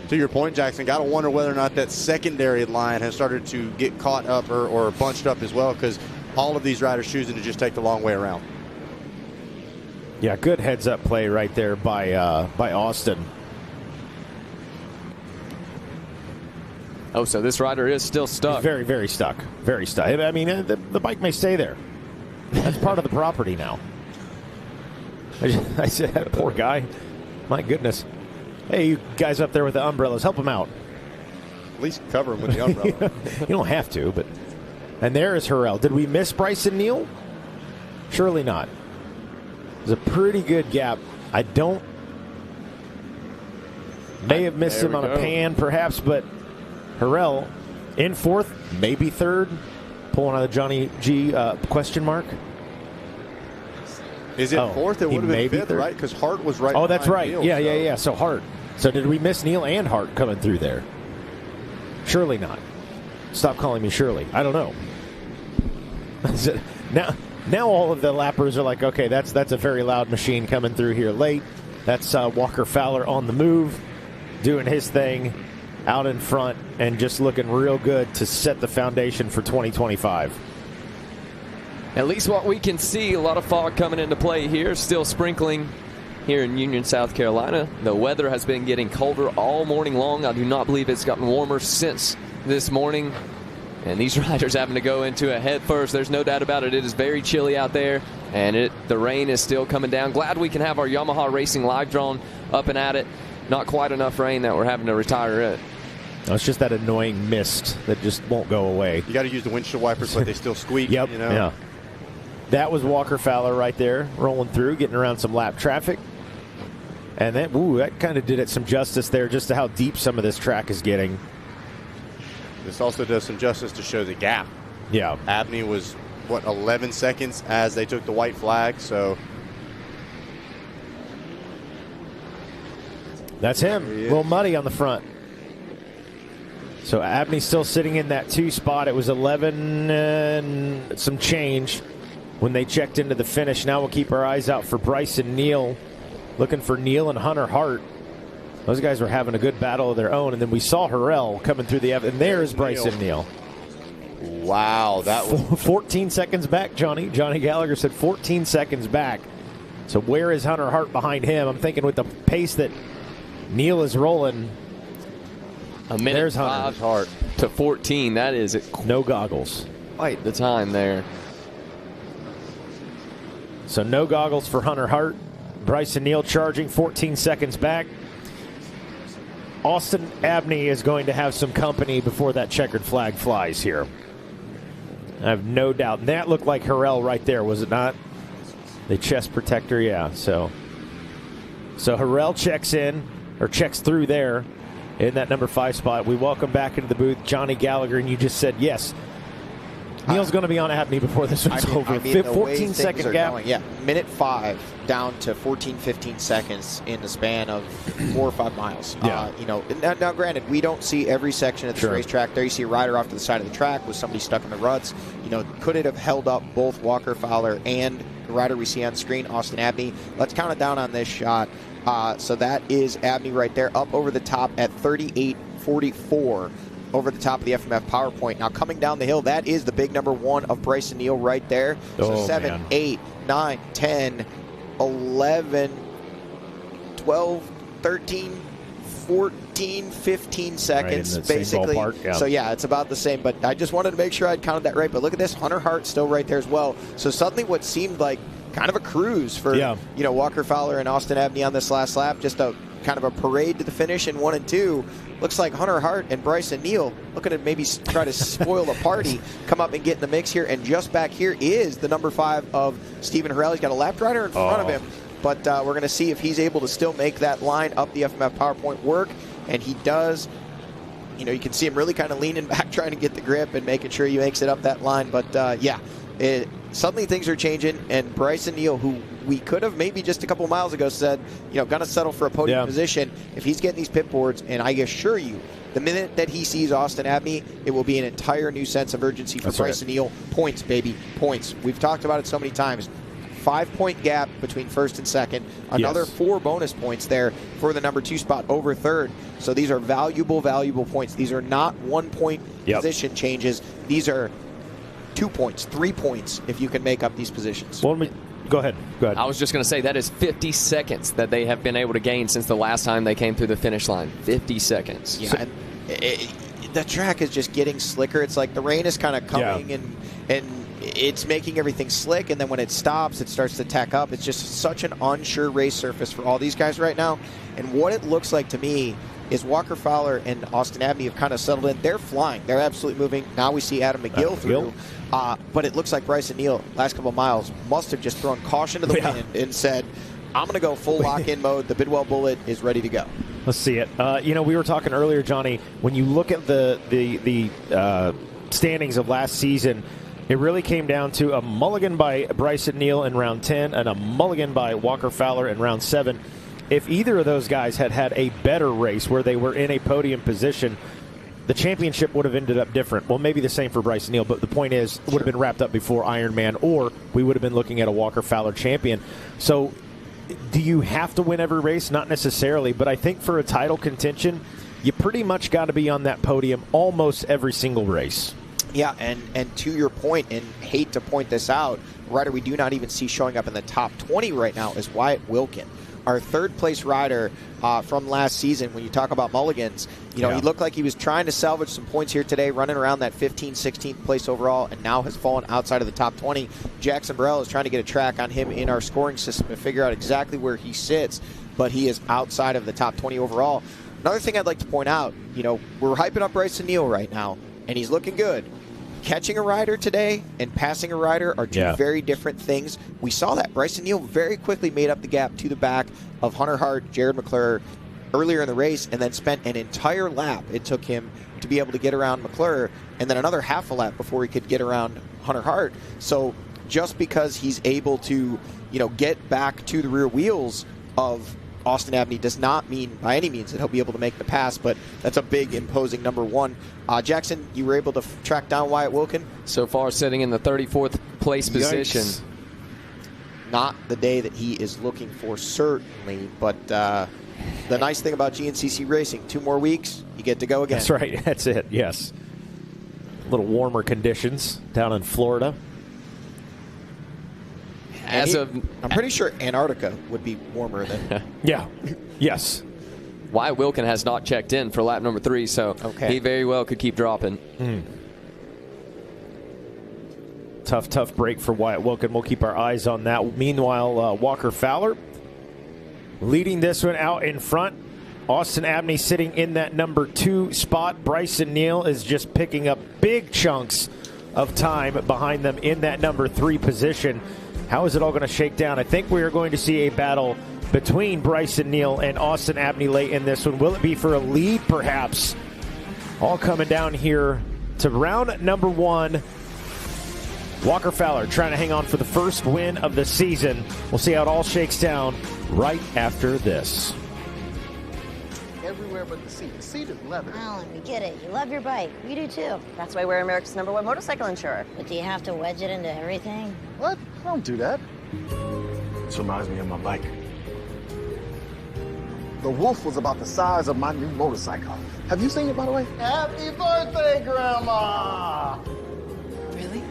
To your point, Jackson, got to wonder whether or not that secondary line has started to get caught up or bunched up as well, because all of these riders choosing to just take the long way around. Yeah, good heads-up play right there by Austin. Oh, so this rider is still stuck. He's very, very stuck. Very stuck. I mean, the bike may stay there. That's part of the property now. I said, poor guy. My goodness. Hey, you guys up there with the umbrellas, help him out. At least cover him with the umbrella. You don't have to, but... And there is Hurrell. Did we miss Bryson Neal? Surely not. It was a pretty good gap. I don't... May have missed him on a pan, perhaps, but Hurrell in 4th, maybe 3rd. Pulling out of the Johnny G question mark. Is it 4th? It would have been 5th, right? Because Hart was right. Oh, that's right. Neal, yeah. So Hart. So did we miss Neal and Hart coming through there? Surely not. Stop calling me Shirley. I don't know. Now all of the lappers are like, okay, that's a very loud machine coming through here late. That's Walker Fowler on the move, doing his thing out in front and just looking real good to set the foundation for 2025. At least what we can see, a lot of fog coming into play here, still sprinkling here in Union, South Carolina. The weather has been getting colder all morning long. I do not believe it's gotten warmer since this morning. And these riders having to go into it head first. There's no doubt about it. It is very chilly out there, and the rain is still coming down. Glad we can have our Yamaha Racing live drone up and at it. Not quite enough rain that we're having to retire it. No, it's just that annoying mist that just won't go away. You got to use the windshield wipers, but they still squeak. Yep. Yeah. That was Walker Fowler right there, rolling through, getting around some lap traffic. And that kind of did it some justice there, just to how deep some of this track is getting. This also does some justice to show the gap. Yeah. Abney was, 11 seconds as they took the white flag, so That's him. A little muddy on the front. So Abney's still sitting in that 2 spot. It was 11 and some change when they checked into the finish. Now we'll keep our eyes out for Bryson Neal. Looking for Neal and Hunter Hart. Those guys were having a good battle of their own. And then we saw Harrell coming through the... And there's Bryson Neal. Wow, that was... 14 seconds back, Johnny. Johnny Gallagher said 14 seconds back. So where is Hunter Hart behind him? I'm thinking with the pace that Neal is rolling... A minute There's 5 Hart to 14. That is it. No goggles. Quite the time there. So no goggles for Hunter Hart. Bryson Neal charging 14 seconds back. Austin Abney is going to have some company before that checkered flag flies here. I have no doubt. And that looked like Harrell right there, was it not? The chest protector, yeah. So Harrell checks in, or checks through there in that number 5 spot. We welcome back into the booth Johnny Gallagher, and you just said yes. Neal's going to be on Abney before this one's over. 14-second gap. Going, yeah, minute 5 down to 14, 15 seconds in the span of 4 or 5 miles. Yeah. Now, granted, we don't see every section of this racetrack. There you see a rider off to the side of the track with somebody stuck in the ruts. Could it have held up both Walker Fowler and the rider we see on screen, Austin Abney? Let's count it down on this shot. So that is Abney right there, up over the top at 38.44 over the top of the FMF PowerPoint. Now coming down the hill, that is the big number 1 of Bryson Neal right there. So 7, 8, 9, 10, 11, 12, 13, 14, 15 seconds, basically. So, yeah, it's about the same. But I just wanted to make sure I'd counted that right. But look at this. Hunter Hart still right there as well. So suddenly what seemed like kind of a cruise for, Walker Fowler and Austin Abney on this last lap. Just a kind of a parade to the finish in 1 and 2. Looks like Hunter Hart and Bryson Neal looking to maybe try to spoil the party, come up and get in the mix here. And just back here is the number 5 of Stephen Harrell. He's got a lap rider in front of him. But we're going to see if he's able to still make that line up the FMF PowerPoint work. And he does. You can see him really kind of leaning back, trying to get the grip and making sure he makes it up that line. But, suddenly things are changing. And Bryson Neal, who we could have maybe just a couple of miles ago said, going to settle for a podium position, if he's getting these pit boards, and I assure you, the minute that he sees Austin Abney, it will be an entire new sense of urgency for Bryson Neal. Points, baby, points. We've talked about it so many times. 5-point gap between first and second. Another 4 bonus points there for the number 2 spot over third. So these are valuable, valuable points. These are not 1-point position changes. These are 2 points, 3 points if you can make up these positions. Go ahead. I was just going to say that is 50 seconds that they have been able to gain since the last time they came through the finish line. 50 seconds. Yeah, the track is just getting slicker. It's like the rain is kind of coming and it's making everything slick, and then when it stops, it starts to tack up. It's just such an unsure race surface for all these guys right now. And what it looks like to me is Walker Fowler and Austin Abney have kind of settled in. They're flying. They're absolutely moving. Now we see Adam McGill through. But it looks like Bryson Neal, last couple of miles, must have just thrown caution to the wind and said, I'm going to go full lock-in mode. The Bidwell Bullet is ready to go. Let's see it. We were talking earlier, Johnny, when you look at the standings of last season, it really came down to a mulligan by Bryson Neal in round 10 and a mulligan by Walker Fowler in round 7. If either of those guys had had a better race where they were in a podium position, the championship would have ended up different. Well, maybe the same for Bryson Neal, but the point is it would have been wrapped up before Ironman, or we would have been looking at a Walker Fowler champion. So do you have to win every race? Not necessarily, but I think for a title contention, you pretty much got to be on that podium almost every single race. Yeah, and to your point, and hate to point this out, rider we do not even see showing up in the top 20 right now is Wyatt Wilkin. Our third-place rider from last season, when you talk about mulligans, he looked like he was trying to salvage some points here today, running around that 15th, 16th place overall, and now has fallen outside of the top 20. Jackson Burrell is trying to get a track on him in our scoring system to figure out exactly where he sits, but he is outside of the top 20 overall. Another thing I'd like to point out, we're hyping up Bryson Neal right now, and he's looking good. Catching a rider today and passing a rider are two very different things. We saw that. Bryson Neal very quickly made up the gap to the back of Hunter Hart, Jared McClure earlier in the race, and then spent an entire lap it took him to be able to get around McClure, and then another half a lap before he could get around Hunter Hart. So just because he's able to, get back to the rear wheels of Austin Abney does not mean by any means that he'll be able to make the pass, but that's a big, imposing number one. Jackson, you were able to track down Wyatt Wilkin? So far, sitting in the 34th place position. Not the day that he is looking for, certainly, but the nice thing about GNCC Racing, 2 more weeks, you get to go again. That's right. That's it, yes. A little warmer conditions down in Florida. I'm pretty sure Antarctica would be warmer than... Yeah. Yes. Wyatt Wilkin has not checked in for lap number 3, so he very well could keep dropping. Tough break for Wyatt Wilkin. We'll keep our eyes on that. Meanwhile, Walker Fowler leading this one out in front. Austin Abney sitting in that number 2 spot. Bryson Neal is just picking up big chunks of time behind them in that number 3 position. How is it all going to shake down? I think we are going to see a battle between Bryson Neal and Austin Abney late in this one. Will it be for a lead, perhaps? All coming down here to round number 1. Walker Fowler trying to hang on for the first win of the season. We'll see how it all shakes down right after this. Everywhere but the seat. The seat is leather. Alan, we get it. You love your bike. We do too. That's why we're America's #1 motorcycle insurer. But do you have to wedge it into everything? What? I don't do that. This reminds me of my bike. The Wolf was about the size of my new motorcycle. Have you seen it, by the way? Happy birthday, Grandma! Really?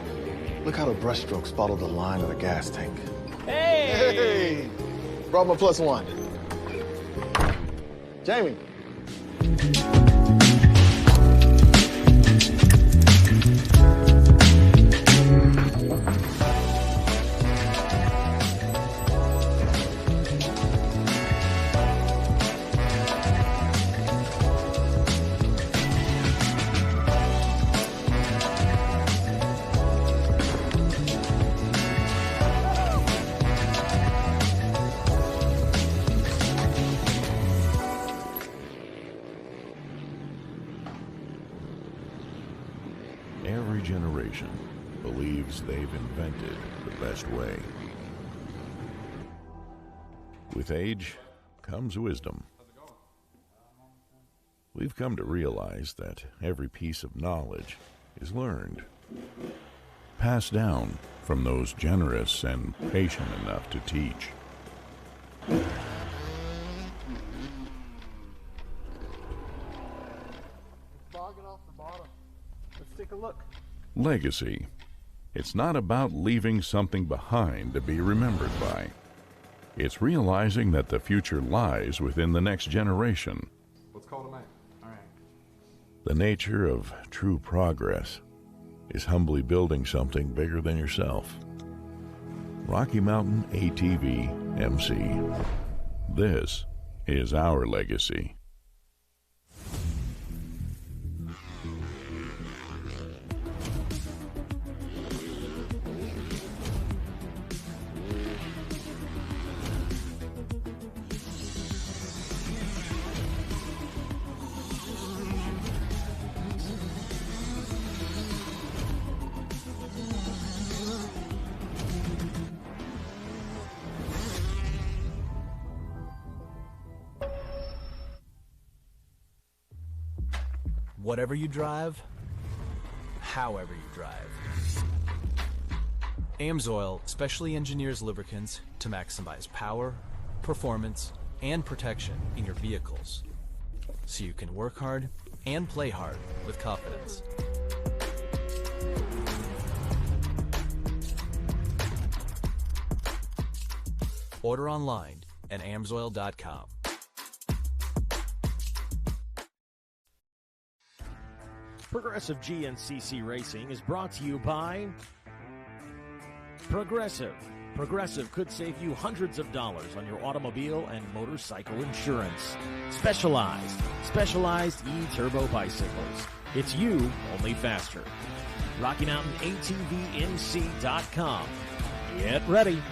Look how the brushstrokes follow the line of the gas tank. Hey! Brought my +1. Jamie. Every generation believes they've invented the best way. With age comes wisdom. We've come to realize that every piece of knowledge is learned, passed down from those generous and patient enough to teach. Take a look. Legacy. It's not about leaving something behind to be remembered by. It's realizing that the future lies within the next generation. Let's call it a man. All right. The nature of true progress is humbly building something bigger than yourself. Rocky Mountain ATV MC. This is our legacy. Whatever you drive, however you drive. AMSOIL specially engineers lubricants to maximize power, performance, and protection in your vehicles, so you can work hard and play hard with confidence. Order online at amsoil.com. Progressive GNCC Racing is brought to you by Progressive. Progressive could save you hundreds of dollars on your automobile and motorcycle insurance. Specialized e-turbo bicycles. It's you, only faster. RockyMountainATVMC.com. Get ready.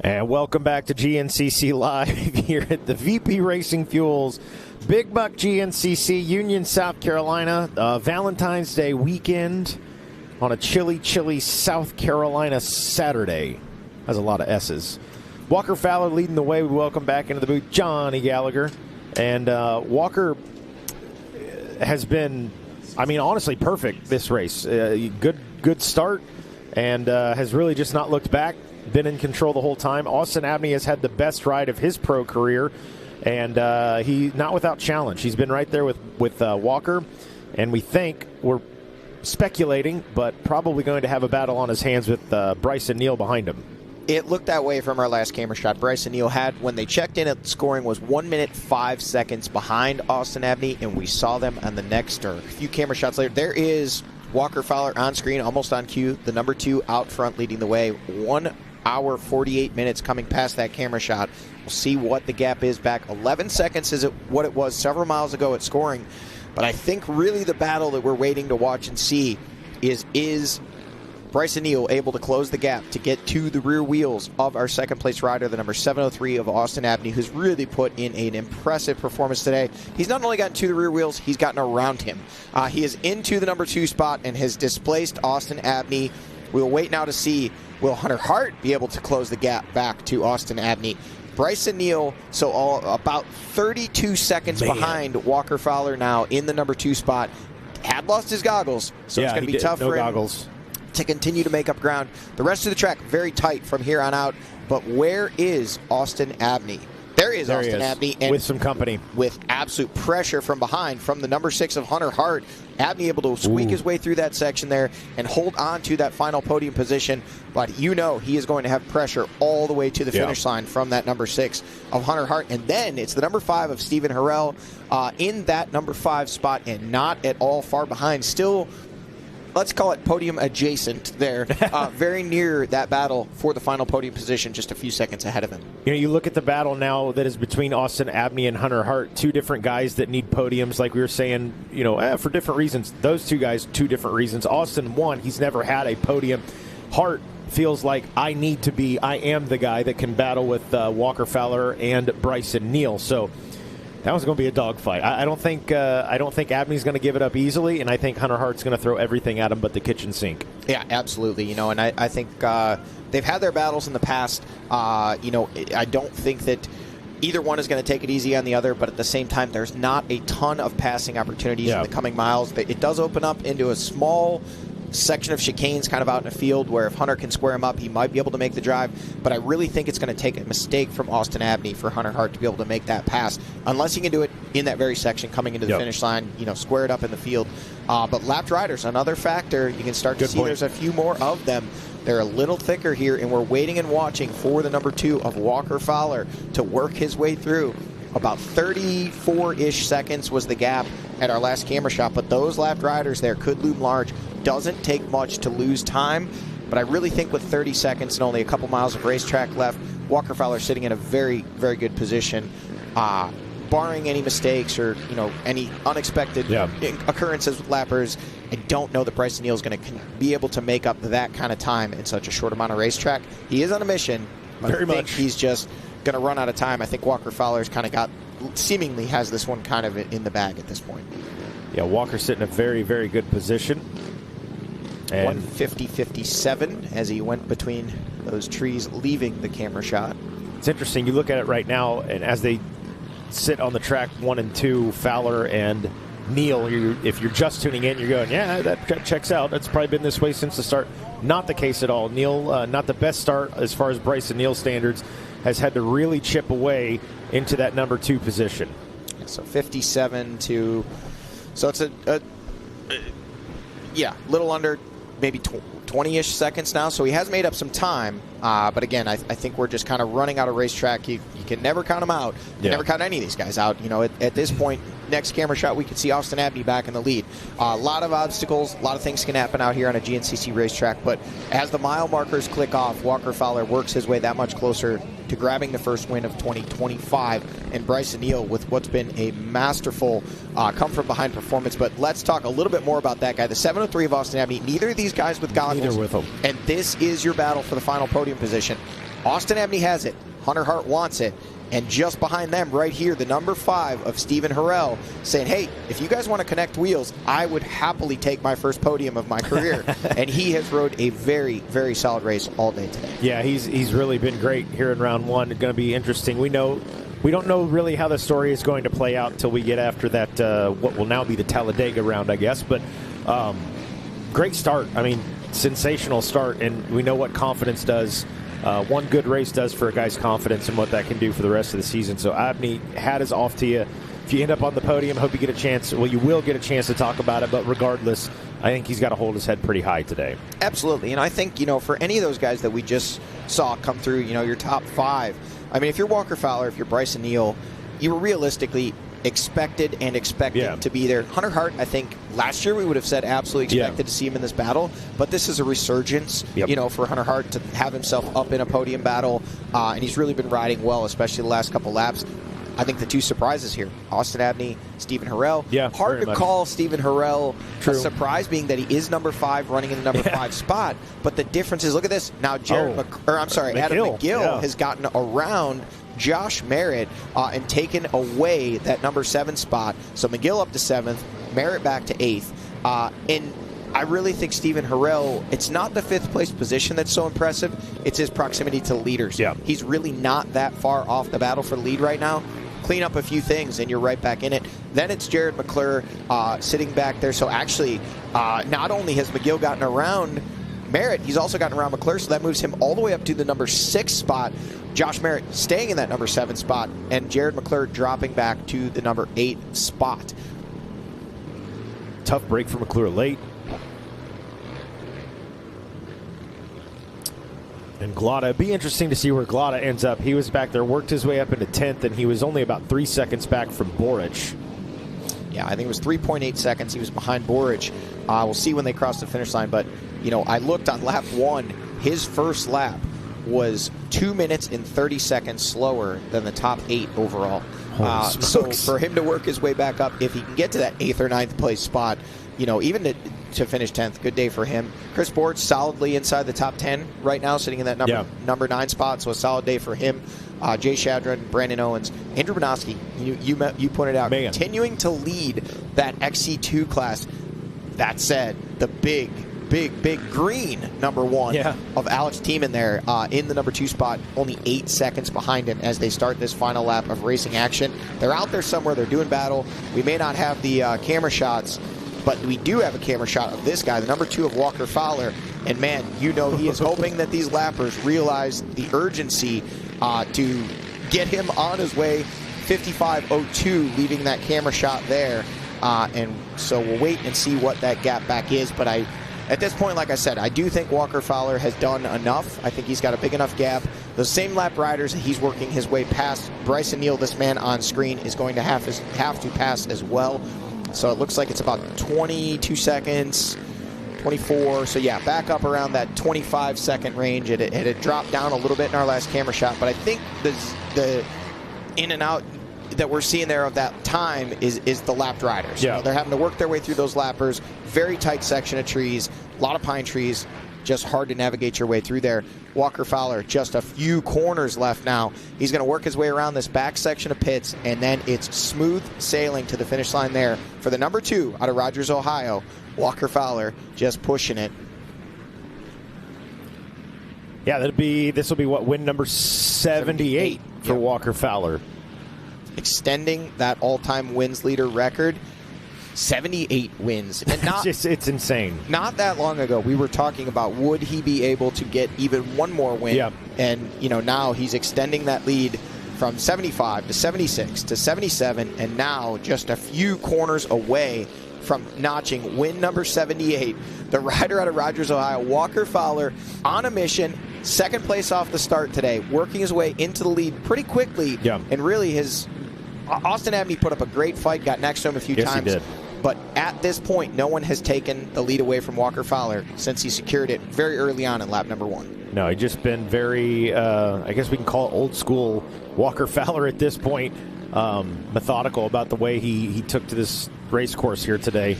And welcome back to GNCC Live here at the VP Racing Fuels Big Buck GNCC, Union, South Carolina. Valentine's Day weekend on a chilly, chilly South Carolina Saturday. Has a lot of S's. Walker Fowler leading the way. We welcome back into the booth Johnny Gallagher. And Walker has been, honestly perfect this race. Good start and has really just not looked back. Been in control the whole time. Austin Abney has had the best ride of his pro career, and he not without challenge. He's been right there with Walker, and we're speculating, but probably going to have a battle on his hands with Bryson Neal behind him. It looked that way from our last camera shot. Bryson Neal had, when they checked in at the scoring, was 1 minute 5 seconds behind Austin Abney, and we saw them on the next, or a few camera shots later. There is Walker Fowler on screen, almost on cue, the number 2 out front leading the way. 1 hour, 48 minutes coming past that camera shot. We'll see what the gap is back. 11 seconds is what it was several miles ago at scoring. But I think really the battle that we're waiting to watch and see is Bryson Neal able to close the gap to get to the rear wheels of our second place rider, the number 703 of Austin Abney, who's really put in an impressive performance today. He's not only gotten to the rear wheels, he's gotten around him. He is into the number 2 spot and has displaced Austin Abney. We'll wait now to see, will Hunter Hart be able to close the gap back to Austin Abney? Bryson Neal, about 32 seconds behind Walker Fowler now in the number 2 spot. Had lost his goggles, so it's going to be tough for him to continue to make up ground. The rest of the track, very tight from here on out. But where is Austin Abney? There is Austin Abney. And with some company. With absolute pressure from behind from the number 6 of Hunter Hart. Abney able to squeak his way through that section there and hold on to that final podium position. But he is going to have pressure all the way to the finish line from that number 6 of Hunter Hart. And then it's the number 5 of Stephen Harrell in that number 5 spot and not at all far behind. Still, let's call it podium adjacent there, very near that battle for the final podium position, just a few seconds ahead of him. You look at the battle now that is between Austin Abney and Hunter Hart, 2 different guys that need podiums, like we were saying, for different reasons. Those 2 guys, 2 different reasons. Austin, 1, he's never had a podium. Hart feels like I am the guy that can battle with Walker Fowler and Bryson Neal. So that was going to be a dogfight. I don't think Abney's going to give it up easily, and I think Hunter Hart's going to throw everything at him but the kitchen sink. Yeah, absolutely. And I think they've had their battles in the past. I don't think that either one is going to take it easy on the other, but at the same time, there's not a ton of passing opportunities in the coming miles. It does open up into a small section of chicanes kind of out in the field where if Hunter can square him up, he might be able to make the drive. But I really think it's going to take a mistake from Austin Abney for Hunter Hart to be able to make that pass, unless he can do it in that very section coming into the finish line, square it up in the field. But lapped riders, another factor. You can start to see there's a few more of them. They're a little thicker here, and we're waiting and watching for the number 2 of Walker Fowler to work his way through. About 34-ish seconds was the gap at our last camera shot, but those lapped riders there could loom large. Doesn't take much to lose time, but I really think with 30 seconds and only a couple miles of racetrack left, Walker Fowler sitting in a very, very good position. Barring any mistakes or any unexpected occurrences with lappers, I don't know that Bryson Neal is going to be able to make up that kind of time in such a short amount of racetrack. He is on a mission, but I think he's just going to run out of time. I think Walker Fowler's seemingly has this one kind of in the bag at this point. Yeah, Walker's sitting in a very, very good position. And 150.57 as he went between those trees leaving the camera shot. It's interesting. You look at it right now, and as they sit on the track 1 and 2, Fowler and Neal, if you're just tuning in, you're going, yeah, that checks out. That's probably been this way since the start. Not the case at all. Neal, not the best start as far as Bryson Neal standards, has had to really chip away into that number 2 position. So 57 to... So it's a little under maybe 20-ish seconds now. So he has made up some time. But again, I think we're just kind of running out of racetrack. You can never count them out. You can never count any of these guys out. At this point, next camera shot, we could see Austin Abney back in the lead. A lot of obstacles, a lot of things can happen out here on a GNCC racetrack. But as the mile markers click off, Walker Fowler works his way that much closer to grabbing the first win of 2025, and Bryson Neal with what's been a masterful come-from-behind performance. But let's talk a little bit more about that guy. The 703 of Austin Abney, neither of these guys with goggles. Neither with them. And this is your battle for the final podium position. Austin Abney has it. Hunter Hart wants it. And just behind them, right here, the number 5 of Stephen Harrell saying, hey, if you guys want to connect wheels, I would happily take my first podium of my career. And he has rode a very, very solid race all day today. Yeah, he's really been great here in round one. It's going to be interesting. We don't know really how the story is going to play out until we get after that, what will now be the Talladega round, I guess. But great start. I mean, sensational start, and we know what confidence does. One good race does for a guy's confidence and what that can do for the rest of the season. So Abney, hat is off to you. If you end up on the podium, hope you get a chance. Well, you will get a chance to talk about it, but regardless, I think he's got to hold his head pretty high today. Absolutely, and I think, for any of those guys that we just saw come through, your top 5, I mean, if you're Walker Fowler, if you're Bryson Neal, you were realistically expected to be there. Hunter Hart, I think last year we would have said absolutely expected to see him in this battle, but this is a resurgence, for Hunter Hart to have himself up in a podium battle, and he's really been riding well, especially the last couple laps. I think the two surprises here, Austin Abney, Stephen Harrell. Yeah, hard to call Stephen Harrell a surprise, being that he is number 5 running in the number 5 spot, but the difference is, look at this, now Adam McGill has gotten around Josh Merritt and taken away that number 7 spot. So McGill up to 7th, Merritt back to 8th. And I really think Stephen Harrell, it's not the 5th place position that's so impressive, it's his proximity to leaders. Yeah. He's really not that far off the battle for the lead right now. Clean up a few things and you're right back in it. Then it's Jared McClure sitting back there. So actually, not only has McGill gotten around Merritt, he's also gotten around McClure, so that moves him all the way up to the number 6 spot. Josh Merritt staying in that number 7 spot, and Jared McClure dropping back to the number 8 spot. Tough break for McClure late. And Glotta, it'd be interesting to see where Glotta ends up. He was back there, worked his way up into 10th, and he was only about 3 seconds back from Boric. Yeah, I think it was 3.8 seconds. He was behind Boric. We'll see when they cross the finish line, but I looked on lap 1. His first lap was 2 minutes and 30 seconds slower than the top 8 overall. So for him to work his way back up, if he can get to that 8th or 9th place spot, even to finish 10th, good day for him. Chris Bortz solidly inside the top 10 right now, sitting in that number 9 spot, so a solid day for him. Jay Shadron, Brandon Owens, Andrew Benoski, you pointed out, continuing to lead that XC2 class. That said, the big green number 1 of Alex Tiemann there in the number 2 spot, only 8 seconds behind him as they start this final lap of racing action. They're out there somewhere. They're doing battle. We may not have the camera shots, but we do have a camera shot of this guy, the number 2 of Walker Fowler. And, man, he is hoping that these lappers realize the urgency to get him on his way. 55.02 leaving that camera shot there. And so we'll wait and see what that gap back is. But at this point, like I said, I do think Walker Fowler has done enough. I think he's got a big enough gap. Those same lap riders that he's working his way past, Bryson Neal, this man on screen, is going to have to pass as well. So it looks like it's about 22 seconds, 24. So, yeah, back up around that 25-second range. It had dropped down a little bit in our last camera shot. But I think the in and out that we're seeing there of that time is the lapped riders. Yeah. They're having to work their way through those lappers. Very tight section of trees, a lot of pine trees, just hard to navigate your way through there. Walker Fowler, just a few corners left now. He's going to work his way around this back section of pits, and then it's smooth sailing to the finish line there for the number 2 out of Rogers, Ohio. Walker Fowler just pushing it. Yeah, this will be win number 78 for Walker Fowler. Extending that all-time wins leader record. 78 wins. And it's insane. Not that long ago, we were talking about would he be able to get even one more win. Yeah. And, now he's extending that lead from 75 to 76 to 77, and now just a few corners away from notching win number 78. The rider out of Rogers, Ohio, Walker Fowler, on a mission, second place off the start today, working his way into the lead pretty quickly. Yeah. And really Austin Abney put up a great fight, got next to him a few times. He did. But at this point, no one has taken the lead away from Walker Fowler since he secured it very early on in lap number 1. No, he's just been very, I guess we can call it old school Walker Fowler at this point. Methodical about the way he took to this race course here today.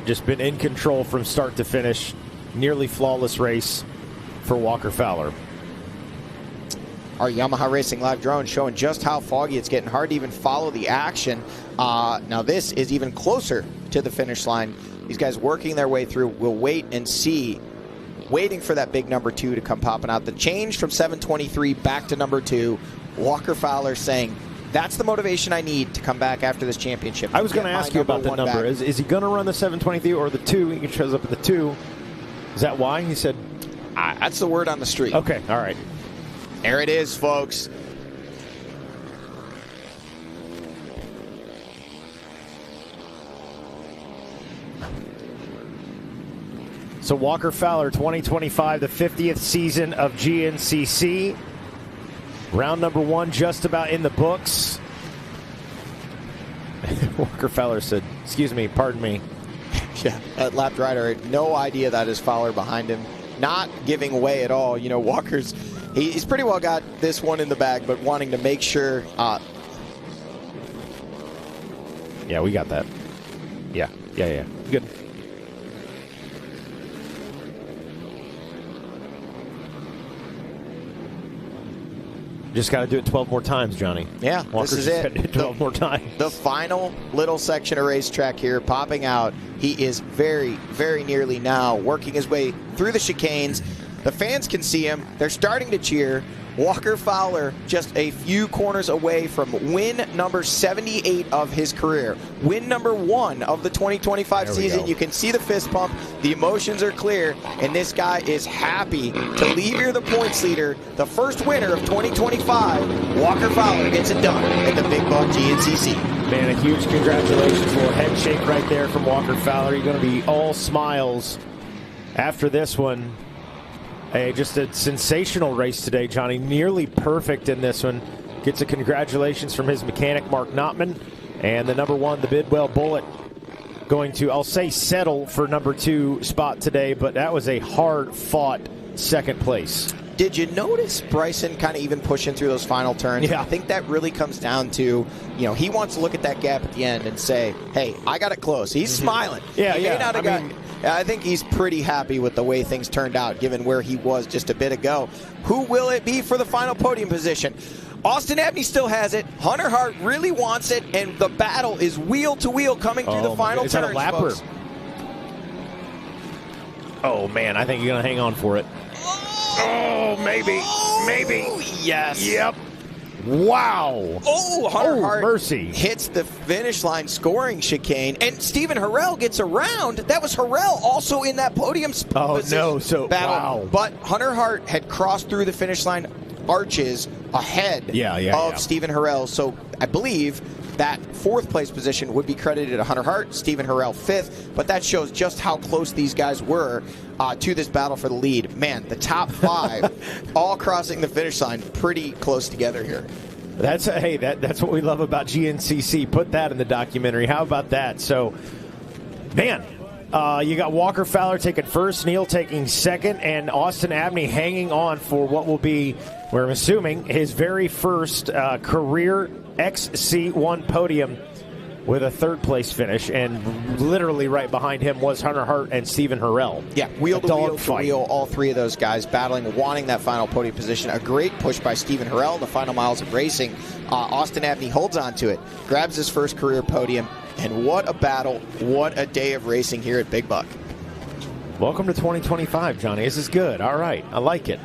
Just been in control from start to finish. Nearly flawless race. for Walker Fowler. Our Yamaha Racing Live drone showing just how foggy it's getting. Hard to even follow the action. Now this is even closer to the finish line. These guys working their way through. We'll wait and see. Waiting for that big number 2 to come popping out. The change from 723 back to number 2. Walker Fowler saying, that's the motivation I need to come back after this championship. I was going to ask you about the number. Is he going to run the 723 or the 2? He shows up at the 2. Is that why? He said. That's the word on the street. Okay, all right. There it is, folks. So Walker Fowler, 2025, the 50th season of GNCC. Round number 1 just about in the books. Walker Fowler said, excuse me, pardon me. Yeah, that lapped rider had no idea that is Fowler behind him. Not giving away at all. You know, Walker's, he's pretty well got this one in the bag, but wanting to make sure. Yeah, we got that. Yeah. Good. Just got to do it 12 more times, Johnny. Yeah, Walker this is it. 12 more times. The final little section of racetrack here popping out. He is very, very nearly now working his way through the chicanes. The fans can see him. They're starting to cheer. Walker Fowler just a few corners away from win number 78 of his career. Win number 1 of the 2025 season. You can see the fist pump. The emotions are clear, and this guy is happy to leave here the points leader. The first winner of 2025, Walker Fowler gets it done at the Big Buck GNCC. Man, a huge congratulations. A little head shake right there from Walker Fowler. You're going to be all smiles after this one. Just a sensational race today, Johnny. Nearly perfect in this one. Gets a congratulations from his mechanic, Mark Notman. And the number 1, the Bidwell Bullet, going to, I'll say, settle for number 2 spot today, but that was a hard-fought second place. Did you notice Bryson kind of even pushing through those final turns? Yeah. I think that really comes down to, he wants to look at that gap at the end and say, hey, I got it close. He's smiling. I think he's pretty happy with the way things turned out, given where he was just a bit ago. Who will it be for the final podium position? Austin Abney still has it. Hunter Hart really wants it, and the battle is wheel to wheel coming through the final turns. Is that a lapper? Folks. Oh, man, I think you're going to hang on for it. Oh, maybe. Yes. Yep. Wow. Oh, Hunter Hart mercy. Hits the finish line scoring chicane, and Stephen Harrell gets around. That was Harrell also in that podium battle. Wow. But Hunter Hart had crossed through the finish line arches ahead of Stephen Harrell, so I believe that 4th place position would be credited to Hunter Hart, Stephen Harrell 5th, but that shows just how close these guys were to this battle for the lead. Man, the top 5 all crossing the finish line pretty close together here. That's what we love about GNCC. Put that in the documentary. How about that? So, man, you got Walker Fowler taking first, Neal taking second, and Austin Abney hanging on for what will be, we're assuming, his very first career XC1 podium with a 3rd place finish, and literally right behind him was Hunter Hart and Stephen Harrell. Yeah, wheel to wheel, all 3 of those guys battling, wanting that final podium position. A great push by Stephen Harrell in the final miles of racing. Austin Abney holds on to it, grabs his first career podium, and what a battle, what a day of racing here at Big Buck. Welcome to 2025, Johnny. This is good. All right, I like it.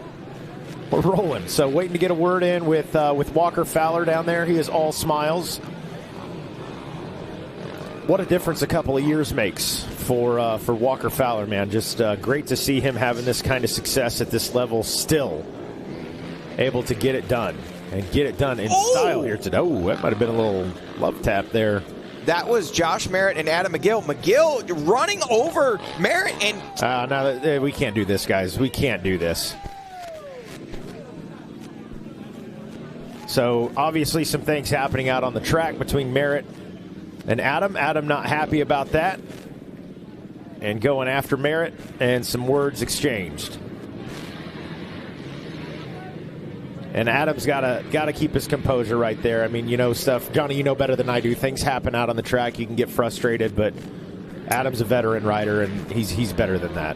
We're rolling. So waiting to get a word in with Walker Fowler down there. He is all smiles. What a difference a couple of years makes for Walker Fowler, man. Just great to see him having this kind of success at this level, still able to get it done and get it done in style here today. Oh, that might have been a little love tap there. That was Josh Merritt and Adam McGill. McGill running over Merritt and... no, we can't do this, guys. We can't do this. So, obviously, some things happening out on the track between Merritt and Adam. Adam not happy about that and going after Merritt, and some words exchanged. And Adam's got to keep his composure right there. I mean, stuff. Johnny, you know better than I do. Things happen out on the track. You can get frustrated, but Adam's a veteran rider, and he's better than that.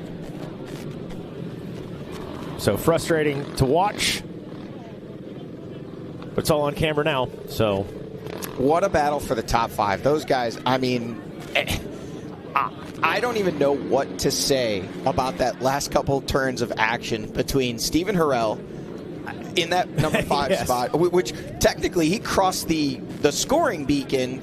So frustrating to watch. But it's all on camera now. So what a battle for the top 5. Those guys, I mean, I don't even know what to say about that last couple turns of action between Stephen Harrell in that number 5 yes. spot, which technically he crossed the scoring beacon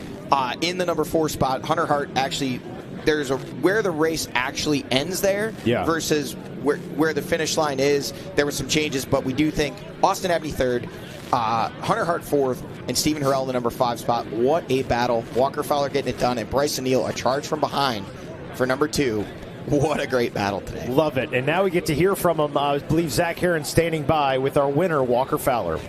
in the number 4 spot. Hunter Hart actually, there's where the race actually ends there versus where the finish line is. There were some changes, but we do think Austin Abney 3rd, Hunter Hart 4th, and Stephen Harrell in the number 5 spot. What a battle. Walker Fowler getting it done, and Bryson Neal a charge from behind for number 2. What a great battle today. Love it. And now we get to hear from him. I believe Zach Heron standing by with our winner, Walker Fowler.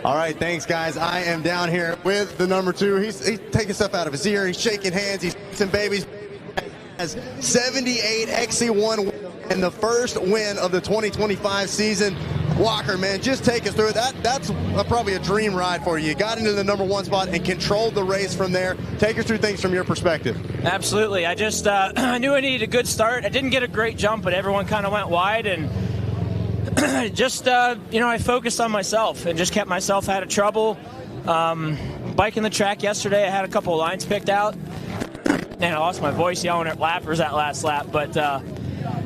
All right, thanks, guys. I am down here with the number 2. He's taking stuff out of his ear. He's shaking hands. He's some babies. Has 78 XC1 and the first win of the 2025 season. Walker, man, just take us through it. That's probably a dream ride for you. You got into the number 1 spot and controlled the race from there. Take us through things from your perspective. Absolutely. I just I knew I needed a good start. I didn't get a great jump, but everyone kind of went wide, and just I focused on myself and just kept myself out of trouble. Biking the track yesterday, I had a couple of lines picked out, and I lost my voice yelling at lappers that last lap, but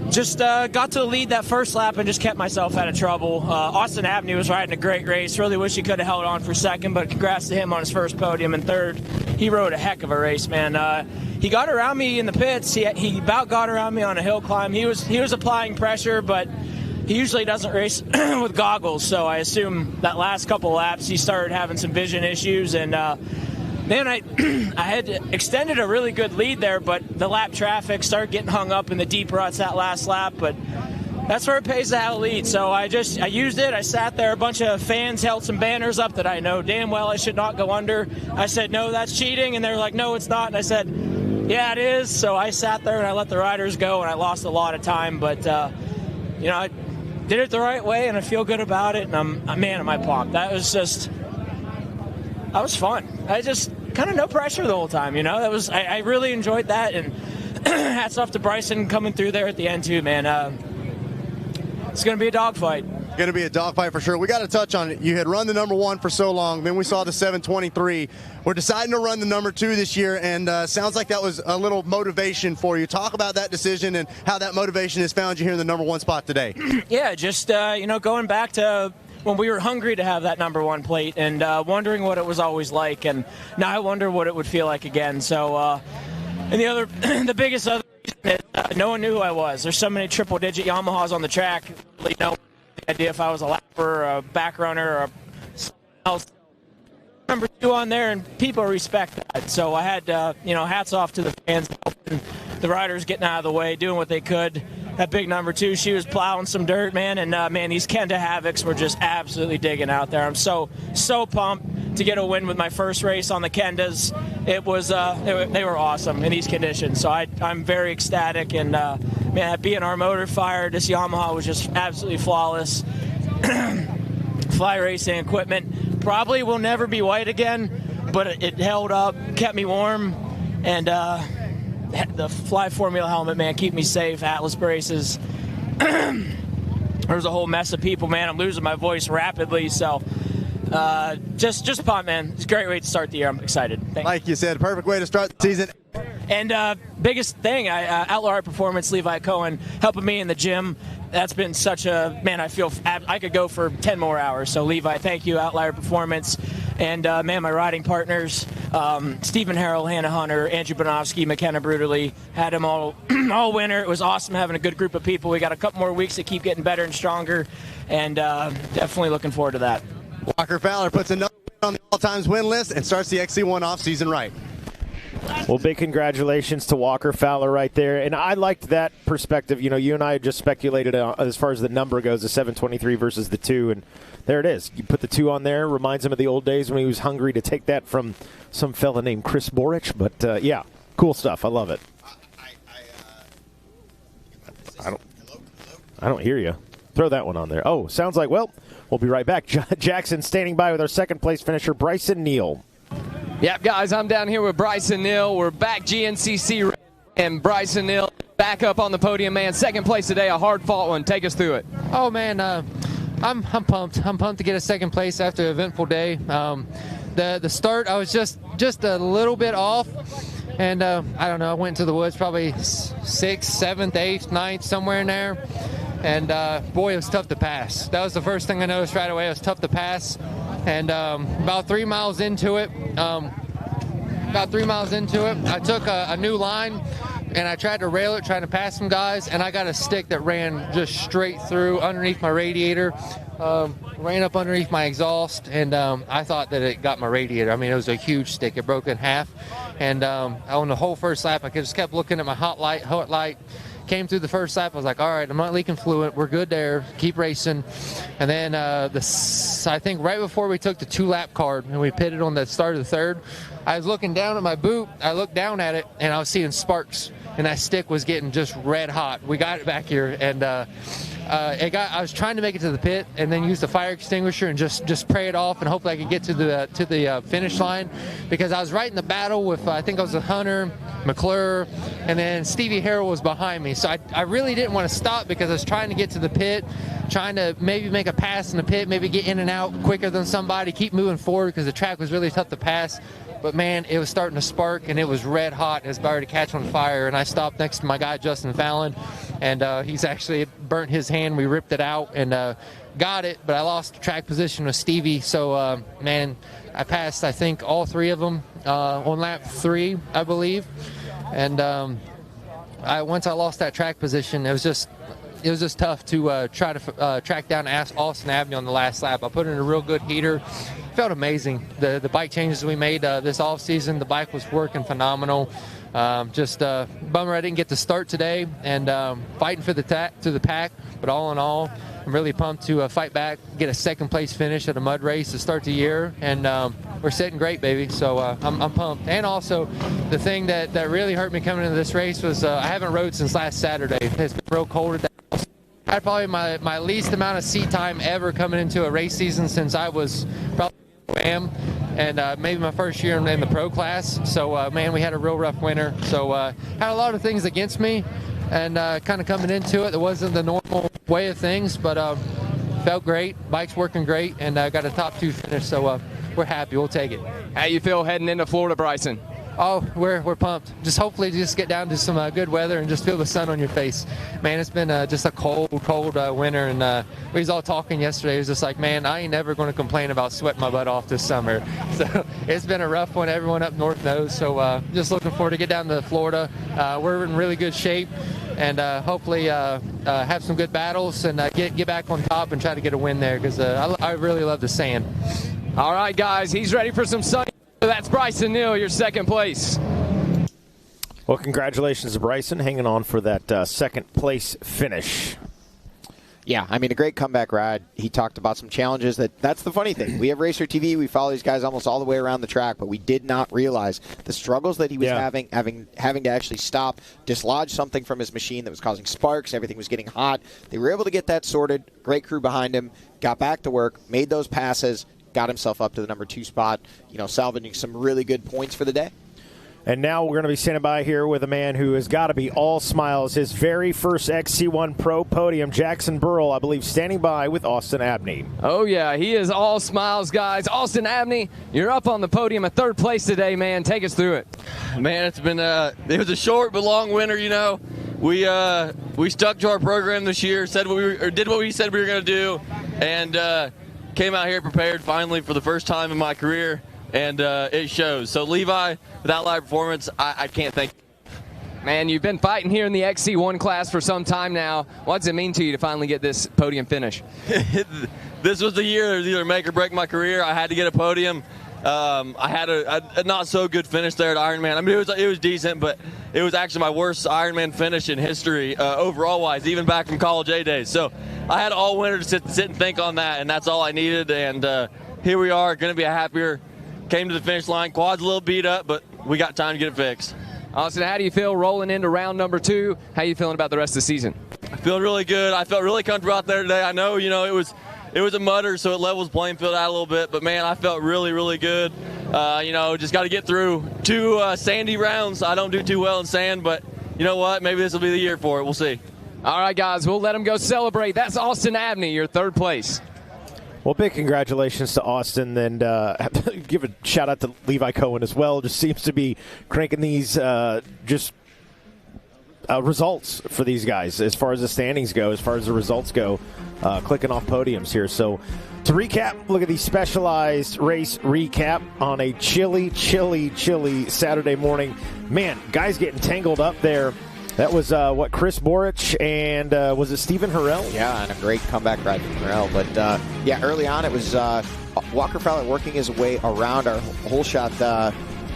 just got to the lead that first lap and just kept myself out of trouble. Austin Abney was riding a great race. Really wish he could have held on for second, but congrats to him on his first podium and third. He rode a heck of a race, man. He got around me in the pits. He about got around me on a hill climb. He was applying pressure, but he usually doesn't race with goggles, so I assume that last couple laps he started having some vision issues, and man, I had extended a really good lead there, but the lap traffic started getting hung up in the deep ruts that last lap. But that's where it pays to have a lead. So I used it. I sat there. A bunch of fans held some banners up that I know damn well I should not go under. I said, no, that's cheating. And they're like, no, it's not. And I said, yeah, it is. So I sat there and I let the riders go, and I lost a lot of time. But, I did it the right way, and I feel good about it. And I'm man, am I pumped. That was fun. I just kind of no pressure the whole time, I really enjoyed that, and hats off to Bryson coming through there at the end too, man. It's going to be a dogfight. Going to be a dogfight for sure. We got to touch on it. You had run the number 1 for so long, then we saw the 723. We're deciding to run the number 2 this year, and sounds like that was a little motivation for you. Talk about that decision and how that motivation has found you here in the number 1 spot today. Yeah, just going back to when we were hungry to have that number 1 plate, and wondering what it was always like, and now I wonder what it would feel like again. So, and the biggest other reason is no one knew who I was. There's so many triple-digit Yamahas on the track. No idea if I was a lapper, or a back runner, or something else. Number 2 on there, and people respect that. So I had, hats off to the fans, the riders getting out of the way, doing what they could. That big number 2, she was plowing some dirt, man, and man, these Kenda Havocs were just absolutely digging out there. I'm so pumped to get a win with my first race on the Kendas. It was they were awesome in these conditions, so I'm very ecstatic, and man, being our motor fired, this Yamaha was just absolutely flawless. Fly racing equipment probably will never be white again, but it held up, kept me warm, and the Fly Formula helmet, man, keep me safe. Atlas braces. There's a whole mess of people, man. I'm losing my voice rapidly, so just pumped, man. It's a great way to start the year. I'm excited. Thanks. Like you said, perfect way to start the season. And biggest thing, Outlaw Art Performance, Levi Cohen, helping me in the gym. That's been such a, man, I feel I could go for 10 more hours. So, Levi, thank you, Outlier Performance. And, man, my riding partners, Stephen Harrell, Hannah Hunter, Andrew Bonofsky, McKenna Brutally, had them all winter. It was awesome having a good group of people. We got a couple more weeks to keep getting better and stronger, and definitely looking forward to that. Walker Fowler puts another win on the all-times win list and starts the XC1 off-season right. Well, big congratulations to Walker Fowler right there. And I liked that perspective. You and I had just speculated as far as the number goes, the 723 versus the 2. And there it is. You put the 2 on there. Reminds him of the old days when he was hungry to take that from some fella named Chris Borich. But, yeah, cool stuff. I love it. I don't hear you. Throw that one on there. Oh, sounds like, well, we'll be right back. Jackson standing by with our second-place finisher, Bryson Neal. Yep, guys, I'm down here with Bryson Neal. We're back GNCC, and Bryson Neal Back up on the podium, man. Second place today, a hard-fought one. Take us through it. Oh, man, I'm pumped. I'm pumped to get a second place after an eventful day. The start, I was just a little bit off. And I don't know, I went to the woods probably 6th, 7th, 8th, 9th, somewhere in there. And boy, it was tough to pass. That was the first thing I noticed right away. It was tough to pass. And about 3 miles into it, I took a new line and I tried to rail it, trying to pass some guys, and I got a stick that ran just straight through underneath my radiator, ran up underneath my exhaust, and I thought that it got my radiator. I mean, it was a huge stick. It broke in half. And on the whole first lap, I just kept looking at my hot light. Came through the first lap, I was like, all right, I'm not leaking fluid. We're good there. Keep racing. And then I think right before we took the 2-lap card and we pitted on the start of the third, I was looking down at my boot. I looked down at it, and I was seeing sparks. And that stick was getting just red hot. We got it back here, and I was trying to make it to the pit and then use the fire extinguisher and just pray it off and hopefully I could get to the finish line, because I was right in the battle with I think I was with Hunter, McClure, and then Stevie Harrell was behind me. So I really didn't want to stop because I was trying to get to the pit, trying to maybe make a pass in the pit, maybe get in and out quicker than somebody, keep moving forward because the track was really tough to pass. But, man, it was starting to spark, and it was red hot. It was about to catch on fire, and I stopped next to my guy, Justin Fallon, and he's actually burnt his hand. We ripped it out and got it, but I lost the track position with Stevie. So, man, I passed, I think, all 3 of them on lap 3, I believe. And once I lost that track position, it was just tough to try to track down Austin Avenue on the last lap. I put in a real good heater. Felt amazing. The bike changes we made this off season, the bike was working phenomenal. Just bummer I didn't get to start today, and fighting for the pack. But all in all, I'm really pumped to fight back, get a second place finish at a mud race to start the year, and we're sitting great, baby. So I'm pumped. And also, the thing that really hurt me coming into this race was I haven't rode since last Saturday. It's been real cold today. I had probably my least amount of seat time ever coming into a race season since I was probably and maybe my first year in the pro class. So, man, we had a real rough winter. So, had a lot of things against me, and kind of coming into it wasn't the normal way of things, but felt great. Bike's working great, and got a top 2 finish. So, we're happy. We'll take it. How you feel heading into Florida, Bryson? Oh, we're pumped. Just hopefully just get down to some good weather and just feel the sun on your face. Man, it's been just a cold winter, and we was all talking yesterday. It was just like, man, I ain't never going to complain about sweating my butt off this summer. So it's been a rough one. Everyone up north knows. So just looking forward to get down to Florida. We're in really good shape, and hopefully have some good battles and get back on top and try to get a win there, because I really love the sand. All right, guys, he's ready for some sun. That's Bryson Neal, your second place. Well, congratulations to Bryson, hanging on for that second place finish. Yeah, I mean, a great comeback ride. He talked about some challenges. That's the funny thing. We have Racer TV. We follow these guys almost all the way around the track, but we did not realize the struggles that he was having to actually stop, dislodge something from his machine that was causing sparks. Everything was getting hot. They were able to get that sorted. Great crew behind him. Got back to work, made those passes, got himself up to the number 2 spot, salvaging some really good points for the day. And now we're going to be standing by here with a man who has got to be all smiles. His very first XC1 Pro podium, Jackson Burrell, I believe, standing by with Austin Abney. Oh, yeah, he is all smiles, guys. Austin Abney, you're up on the podium at 3rd place today, man. Take us through it. Man, it's been it was a short but long winter, We stuck to our program this year, did what we said we were going to do, and came out here prepared finally for the first time in my career, and it shows. So Levi, without live performance, I can't thank you. Man, you've been fighting here in the XC1 class for some time now. What does it mean to you to finally get this podium finish? This was the year. It was either make or break my career. I had to get a podium. I had a not so good finish there at Ironman. I mean, it was decent, but it was actually my worst Ironman finish in history overall wise, even back from college A days. So I had all winter to sit and think on that, and that's all I needed. And here we are, going to be a happier. Came to the finish line. Quad's a little beat up, but we got time to get it fixed. Austin, how do you feel rolling into round number 2? How are you feeling about the rest of the season? I feel really good. I felt really comfortable out there today. I know, it was a mudder, so it levels playing field out a little bit. But, man, I felt really, really good. Just got to get through 2 sandy rounds. I don't do too well in sand, but you know what? Maybe this will be the year for it. We'll see. All right, guys, we'll let them go celebrate. That's Austin Abney, your third place. Well, big congratulations to Austin, and give a shout-out to Levi Cohen as well. Just seems to be cranking these results for these guys as far as the standings go, as far as the results go, clicking off podiums here. So to recap, look at the specialized race recap on a chilly Saturday morning. Man, guys getting tangled up there. That was, Chris Boric and was it Stephen Harrell? Yeah, and a great comeback ride from Harrell. But, early on it was Walker Fowler working his way around our hole shot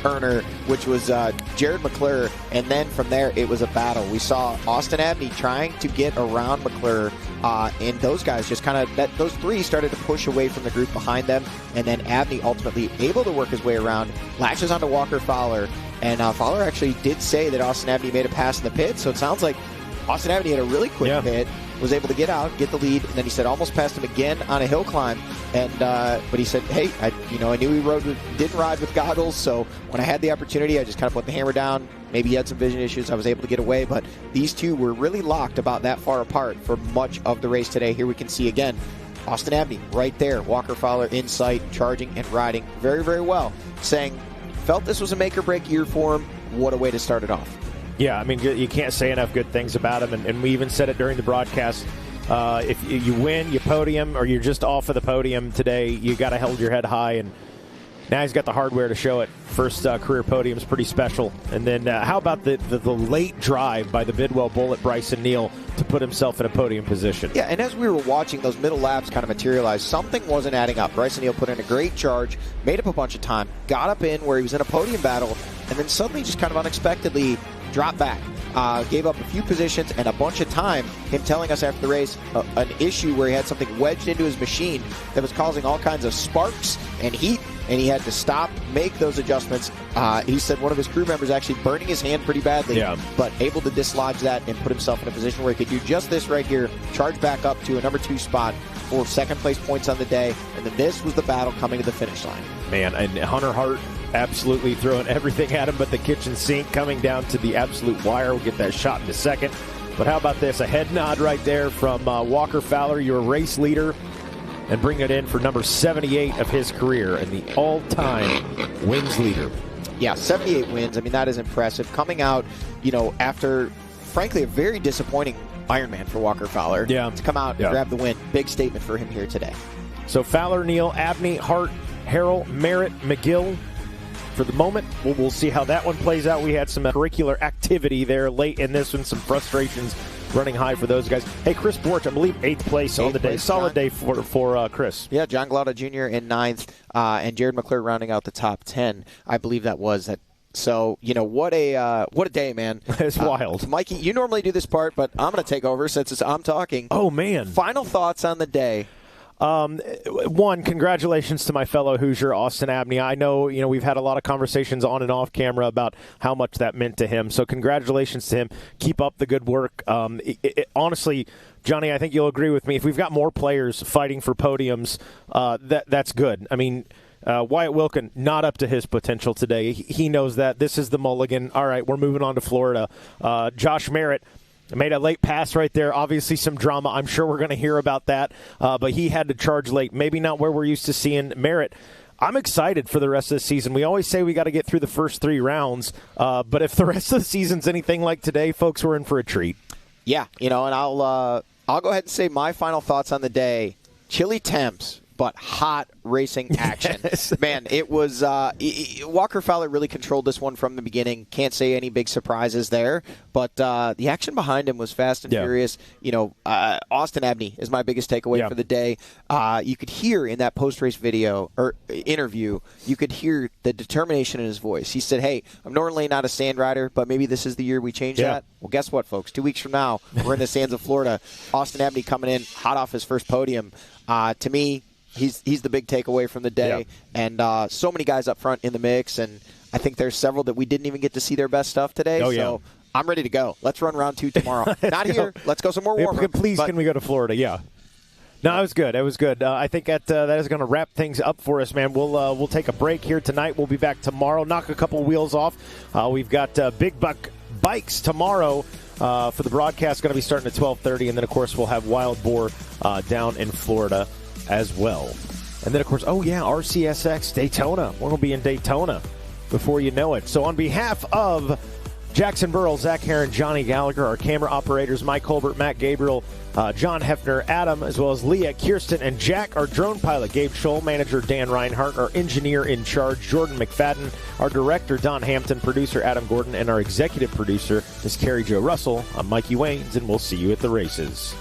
earner, which was Jared McClure, and then from there it was a battle. We saw Austin Abney trying to get around McClure, and those guys just those three started to push away from the group behind them, and then Abney ultimately able to work his way around, latches onto Walker Fowler, and Fowler actually did say that Austin Abney made a pass in the pit, so it sounds like Austin Abney had a really quick pit, was able to get out, get the lead, and then he said almost passed him again on a hill climb. And but he said, hey, I knew he didn't ride with goggles, so when I had the opportunity, I just kind of put the hammer down. Maybe he had some vision issues. I was able to get away, but these two were really locked about that far apart for much of the race today. Here we can see again Austin Abney right there, Walker Fowler in sight, charging and riding very, very well, saying felt this was a make-or-break year for him. What a way to start it off. Yeah, I mean, you can't say enough good things about him, and we even said it during the broadcast. If you win, you podium, or you're just off of the podium today, you got to hold your head high, and now he's got the hardware to show it. First career podium is pretty special. And then how about the late drive by the Bidwell Bullet, Bryson Neal, to put himself in a podium position? Yeah, and as we were watching those middle laps kind of materialize, something wasn't adding up. Bryson Neal put in a great charge, made up a bunch of time, got up in where he was in a podium battle, and then suddenly just kind of unexpectedly dropped back. Gave up a few positions and a bunch of time, him telling us after the race an issue where he had something wedged into his machine that was causing all kinds of sparks and heat, and he had to stop, make those adjustments. He said one of his crew members actually burning his hand pretty badly, but able to dislodge that and put himself in a position where he could do just this right here, charge back up to a number 2 spot for second place points on the day, and then this was the battle coming to the finish line. Man, and Hunter Hart absolutely throwing everything at him but the kitchen sink, coming down to the absolute wire. We'll get that shot in a second. But how about this? A head nod right there from Walker Fowler, your race leader, and bring it in for number 78 of his career and the all-time wins leader. Yeah, 78 wins. I mean, that is impressive. Coming out, after, frankly, a very disappointing Ironman for Walker Fowler. Yeah. To come out and grab the win. Big statement for him here today. So Fowler, Neal, Abney, Hart, Harrell, Merritt, McGill. For the moment, we'll see how that one plays out. We had some curricular activity there late in this one, some frustrations running high for those guys. Hey, Chris Borch, I believe 8th place on the day. Solid day for Chris. Yeah, John Glauda Jr. in 9th, and Jared McClure rounding out the top 10. I believe that was that. So, what a day, man. It's wild. Mikey, you normally do this part, but I'm going to take over since I'm talking. Oh, man. Final thoughts on the day. One, congratulations to my fellow Hoosier, Austin Abney. I know, we've had a lot of conversations on and off camera about how much that meant to him. So congratulations to him. Keep up the good work. Honestly, Johnny, I think you'll agree with me. If we've got more players fighting for podiums, that's good. I mean, Wyatt Wilkin, not up to his potential today. He knows that. This is the mulligan. All right, we're moving on to Florida. Josh Merritt made a late pass right there. Obviously some drama. I'm sure we're going to hear about that. But he had to charge late. Maybe not where we're used to seeing Merritt. I'm excited for the rest of the season. We always say we got to get through the first 3 rounds. But if the rest of the season's anything like today, folks, we're in for a treat. Yeah, and I'll go ahead and say my final thoughts on the day. Chilly temps, but hot racing action. Yes. Man, it was Walker Fowler really controlled this one from the beginning. Can't say any big surprises there, but the action behind him was fast and furious. Austin Abney is my biggest takeaway for the day. You could hear in that post-race video or interview, you could hear the determination in his voice. He said, hey, I'm normally not a sand rider, but maybe this is the year we change that. Well, guess what, folks? 2 weeks from now, we're in the sands of Florida. Austin Abney coming in hot off his first podium. To me, he's the big takeaway from the day, and so many guys up front in the mix, and I think there's several that we didn't even get to see their best stuff today. So I'm ready to go. Let's run round 2 tomorrow. Not here. Let's go some more warm-up. Can we go to Florida? Yeah. No, it was good. It was good. I think that is going to wrap things up for us, man. We'll take a break here tonight. We'll be back tomorrow. Knock a couple wheels off. We've got Big Buck bikes tomorrow. For the broadcast, going to be starting at 12:30, and then, of course, we'll have Wild Boar down in Florida as well. And then, of course, RCSX Daytona. We're going to be in Daytona before you know it. So on behalf of Jackson Burrell, Zach Herron, Johnny Gallagher, our camera operators, Mike Colbert, Matt Gabriel, John Hefner, Adam, as well as Leah, Kirsten, and Jack, our drone pilot, Gabe Scholl, manager Dan Reinhart, our engineer in charge, Jordan McFadden, our director, Don Hampton, producer, Adam Gordon, and our executive producer is Carrie Jo Russell. I'm Mikey Waynes, and we'll see you at the races.